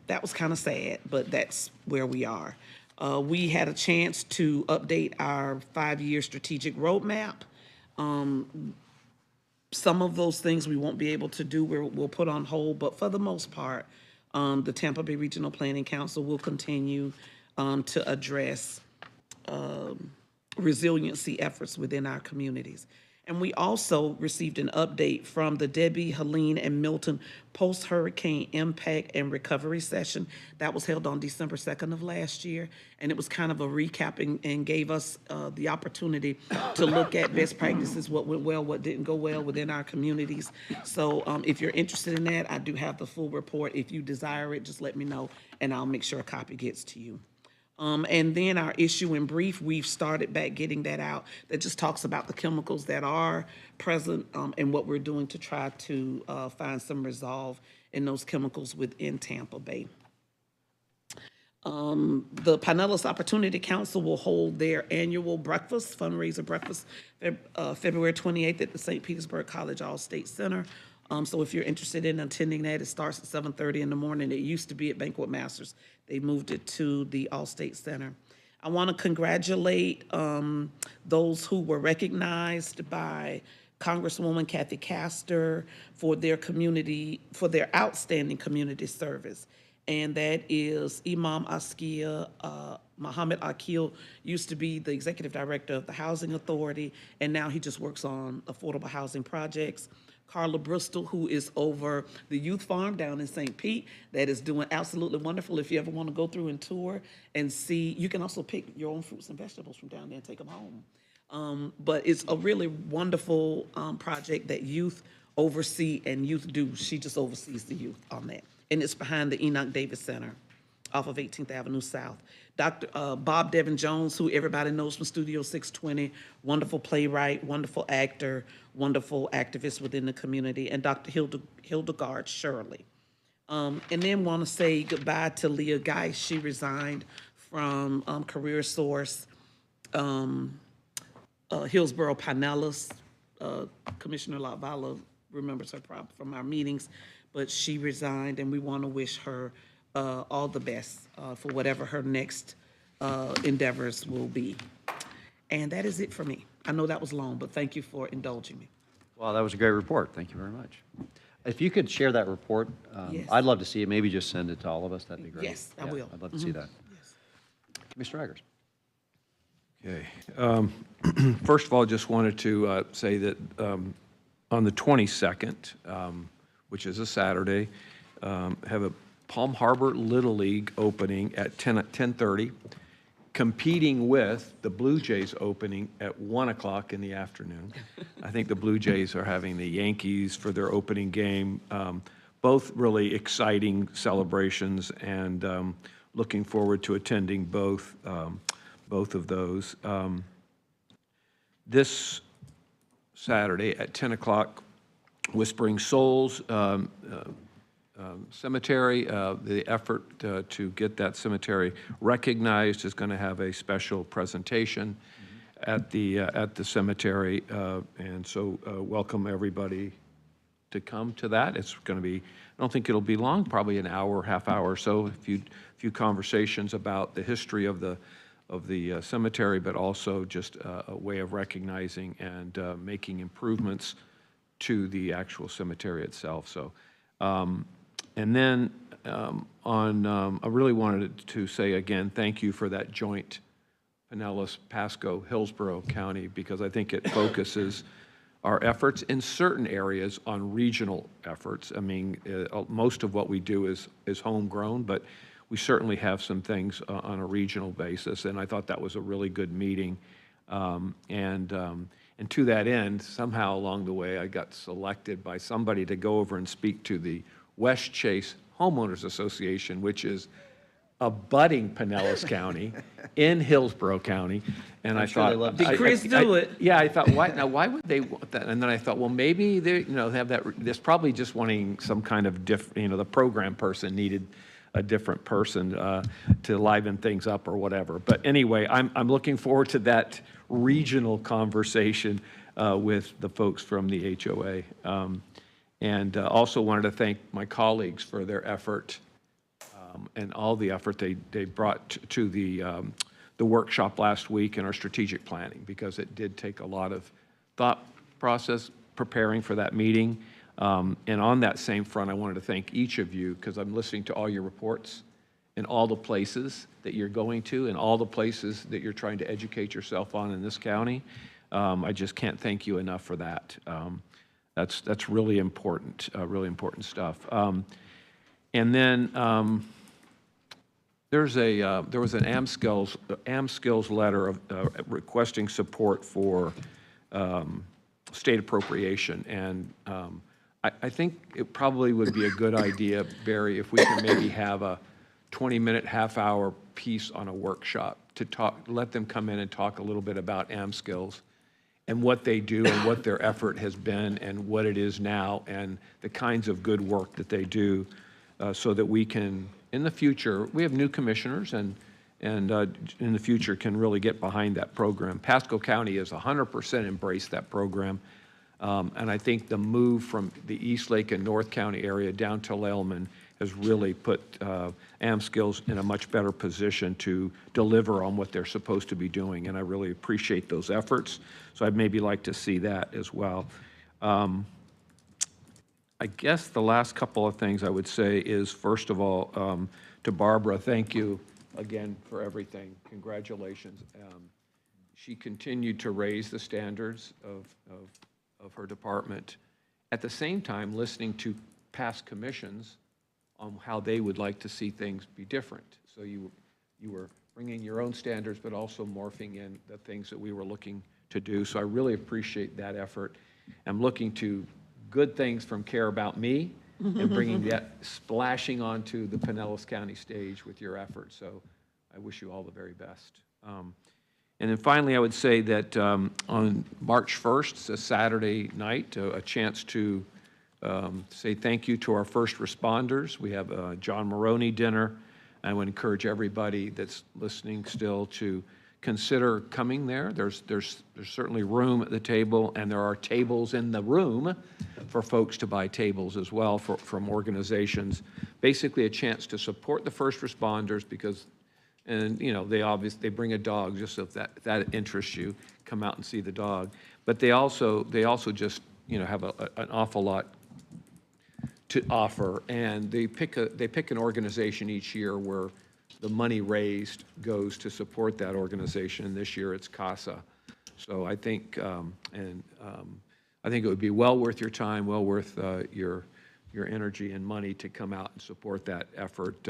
That was kind of sad, but that's where we are. We had a chance to update our 5-year strategic roadmap. Some of those things we won't be able to do, we'll put on hold, but for the most part, the Tampa Bay Regional Planning Council will continue to address resiliency efforts within our communities. And we also received an update from the Debbie, Helene, and Milton post-hurricane impact and recovery session that was held on December 2nd of last year. And it was kind of a recapping and gave us the opportunity to look at best practices, what went well, what didn't go well within our communities. So if you're interested in that, I do have the full report. If you desire it, just let me know and I'll make sure a copy gets to you. And then our issue in brief, we've started back getting that out. That just talks about the chemicals that are present and what we're doing to try to find some resolve in those chemicals within Tampa Bay. The Pinellas Opportunity Council will hold their annual breakfast, fundraiser breakfast, February 28th at the St. Petersburg College All-State Center. So if you're interested in attending that, it starts at 7:30 in the morning. It used to be at Banquet Masters. They moved it to the All-State Center. I want to congratulate those who were recognized by Congresswoman Kathy Castor for their outstanding community service. And that is Imam Askia Muhammad Akil, used to be the executive director of the Housing Authority, and now he just works on affordable housing projects. Carla Bristol, who is over the youth farm down in St. Pete, that is doing absolutely wonderful. If you ever want to go through and tour and see, you can also pick your own fruits and vegetables from down there and take them home. But it's a really wonderful project that youth oversee and youth do. She just oversees the youth on that. And it's behind the Enoch Davis Center off of 18th Avenue South. Dr. Bob Devin Jones, who everybody knows from Studio 620, wonderful playwright, wonderful actor, wonderful activist within the community, and Dr. Hildegard Shirley. And then want to say goodbye to Leah Geis. She resigned from Career Source, Hillsborough Pinellas. Commissioner Latvala remembers her from our meetings, but she resigned, and we want to wish her all the best for whatever her next endeavors will be. And that is it for me. I know that was long, but thank you for indulging me.
Well, that was a great report. Thank you very much. If you could share that report,
Yes.
I'd love to see it. Maybe just send it to all of us. That'd be great.
Yes, I
Yeah,
will.
I'd love to see that. Commissioner Eggers.
Okay. First of all, just wanted to say that on the 22nd, which is a Saturday, have a Palm Harbor Little League opening at 10:30, competing with the Blue Jays opening at 1 o'clock in the afternoon. I think the Blue Jays are having the Yankees for their opening game. Both really exciting celebrations, and looking forward to attending both of those. This Saturday at 10 o'clock, Whispering Souls Cemetery, the effort to get that cemetery recognized is going to have a special presentation at the cemetery, and so welcome everybody to come to that. It's going to be, I don't think it'll be long, probably an hour, half hour or so, a few conversations about the history of the cemetery, but also just a way of recognizing and making improvements to the actual cemetery itself. So, and then I really wanted to say again, thank you for that joint Pinellas, Pasco, Hillsborough County, because I think it focuses our efforts in certain areas on regional efforts. I mean, most of what we do is homegrown, but we certainly have some things on a regional basis, and I thought that was a really good meeting. And to that end, somehow along the way, I got selected by somebody to go over and speak to the West Chase Homeowners Association, which is abutting Pinellas County in Hillsborough County. And I thought,
Did Chris do it?
Yeah, I thought, why would they want that? And then I thought, well, maybe they, have that. There's probably just wanting some kind of the program person needed a different person to liven things up or whatever. But anyway, I'm looking forward to that regional conversation with the folks from the HOA. And also wanted to thank my colleagues for their effort and all the effort they brought to the workshop last week in our strategic planning, because it did take a lot of thought process preparing for that meeting. And on that same front, I wanted to thank each of you, because I'm listening to all your reports and all the places that you're going to and all the places that you're trying to educate yourself on in this county. I just can't thank you enough for that. That's really important stuff. And then there was an AmSkills letter of requesting support for state appropriation, and I think it probably would be a good idea, Barry, if we can maybe have a 20-minute, half-hour piece on a workshop to let them come in and talk a little bit about AmSkills and what they do and what their effort has been and what it is now and the kinds of good work that they do, so that we can, in the future, we have new commissioners and in the future can really get behind that program. Pasco County has 100% embraced that program. And I think the move from the East Lake and North County area down to Laleman has really put AmSkills in a much better position to deliver on what they're supposed to be doing, and I really appreciate those efforts. So I'd maybe like to see that as well. I guess the last couple of things I would say is, first of all, to Barbara, thank you again for everything. Congratulations. She continued to raise the standards of her department at the same time, listening to past commissions on how they would like to see things be different. So you were bringing your own standards, but also morphing in the things that we were looking to do. So I really appreciate that effort. I'm looking to good things from Care About Me and bringing that splashing onto the Pinellas County stage with your efforts. So I wish you all the very best. And then finally, I would say that on March 1st, it's a Saturday night, a chance to say thank you to our first responders. We have a John Maroney dinner. I would encourage everybody that's listening still to consider coming there. There's certainly room at the table, and there are tables in the room for folks to buy tables as well from organizations. Basically, a chance to support the first responders because, and you know, they bring a dog just if that interests you. Come out and see the dog, but they also just have an awful lot to offer, and they pick an organization each year where the money raised goes to support that organization. And this year it's CASA. So I think I think it would be well worth your time, well worth your energy and money to come out and support that effort.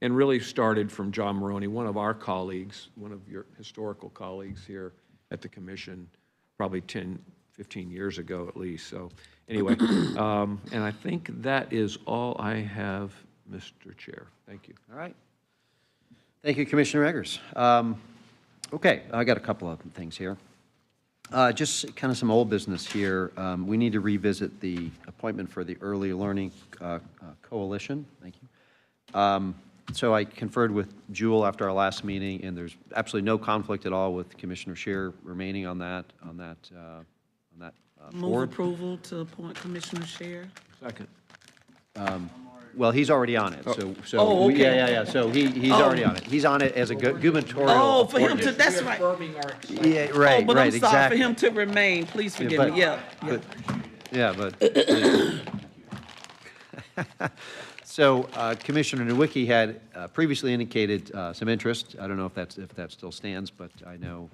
And really started from John Maroney, one of our colleagues, one of your historical colleagues here at the commission, probably 10, 15 years ago at least. So anyway, and I think that is all I have, Mr. Chair. Thank you.
All right. Thank you, Commissioner Eggers. Okay, I got a couple of things here. Just kind of some old business here. We need to revisit the appointment for the Early Learning Coalition. Thank you. So I conferred with Jewel after our last meeting, and there's absolutely no conflict at all with Commissioner Scheer remaining on that
Move
board.
approval to appoint Commissioner Scheer.
Second.
Well, he's already on it, so.
Oh, okay.
Yeah, so he's already on it. He's on it as a gubernatorial.
Oh, for him to,
appointment.
that's right.
Yeah, right,
Oh, but
right,
I'm sorry, for
exactly.
him to remain, please forgive me, yeah.
But so Commissioner Nowicki had previously indicated some interest. I don't know if that still stands, but I know,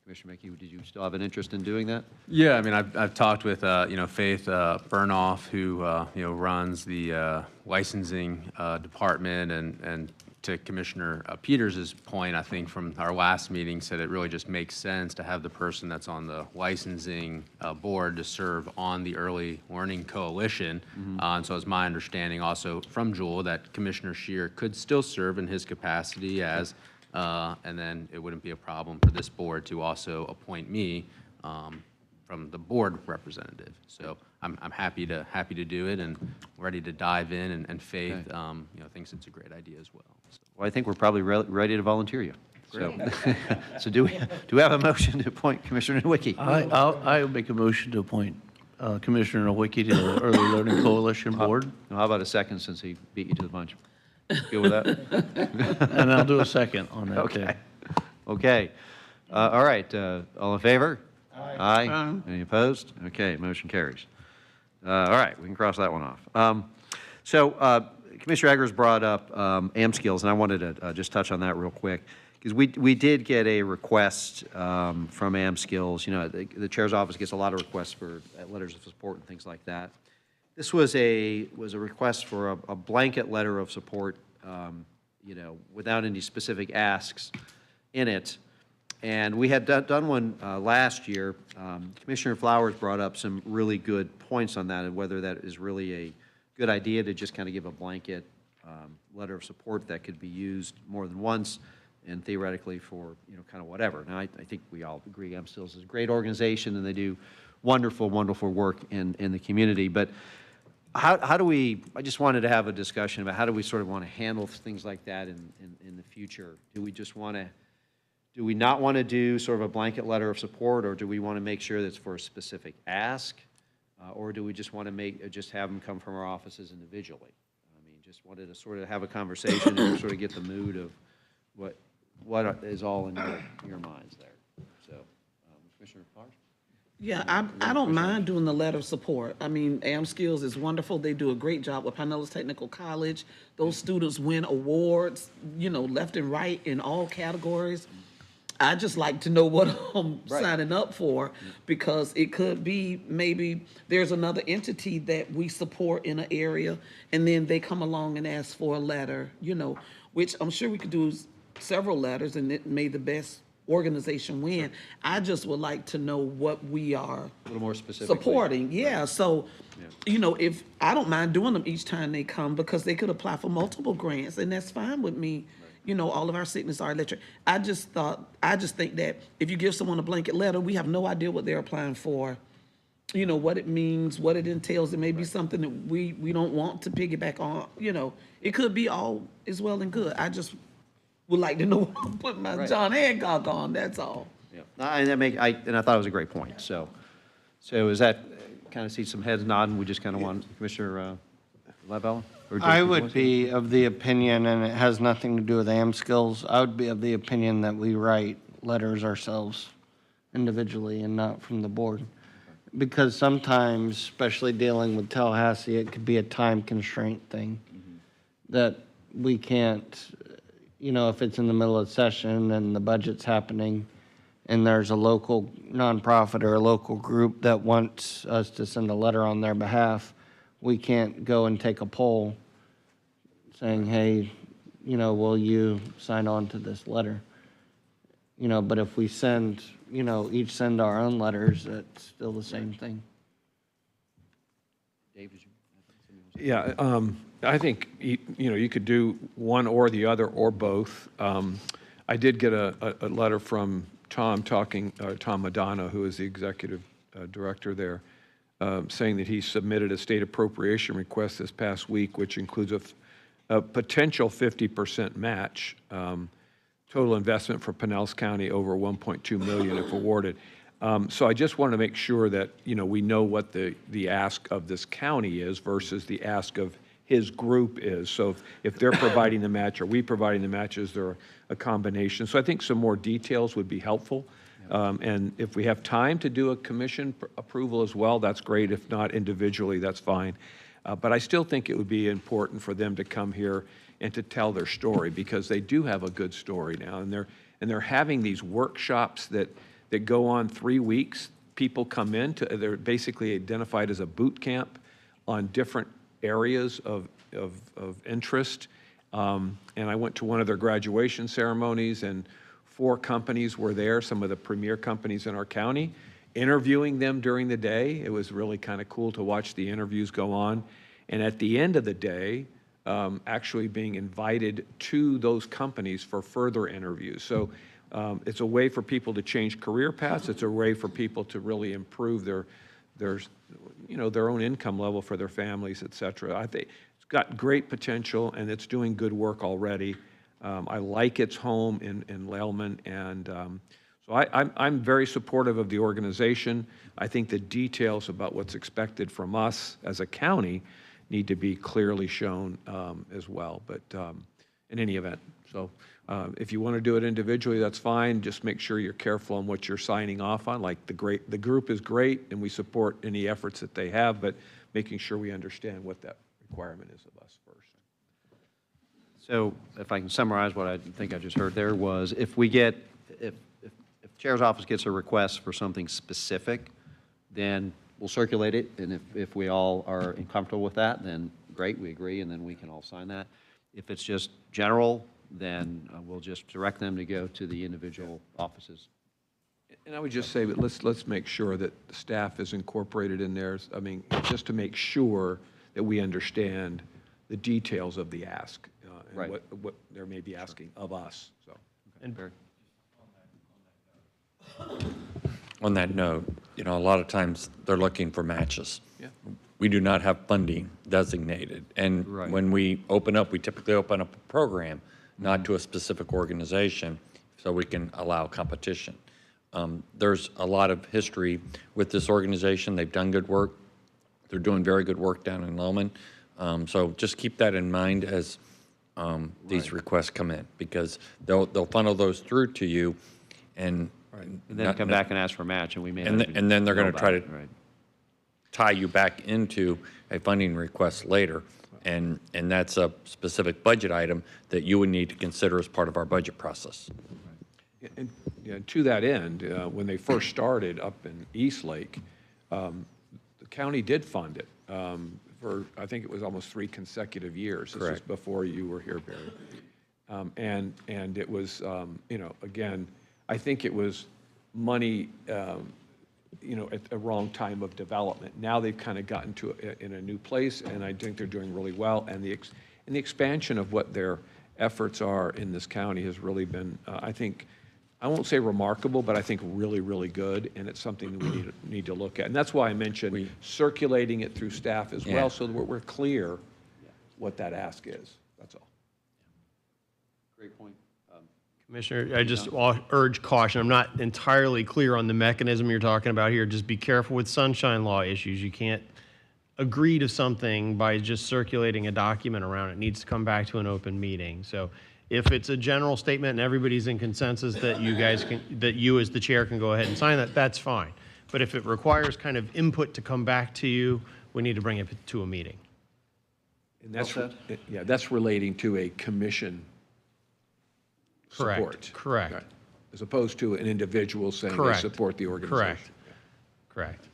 Commissioner Mickey, did you still have an interest in doing that?
Yeah, I mean, I've talked with, Faith Burnoff, who, runs the licensing department, and to Commissioner Peters' point, I think from our last meeting, said it really just makes sense to have the person that's on the licensing board to serve on the Early Learning Coalition. And so it's my understanding also from Jewel that Commissioner Scheer could still serve in his capacity as and then it wouldn't be a problem for this board to also appoint me from the board representative. So I'm happy to do it and ready to dive in. And Faith, thinks it's a great idea as well. So.
Well, I think we're probably ready to volunteer you. So, so do we have a motion to appoint Commissioner Nowicki?
I'll make a motion to appoint Commissioner Nowicki to the Early Learning Coalition Board.
How about a second, since he beat you to the punch? Good with that?
And I'll do a second on that.
Okay. Okay. All right. All in favor? Aye.
Aye.
Any opposed? Okay, motion carries. All right, we can cross that one off. So Commissioner Eggers brought up AmSkills, and I wanted to just touch on that real quick, because we did get a request from AmSkills. The chair's office gets a lot of requests for letters of support and things like that. This was a request for a blanket letter of support, without any specific asks in it. And we had done one last year. Commissioner Flowers brought up some really good points on that, and whether that is really a good idea to just kind of give a blanket letter of support that could be used more than once, and theoretically for kind of whatever. Now I think we all agree AmSkills is a great organization, and they do wonderful, wonderful work in the community. But how do we, I just wanted to have a discussion about how do we sort of want to handle things like that in the future? Do we not want to do sort of a blanket letter of support, or do we want to make sure that it's for a specific ask? Or do we just want to just have them come from our offices individually? I mean, just wanted to sort of have a conversation and sort of get the mood of what is all in your minds there. So, Commissioner Flowers?
Yeah, I don't mind doing the letter of support. I mean, AmSkills is wonderful. They do a great job with Pinellas Technical College. Those students win awards, left and right in all categories. I just like to know what I'm signing up for, because it could be maybe there's another entity that we support in an area, and then they come along and ask for a letter, which I'm sure we could do several letters, and it may the best organization win. I just would like to know what we are
A little more specifically.
supporting. Yeah, so, if, I don't mind doing them each time they come, because they could apply for multiple grants, and that's fine with me. All of our signatures are electric. I just think that if you give someone a blanket letter, we have no idea what they're applying for, what it means, what it entails. It may be something that we don't want to piggyback on, It could be all is well and good. I just would like to know what I'm putting my John Hancock on, that's all.
Yeah. And I thought it was a great point. So is that, kind of see some heads nodding, we just kind of want Commissioner Lavella?
I would be of the opinion, and it has nothing to do with AM skills, I would be of the opinion that we write letters ourselves individually and not from the board. Because sometimes, especially dealing with Tallahassee, it could be a time constraint thing that we can't, if it's in the middle of session and the budget's happening and there's a local nonprofit or a local group that wants us to send a letter on their behalf, we can't go and take a poll saying, hey, will you sign on to this letter? But if we send, each send our own letters, it's still the same thing.
Dave, did you?
Yeah, I think, you could do one or the other or both. I did get a letter from Tom Madonna, who is the executive director there, saying that he submitted a state appropriation request this past week, which includes a potential 50% match, total investment for Pinellas County over $1.2 million if awarded. So I just wanted to make sure that, we know what the ask of this county is versus the ask of his group is. So if they're providing the match or we providing the match, is there a combination? So I think some more details would be helpful. And if we have time to do a commission approval as well, that's great. If not individually, that's fine. But I still think it would be important for them to come here and to tell their story, because they do have a good story now. And they're having these workshops that go on 3 weeks. People come in, they're basically identified as a boot camp on different areas of interest. And I went to one of their graduation ceremonies, and 4 companies were there, some of the premier companies in our county, interviewing them during the day. It was really kind of cool to watch the interviews go on. And at the end of the day, actually being invited to those companies for further interviews. So it's a way for people to change career paths. It's a way for people to really improve their own income level for their families, et cetera. I think it's got great potential, and it's doing good work already. I like its home in Lellman, and so I'm very supportive of the organization. I think the details about what's expected from us as a county need to be clearly shown as well, but in any event. So if you want to do it individually, that's fine. Just make sure you're careful on what you're signing off on. Like the group is great, and we support any efforts that they have, but making sure we understand what that requirement is of us first.
So if I can summarize what I think I just heard there was, if the chair's office gets a request for something specific, then we'll circulate it, and if we all are comfortable with that, then great, we agree, and then we can all sign that. If it's just general, then we'll just direct them to go to the individual offices.
And I would just say, but let's make sure that the staff is incorporated in there. I mean, just to make sure that we understand the details of the ask and
Right.
what they may be asking of us. So.
And Barry.
On that note, a lot of times they're looking for matches.
Yeah.
We do not have funding designated. And when we open up, we typically open up a program, not to a specific organization, so we can allow competition. There's a lot of history with this organization. They've done good work. They're doing very good work down in Lowman. So just keep that in mind as these requests come in, because they'll funnel those through to you, and
then come back and ask for a match, and we may not
and then they're going to try to
right.
tie you back into a funding request later, and that's a specific budget item that you would need to consider as part of our budget process.
And to that end, when they first started up in Eastlake, the county did fund it for, I think it was almost 3 consecutive years. This was before you were here, Barry. And it was, again, I think it was money, at the wrong time of development. Now they've kind of gotten to in a new place, and I think they're doing really well. And the expansion of what their efforts are in this county has really been, I think, I won't say remarkable, but I think really, really good, and it's something that we need to look at. And that's why I mentioned circulating it through staff as well, so that we're clear what that ask is. That's all.
Great point.
Commissioner, I just urge caution. I'm not entirely clear on the mechanism you're talking about here. Just be careful with sunshine law issues. You can't agree to something by just circulating a document around. It needs to come back to an open meeting. So if it's a general statement and everybody's in consensus that you guys can, that you as the chair can go ahead and sign that, that's fine. But if it requires kind of input to come back to you, we need to bring it to a meeting.
And that's, that's relating to a commission support.
Correct.
Right. As opposed to an individual saying they support the organization.
Correct.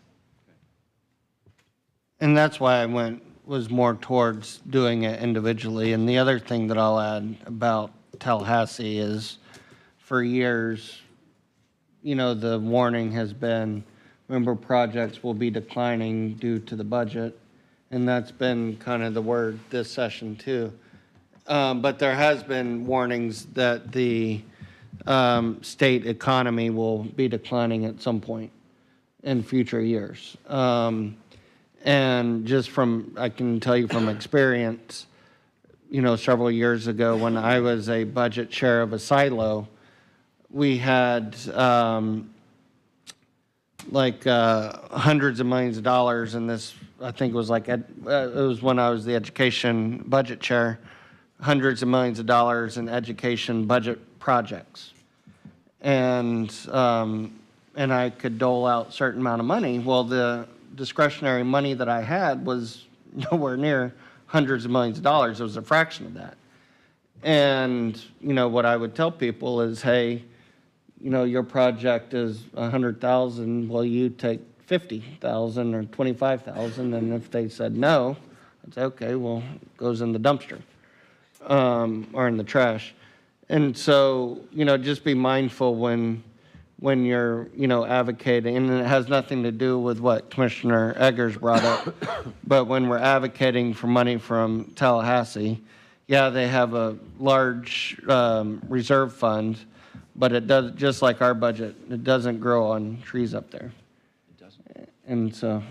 And that's why I was more towards doing it individually. And the other thing that I'll add about Tallahassee is, for years, the warning has been, member projects will be declining due to the budget. And that's been kind of the word this session too. But there has been warnings that the state economy will be declining at some point in future years. And just I can tell you from experience, several years ago when I was a budget chair of a silo, we had hundreds of millions of dollars in this. I think it was it was when I was the education budget chair, hundreds of millions of dollars in education budget projects. And I could dole out a certain amount of money. Well, the discretionary money that I had was nowhere near hundreds of millions of dollars. It was a fraction of that. And, what I would tell people is, hey, your project is 100,000, well, you take 50,000 or 25,000. And if they said no, I'd say, okay, well, it goes in the dumpster. Or in the trash. And so, just be mindful when you're, advocating, and it has nothing to do with what Commissioner Eggers brought up, but when we're advocating for money from Tallahassee, they have a large reserve fund, but it does, just like our budget, it doesn't grow on trees up there. It doesn't. And so,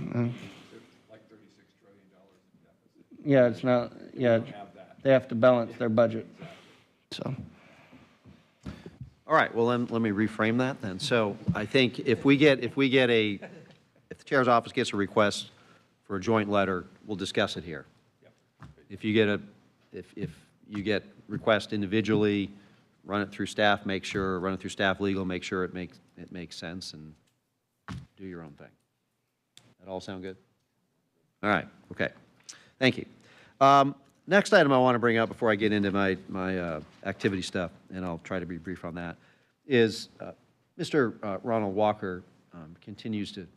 Like $36 trillion in deficit.
it's not, they have to balance their budget, so.
All right, well, then, let me reframe that then. So I think if the chair's office gets a request for a joint letter, we'll discuss it here. If you get requests individually, run it through staff, run it through staff legal, make sure it makes sense, and do your own thing. That all sound good? All right, okay. Thank you. Next item I want to bring up before I get into my activity stuff, and I'll try to be brief on that, is Mr. Ronald Walker continues to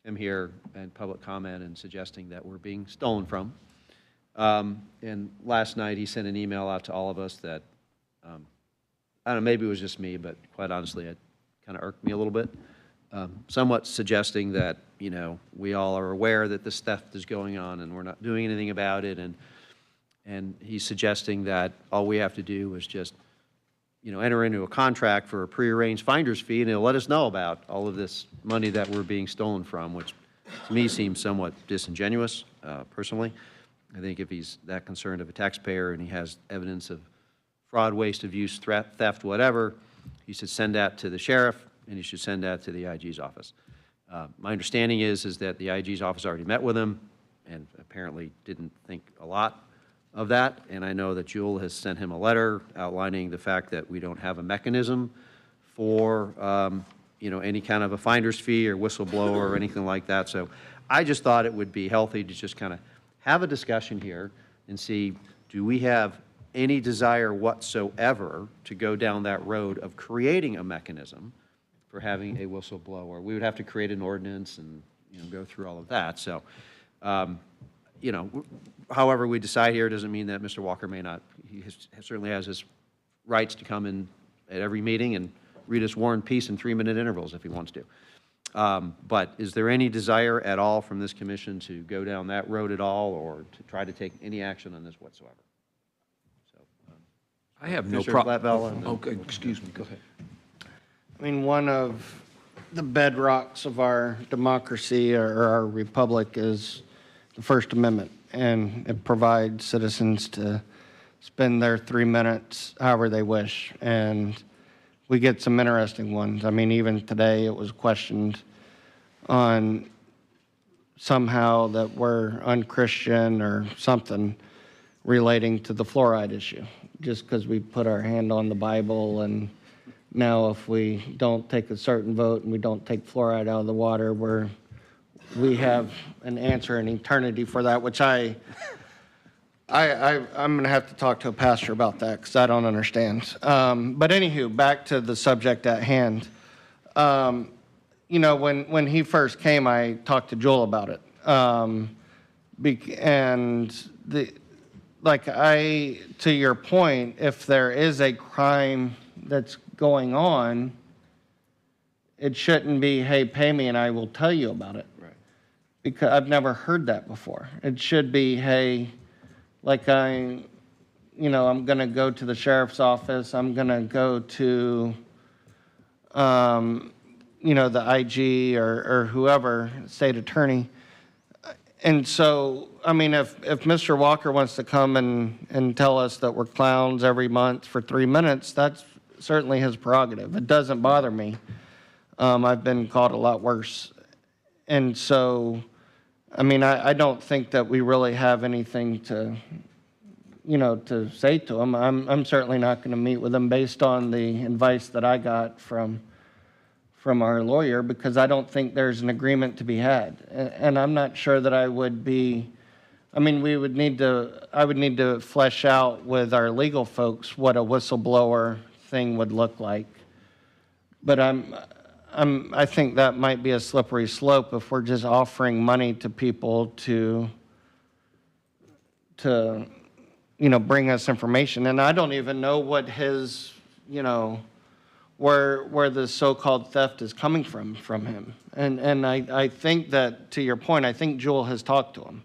come here and public comment and suggesting that we're being stolen from. And last night he sent an email out to all of us that, I don't know, maybe it was just me, but quite honestly, it kind of irked me a little bit, somewhat suggesting that, we all are aware that this theft is going on and we're not doing anything about it. And he's suggesting that all we have to do is just, enter into a contract for a prearranged finder's fee, and it'll let us know about all of this money that we're being stolen from, which to me seems somewhat disingenuous, personally. I think if he's that concerned of a taxpayer and he has evidence of fraud, waste of use, theft, whatever, he should send that to the sheriff, and he should send that to the IG's office. My understanding is that the IG's office already met with him and apparently didn't think a lot of that, and I know that Jewel has sent him a letter outlining the fact that we don't have a mechanism for, any kind of a finder's fee or whistleblower or anything like that. So I just thought it would be healthy to just kind of have a discussion here and see, do we have any desire whatsoever to go down that road of creating a mechanism for having a whistleblower. We would have to create an ordinance and, go through all of that. So, however we decide here doesn't mean that Mr. Walker may not, certainly has his rights to come in at every meeting and read us War and Peace in 3-minute intervals if he wants to. But is there any desire at all from this commission to go down that road at all, or to try to take any action on this whatsoever? So,
I have no
Commissioner
problem.
Flatvella.
Okay, excuse me, go ahead.
I mean, one of the bedrocks of our democracy or our republic is the First Amendment, and it provides citizens to spend their 3 minutes however they wish. And we get some interesting ones. I mean, even today it was questioned on somehow that we're unchristian or something relating to the fluoride issue, just because we put our hand on the Bible, and now if we don't take a certain vote and we don't take fluoride out of the water, we have an answer in eternity for that, which I'm going to have to talk to a pastor about that because I don't understand. But anywho, back to the subject at hand. When he first came, I talked to Joel about it. To your point, if there is a crime that's going on, it shouldn't be, hey, pay me and I will tell you about it.
Right.
Because I've never heard that before. It should be, hey, I'm going to go to the sheriff's office, I'm going to go to, the IG or whoever, state attorney. And so, I mean, if Mr. Walker wants to come and tell us that we're clowns every month for 3 minutes, that's certainly his prerogative. It doesn't bother me. I've been called a lot worse. And so, I mean, I don't think that we really have anything to say to him. I'm certainly not going to meet with him based on the advice that I got from our lawyer, because I don't think there's an agreement to be had. And I'm not sure that I would be, I mean, I would need to flesh out with our legal folks what a whistleblower thing would look like. But I think that might be a slippery slope if we're just offering money to people to bring us information. And I don't even know what his, where the so-called theft is coming from him. And I think that, to your point, I think Jewel has talked to him.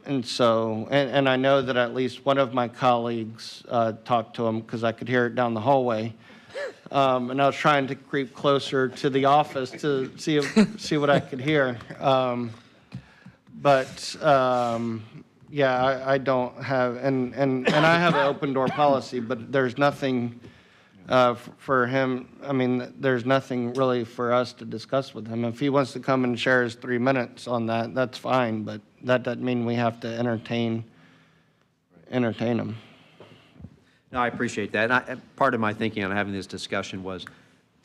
And so, and I know that at least one of my colleagues talked to him because I could hear it down the hallway. And I was trying to creep closer to the office to see what I could hear. Yeah, I don't have, and I have an open door policy, but there's nothing for him. I mean, there's nothing really for us to discuss with him. If he wants to come and share his 3 minutes on that, that's fine, but that doesn't mean we have to entertain him.
No, I appreciate that. And part of my thinking on having this discussion was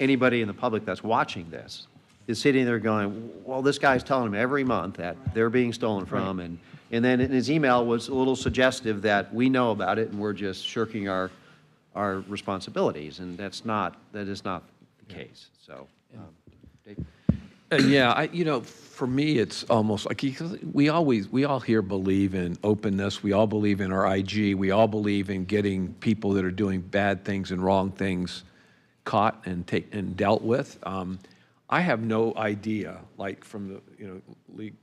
anybody in the public that's watching this is sitting there going, well, this guy's telling them every month that they're being stolen from. Right. And then in his email was a little suggestive that we know about it and we're just shirking our responsibilities. And that is not the case. So, Dave?
Yeah, for me, it's almost like, we all here believe in openness. We all believe in our IG. We all believe in getting people that are doing bad things and wrong things caught and dealt with. I have no idea, like from the League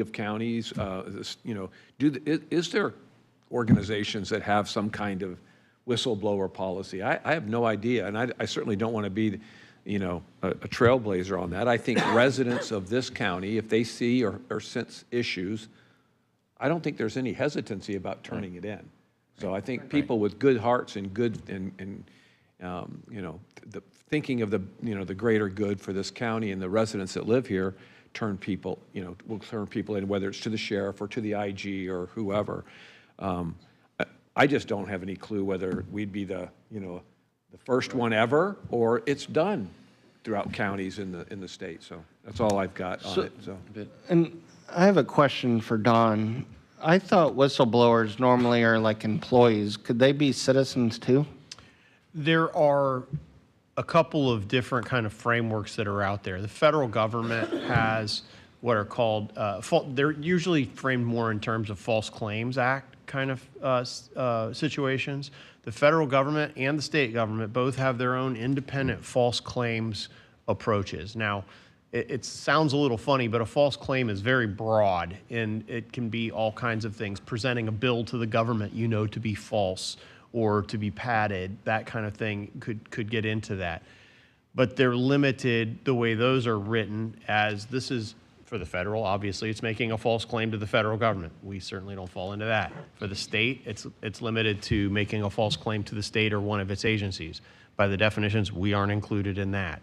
of Counties, is there organizations that have some kind of whistleblower policy? I have no idea, and I certainly don't want to be a trailblazer on that. I think residents of this county, if they see or sense issues, I don't think there's any hesitancy about turning it in. So I think people with good hearts and good thinking of the greater good for this county and the residents that live here, will turn people in, whether it's to the sheriff or to the IG or whoever. I just don't have any clue whether we'd be the first one ever, or it's done throughout counties in the state. So that's all I've got on it. So.
And I have a question for Don. I thought whistleblowers normally are like employees. Could they be citizens too?
There are a couple of different kind of frameworks that are out there. The federal government has what are called, they're usually framed more in terms of False Claims Act kind of situations. The federal government and the state government both have their own independent false claims approaches. Now, it sounds a little funny, but a false claim is very broad, and it can be all kinds of things. Presenting a bill to the government you know to be false or to be padded, that kind of thing could get into that. But they're limited the way those are written, as this is for the federal, obviously, it's making a false claim to the federal government. We certainly don't fall into that. For the state, it's limited to making a false claim to the state or one of its agencies. By the definitions, we aren't included in that.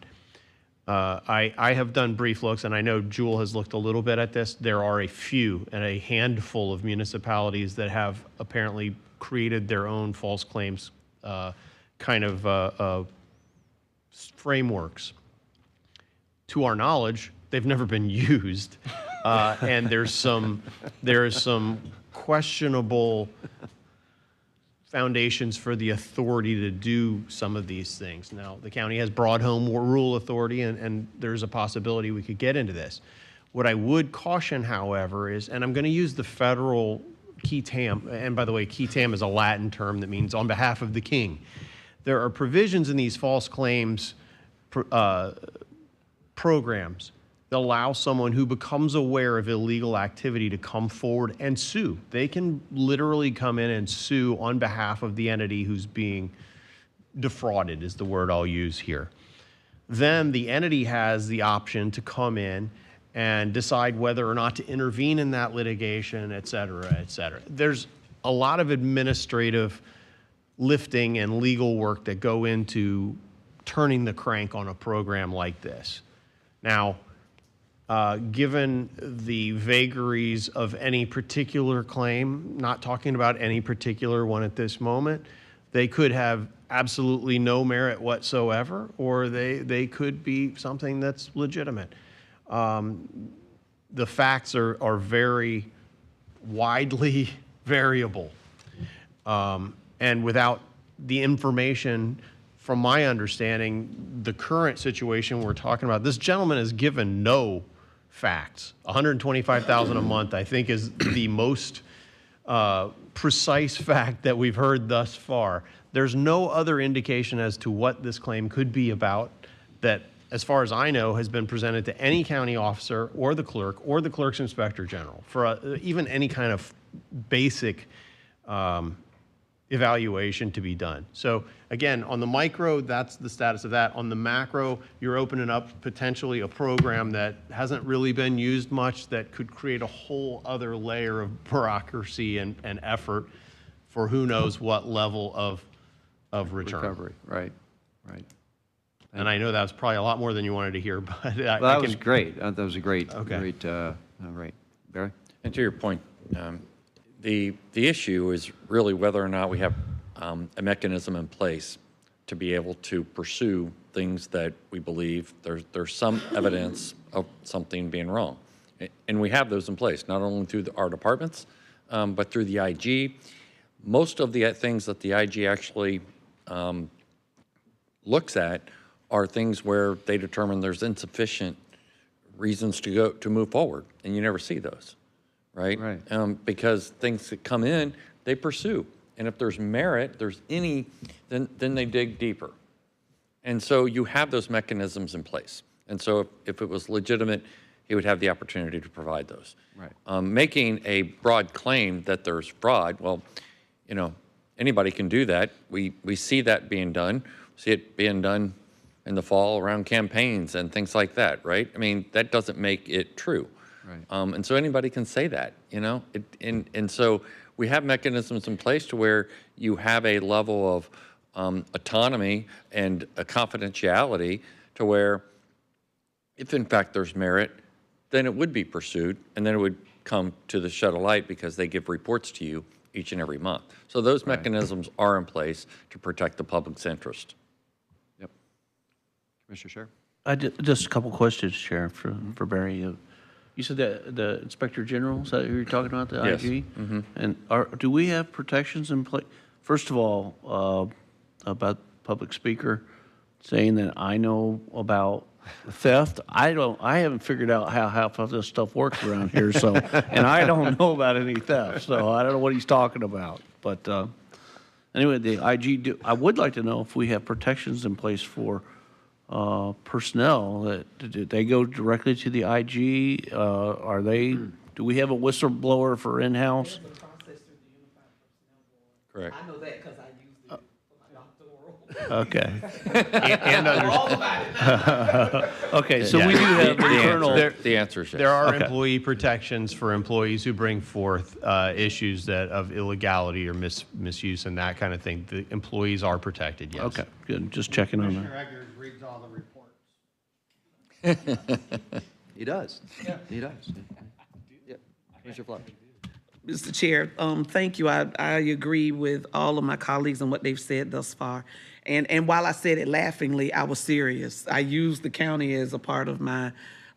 I have done brief looks, and I know Jewel has looked a little bit at this. There are a few and a handful of municipalities that have apparently created their own false claims frameworks. To our knowledge, they've never been used, and there is some questionable foundations for the authority to do some of these things. Now, the county has broad home rule authority, and there's a possibility we could get into this. What I would caution, however, is, and I'm going to use the federal qui tam, and by the way, qui tam is a Latin term that means on behalf of the king. There are provisions in these false claims programs that allow someone who becomes aware of illegal activity to come forward and sue. They can literally come in and sue on behalf of the entity who's being defrauded, is the word I'll use here. Then the entity has the option to come in and decide whether or not to intervene in that litigation, et cetera, et cetera. There's a lot of administrative lifting and legal work that go into turning the crank on a program like this. Now, given the vagaries of any particular claim, not talking about any particular one at this moment, they could have absolutely no merit whatsoever, or they could be something that's legitimate. The facts are very widely variable. And without the information, from my understanding, the current situation we're talking about, this gentleman has given no facts. $125,000 a month, I think, is the most precise fact that we've heard thus far. There's no other indication as to what this claim could be about that, as far as I know, has been presented to any county officer or the clerk's inspector general for even any kind of basic evaluation to be done. So again, on the micro, that's the status of that. On the macro, you're opening up potentially a program that hasn't really been used much that could create a whole other layer of bureaucracy and effort for who knows what level of return.
Recovery, right.
And I know that was probably a lot more than you wanted to hear, but
That was great. That was a great,
Okay.
right. Barry?
And to your point, the issue is really whether or not we have a mechanism in place to be able to pursue things that we believe there's some evidence of something being wrong. And we have those in place, not only through our departments, but through the IG. Most of the things that the IG actually looks at are things where they determine there's insufficient reasons to move forward, and you never see those, right?
Right.
Because things that come in, they pursue, and if there's merit, then they dig deeper, and so you have those mechanisms in place. And so if it was legitimate, he would have the opportunity to provide those.
Right.
Making a broad claim that there's fraud, well, anybody can do that. We see that being done. See it being done in the fall around campaigns and things like that, right? I mean, that doesn't make it true.
Right.
And so anybody can say that, and so we have mechanisms in place to where you have a level of autonomy and a confidentiality to where if in fact there's merit, then it would be pursued, and then it would come to the shed of light because they give reports to you each and every month. So those mechanisms are in place to protect the public's interest.
Commissioner Sher?
Just a couple questions, Chair, for Barry. You said that the Inspector General, is that who you're talking about, the
Yes.
IG? And do we have protections in place? First of all, about public speaker saying that I know about theft. I haven't figured out how half of this stuff works around here, so, and I don't know about any theft, so I don't know what he's talking about. But anyway, the IG, I would like to know if we have protections in place for personnel that, do they go directly to the IG? Do we have a whistleblower for in-house?
Correct.
I know that because I used it for my doctoral.
Okay.
And
Okay, so we do have internal.
The answer is yes.
There are
Okay.
employee protections for employees who bring forth issues of illegality or misuse and that kind of thing. The employees are protected, yes.
Okay, good, just checking on that.
Commissioner Eggers reads all the reports.
He does. He does. Yep. Commissioner Flowers.
Mr. Chair, thank you. I agree with all of my colleagues and what they've said thus far. And while I said it laughingly, I was serious. I used the county as a part of my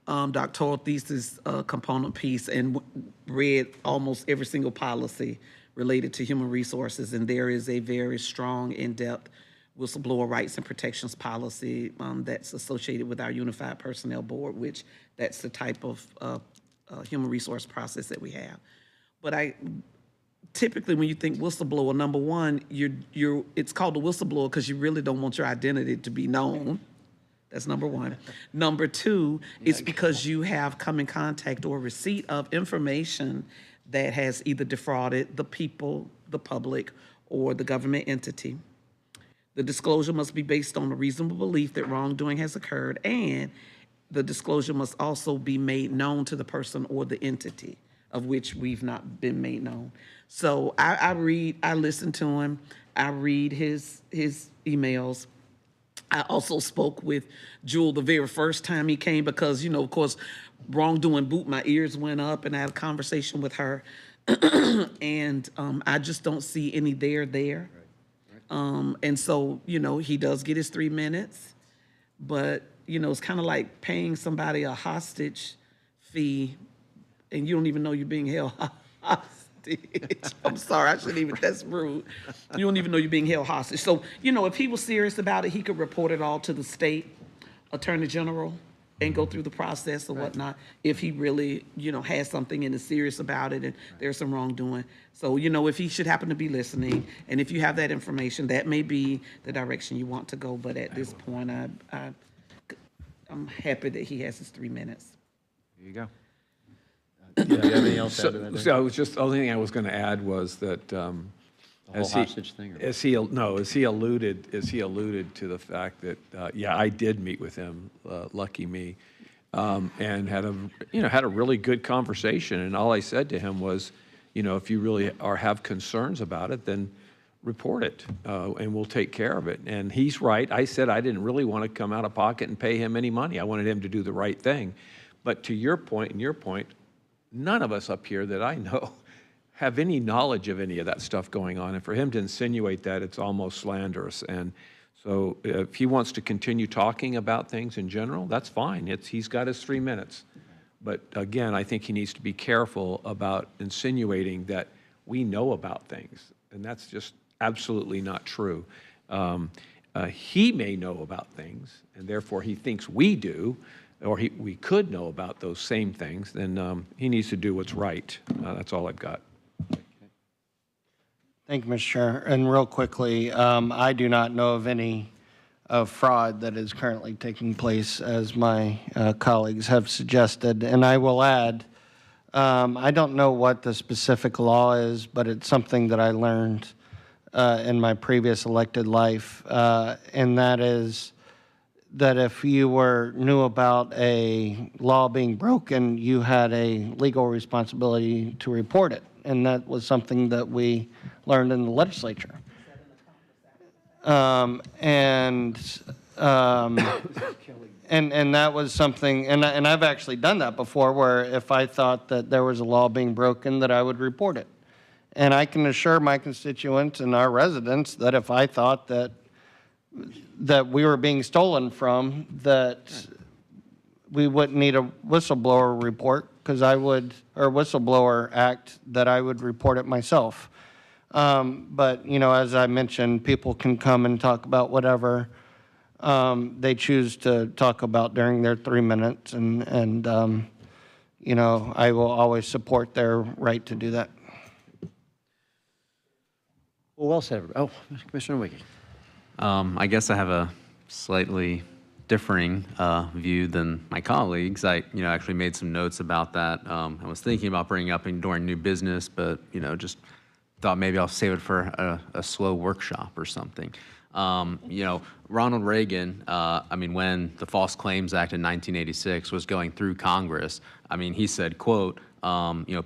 doctoral thesis component piece and read almost every single policy related to human resources. And there is a very strong, in-depth whistleblower rights and protections policy that's associated with our Unified Personnel Board, which that's the type of human resource process that we have. But typically when you think whistleblower, number one, it's called a whistleblower because you really don't want your identity to be known. That's number one. Number two, it's because you have come in contact or receipt of information that has either defrauded the people, the public, or the government entity. The disclosure must be based on a reasonable belief that wrongdoing has occurred, and the disclosure must also be made known to the person or the entity of which we've not been made known. So I listen to him, I read his emails. I also spoke with Jewel the very first time he came because, of course, wrongdoing boot, my ears went up and I had a conversation with her. And I just don't see any there. And so, he does get his 3 minutes, but, it's kind of like paying somebody a hostage fee and you don't even know you're being held hostage. I'm sorry, I shouldn't even, that's rude. You don't even know you're being held hostage. So, if he was serious about it, he could report it all to the state attorney general and go through the process or whatnot if he really, has something and is serious about it and there's some wrongdoing. So, if he should happen to be listening and if you have that information, that may be the direction you want to go. But at this point, I'm happy that he has his 3 minutes.
There you go.
Do
you have anything else to add to that, Dave?
So I was just, the only thing I was going to add was that as he,
hostage thing, or-
as he alluded to the fact that, I did meet with him, lucky me, and had a really good conversation. And all I said to him was, if you really have concerns about it, then report it, and we'll take care of it. And he's right. I said I didn't really want to come out of pocket and pay him any money. I wanted him to do the right thing. But to your point and your point, none of us up here that I know have any knowledge of any of that stuff going on. And for him to insinuate that, it's almost slanderous. And so if he wants to continue talking about things in general, that's fine. He's got his 3 minutes. But again, I think he needs to be careful about insinuating that we know about things. And that's just absolutely not true. He may know about things, and therefore he thinks we do, or we could know about those same things, then he needs to do what's right. That's all I've got.
Thank you, Mr. Chair. And real quickly, I do not know of any fraud that is currently taking place, as my colleagues have suggested. And I will add, I don't know what the specific law is, but it's something that I learned in my previous elected life, and that is that if you knew about a law being broken, you had a legal responsibility to report it. And that was something that we learned in the legislature. And that was something, and I've actually done that before, where if I thought that there was a law being broken, that I would report it. And I can assure my constituents and our residents that if I thought that we were being stolen from, that we wouldn't need a whistleblower report, because I would, or whistleblower act, that I would report it myself. But, you know, as I mentioned, people can come and talk about whatever they choose to talk about during their 3 minutes, and you know, I will always support their right to do that.
Well said. Oh, Commissioner Wiggy.
I guess I have a slightly differing view than my colleagues. I, actually made some notes about that. I was thinking about bringing up during new business, but, just thought maybe I'll save it for a slow workshop or something. Ronald Reagan, when the False Claims Act in 1986 was going through Congress, he said, quote,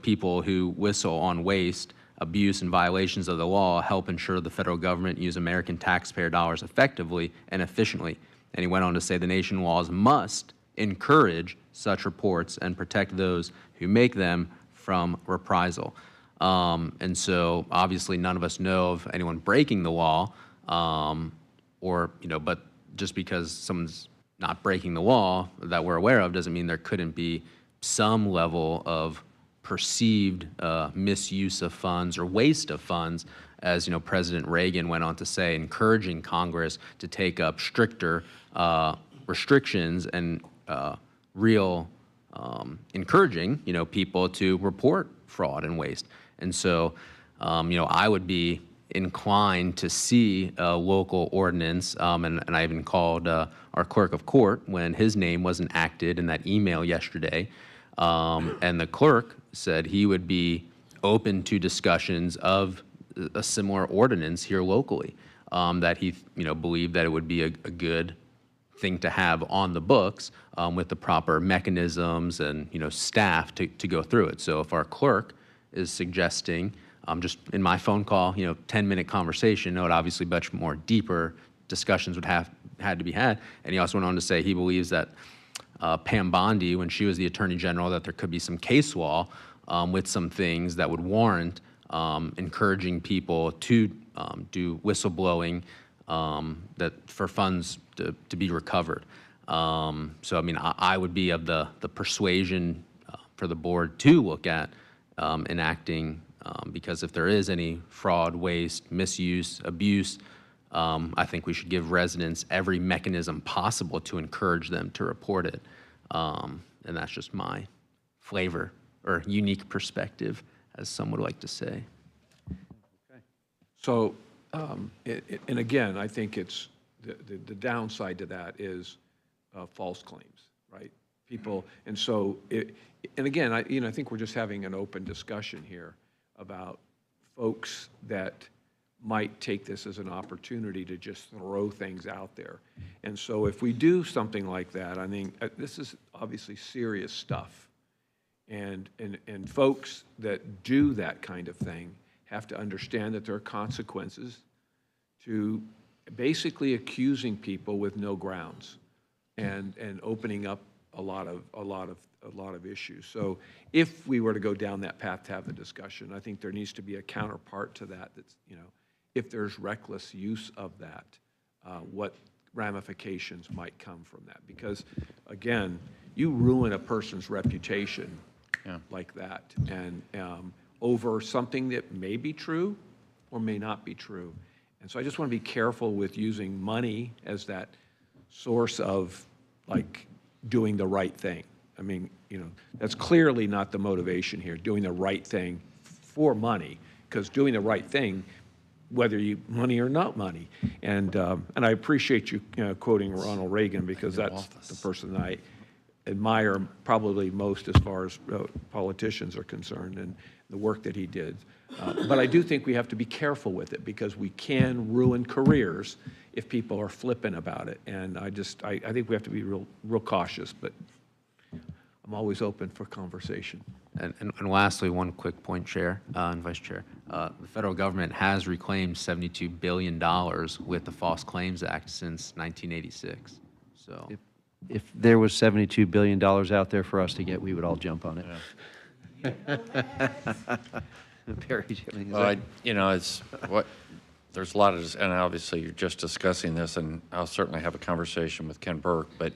people who whistle on waste, abuse, and violations of the law help ensure the federal government use American taxpayer dollars effectively and efficiently. And he went on to say the nation laws must encourage such reports and protect those who make them from reprisal. And so obviously none of us know of anyone breaking the law, but just because someone's not breaking the law that we're aware of doesn't mean there couldn't be some level of perceived misuse of funds or waste of funds, as President Reagan went on to say, encouraging Congress to take up stricter restrictions and real encouraging people to report fraud and waste. And so I would be inclined to see a local ordinance, and I even called our clerk of court when his name wasn't acted in that email yesterday, and the clerk said he would be open to discussions of a similar ordinance here locally, that he believed that it would be a good thing to have on the books with the proper mechanisms and staff to go through it. So if our clerk is suggesting, just in my phone call, 10-minute conversation, it obviously much more deeper discussions would had to be had. And he also went on to say he believes that Pam Bondi, when she was the Attorney General, that there could be some case law with some things that would warrant encouraging people to do whistleblowing that for funds to be recovered. So I would be of the persuasion for the board to look at enacting, because if there is any fraud, waste, misuse, abuse, I think we should give residents every mechanism possible to encourage them to report it. And that's just my flavor or unique perspective, as some would like to say.
So, and again, I think it's, the downside to that is false claims, right? People, and so, and again, I think we're just having an open discussion here about folks that might take this as an opportunity to just throw things out there. And so if we do something like that, I think this is obviously serious stuff. And folks that do that kind of thing have to understand that there are consequences to basically accusing people with no grounds and opening up a lot of issues. So if we were to go down that path to have the discussion, I think there needs to be a counterpart to that. That's, if there's reckless use of that, what ramifications might come from that? Because again, you ruin a person's reputation like that, and over something that may be true or may not be true. And so I just want to be careful with using money as that source of like doing the right thing. I mean, that's clearly not the motivation here, doing the right thing for money, because doing the right thing, whether you money or not money. And I appreciate you quoting Ronald Reagan, because that's the person I admire probably most as far as politicians are concerned, and the work that he did. But I do think we have to be careful with it, because we can ruin careers if people are flippant about it. And I think we have to be real cautious, but I'm always open for conversation.
And lastly, one quick point, Chair and Vice Chair. The federal government has reclaimed $72 billion with the False Claims Act since 1986. So,
If there was $72 billion out there for us to get, we would all jump on it. Barry, do you have anything to say?
It's what, there's a lot of, and obviously you're just discussing this, and I'll certainly have a conversation with Ken Burke, but,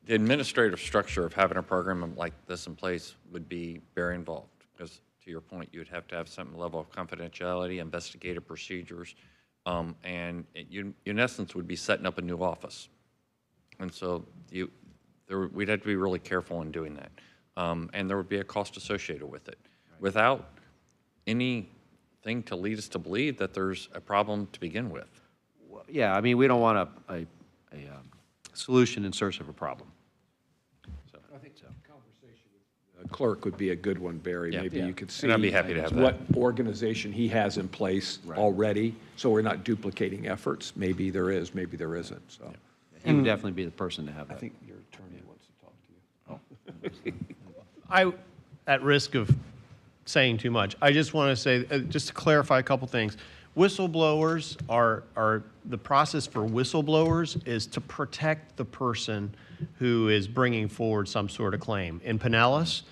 The administrative structure of having a program like this in place would be very involved, because to your point, you would have to have some level of confidentiality, investigative procedures, and you, in essence, would be setting up a new office. And so we'd have to be really careful in doing that. And there would be a cost associated with it. Without anything to lead us to believe that there's a problem to begin with.
Yeah, I mean, we don't want a solution in search of a problem. So,
I think so. Conversation with the clerk would be a good one, Barry.
Yeah.
Maybe
Yeah.
you could see.
And I'd be happy to have
what organization he has in place already, so we're not duplicating efforts. Maybe there is, maybe there isn't, so.
He would definitely be the person to have that.
I think your attorney wants to talk to you.
At risk of saying too much, I just want to say, just to clarify a couple things. Whistleblowers the process for whistleblowers is to protect the person who is bringing forward some sort of claim. In Pinellas,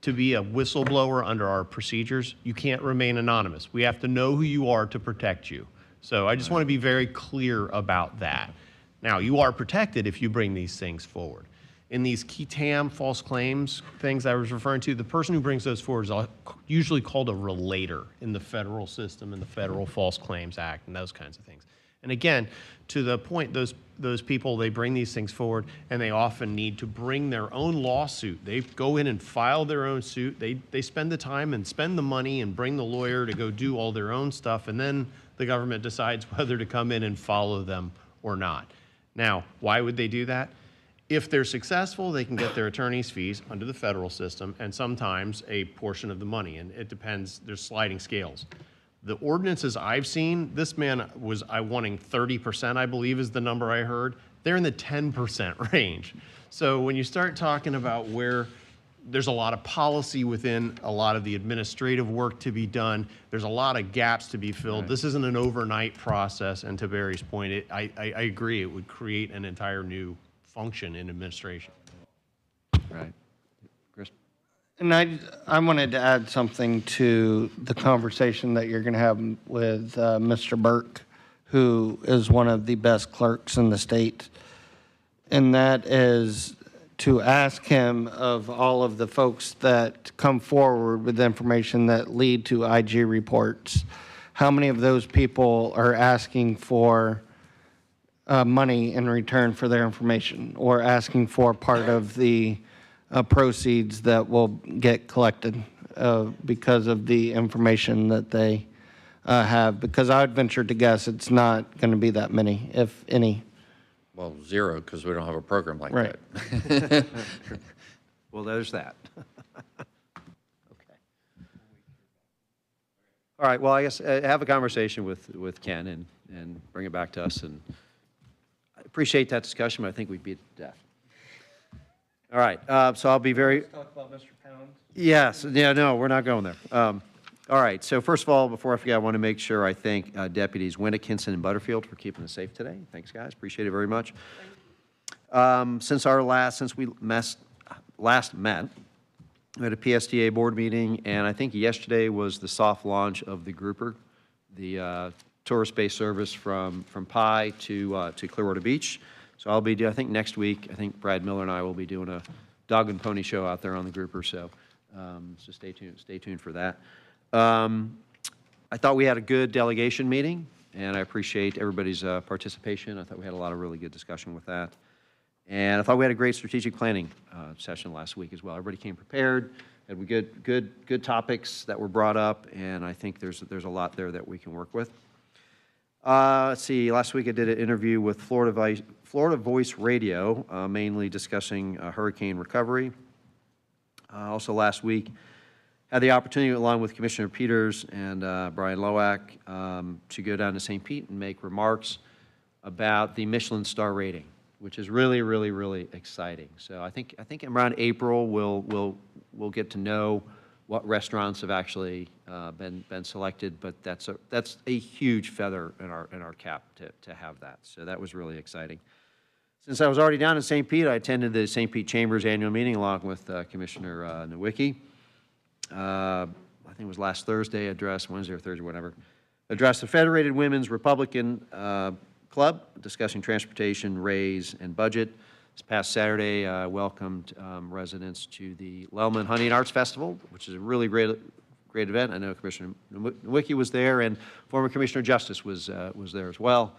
to be a whistleblower under our procedures, you can't remain anonymous. We have to know who you are to protect you. So I just want to be very clear about that. Now, you are protected if you bring these things forward. In these QTAM false claims things I was referring to, the person who brings those forward is usually called a relator in the federal system, in the Federal False Claims Act, and those kinds of things. And again, to the point, those people, they bring these things forward, and they often need to bring their own lawsuit. They go in and file their own suit. They spend the time and spend the money and bring the lawyer to go do all their own stuff, and then the government decides whether to come in and follow them or not. Now, why would they do that? If they're successful, they can get their attorney's fees under the federal system and sometimes a portion of the money, and it depends, there's sliding scales. The ordinances I've seen, this man was wanting 30%, I believe is the number I heard. They're in the 10% range. So when you start talking about where there's a lot of policy within a lot of the administrative work to be done, there's a lot of gaps to be filled. This isn't an overnight process, and to Barry's point, I agree, it would create an entire new function in administration.
Right. Chris?
And I wanted to add something to the conversation that you're going to have with Mr. Burke, who is one of the best clerks in the state. And that is to ask him of all of the folks that come forward with information that lead to IG reports, how many of those people are asking for money in return for their information, or asking for part of the proceeds that will get collected because of the information that they have? Because I would venture to guess it's not going to be that many, if any.
Well, zero, because we don't have a program like
Right.
that.
Well, there's that. Okay. All right, well, I guess have a conversation with Ken and bring it back to us. And I appreciate that discussion, but I think we beat it to death. All right, so I'll be very...
Let's talk about Mr. Pound.
Yes, yeah, no, we're not going there. All right, so first of all, before I forget, I want to make sure I thank Deputies Winnickinson and Butterfield for keeping us safe today. Thanks, guys, appreciate it very much. Since we last met, we had a PSTA board meeting, and I think yesterday was the soft launch of the grouper, the tourist-based service from Pye to Clearwater Beach. So I'll be, I think next week, I think Brad Miller and I will be doing a dog and pony show out there on the grouper, so stay tuned for that. I thought we had a good delegation meeting, and I appreciate everybody's participation. I thought we had a lot of really good discussion with that. And I thought we had a great strategic planning session last week as well. Everybody came prepared, had good topics that were brought up, and I think there's a lot there that we can work with. Let's see, last week I did an interview with Florida Voice Radio, mainly discussing hurricane recovery. Also last week, had the opportunity, along with Commissioner Peters and Brian Loack, to go down to St. Pete and make remarks about the Michelin star rating, which is really, really, really exciting. So I think around April we'll get to know what restaurants have actually been selected, but that's a huge feather in our cap to have that. So that was really exciting. Since I was already down in St. Pete, I attended the St. Pete Chamber's annual meeting along with Commissioner Nowicki. I think it was last Thursday, addressed, Wednesday or Thursday, whatever, addressed the Federated Women's Republican Club, discussing transportation, raise, and budget. This past Saturday, I welcomed residents to the Lellman Honey and Arts Festival, which is a really great event. I know Commissioner Nowicki was there, and former Commissioner Justice was there as well.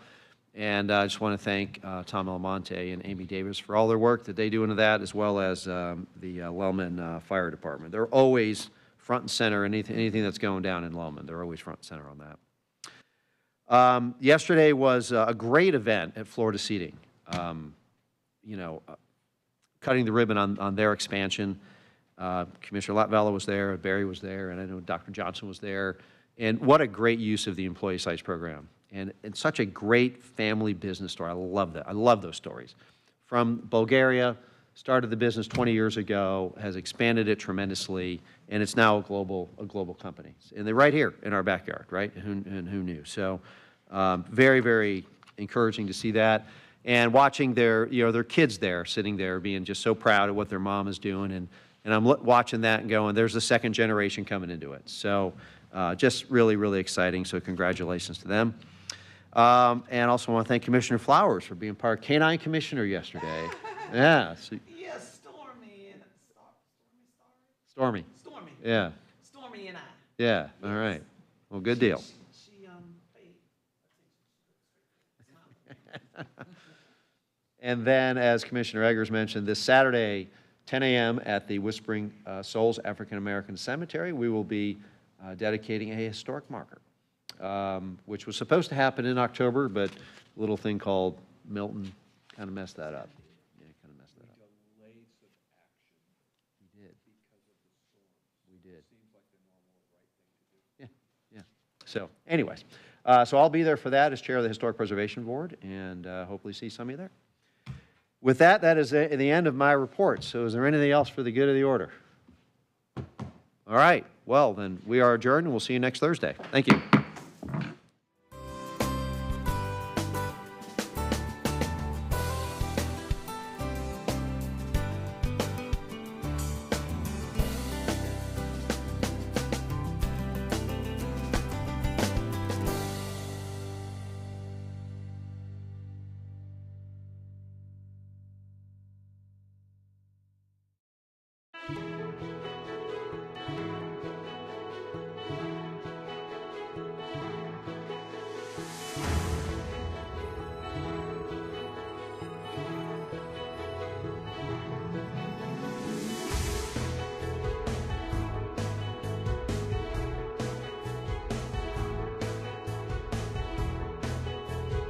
And I just want to thank Tom Almonte and Amy Davis for all their work that they do into that, as well as the Lellman Fire Department. They're always front and center, anything that's going down in Lellman, they're always front and center on that. Yesterday was a great event at Florida Seating. Cutting the ribbon on their expansion. Commissioner Latvala was there, Barry was there, and I know Dr. Johnson was there. And what a great use of the Employee Sites Program. And such a great family business story. I love that. I love those stories. From Bulgaria, started the business 20 years ago, has expanded it tremendously, and it's now a global company. And they're right here in our backyard, right? And who knew? So very, very encouraging to see that. And watching their kids there, sitting there, being just so proud of what their mom is doing. And I'm watching that and going, there's the second generation coming into it. So just really, really exciting. So congratulations to them. And also want to thank Commissioner Flowers for being part of Canine Commissioner yesterday. Yeah. So,
Yes, Stormy and
Stormy.
Stormy.
Yeah.
Stormy and I.
Yeah. All right. Well, good deal.
She paid attention.
And then, as Commissioner Eggers mentioned, this Saturday, 10 a.m. at the Whispering Souls African American Cemetery, we will be dedicating a historic marker, which was supposed to happen in October, but a little thing called Milton kind of messed that up. Yeah, kind of messed that up. We did. We did. Yeah, yeah. So, anyways, so I'll be there for that as chair of the Historic Preservation Board, and hopefully see some of you there. With that, that is the end of my report. So is there anything else for the good of the order? All right. Well, then we are adjourned, and we'll see you next Thursday. Thank you.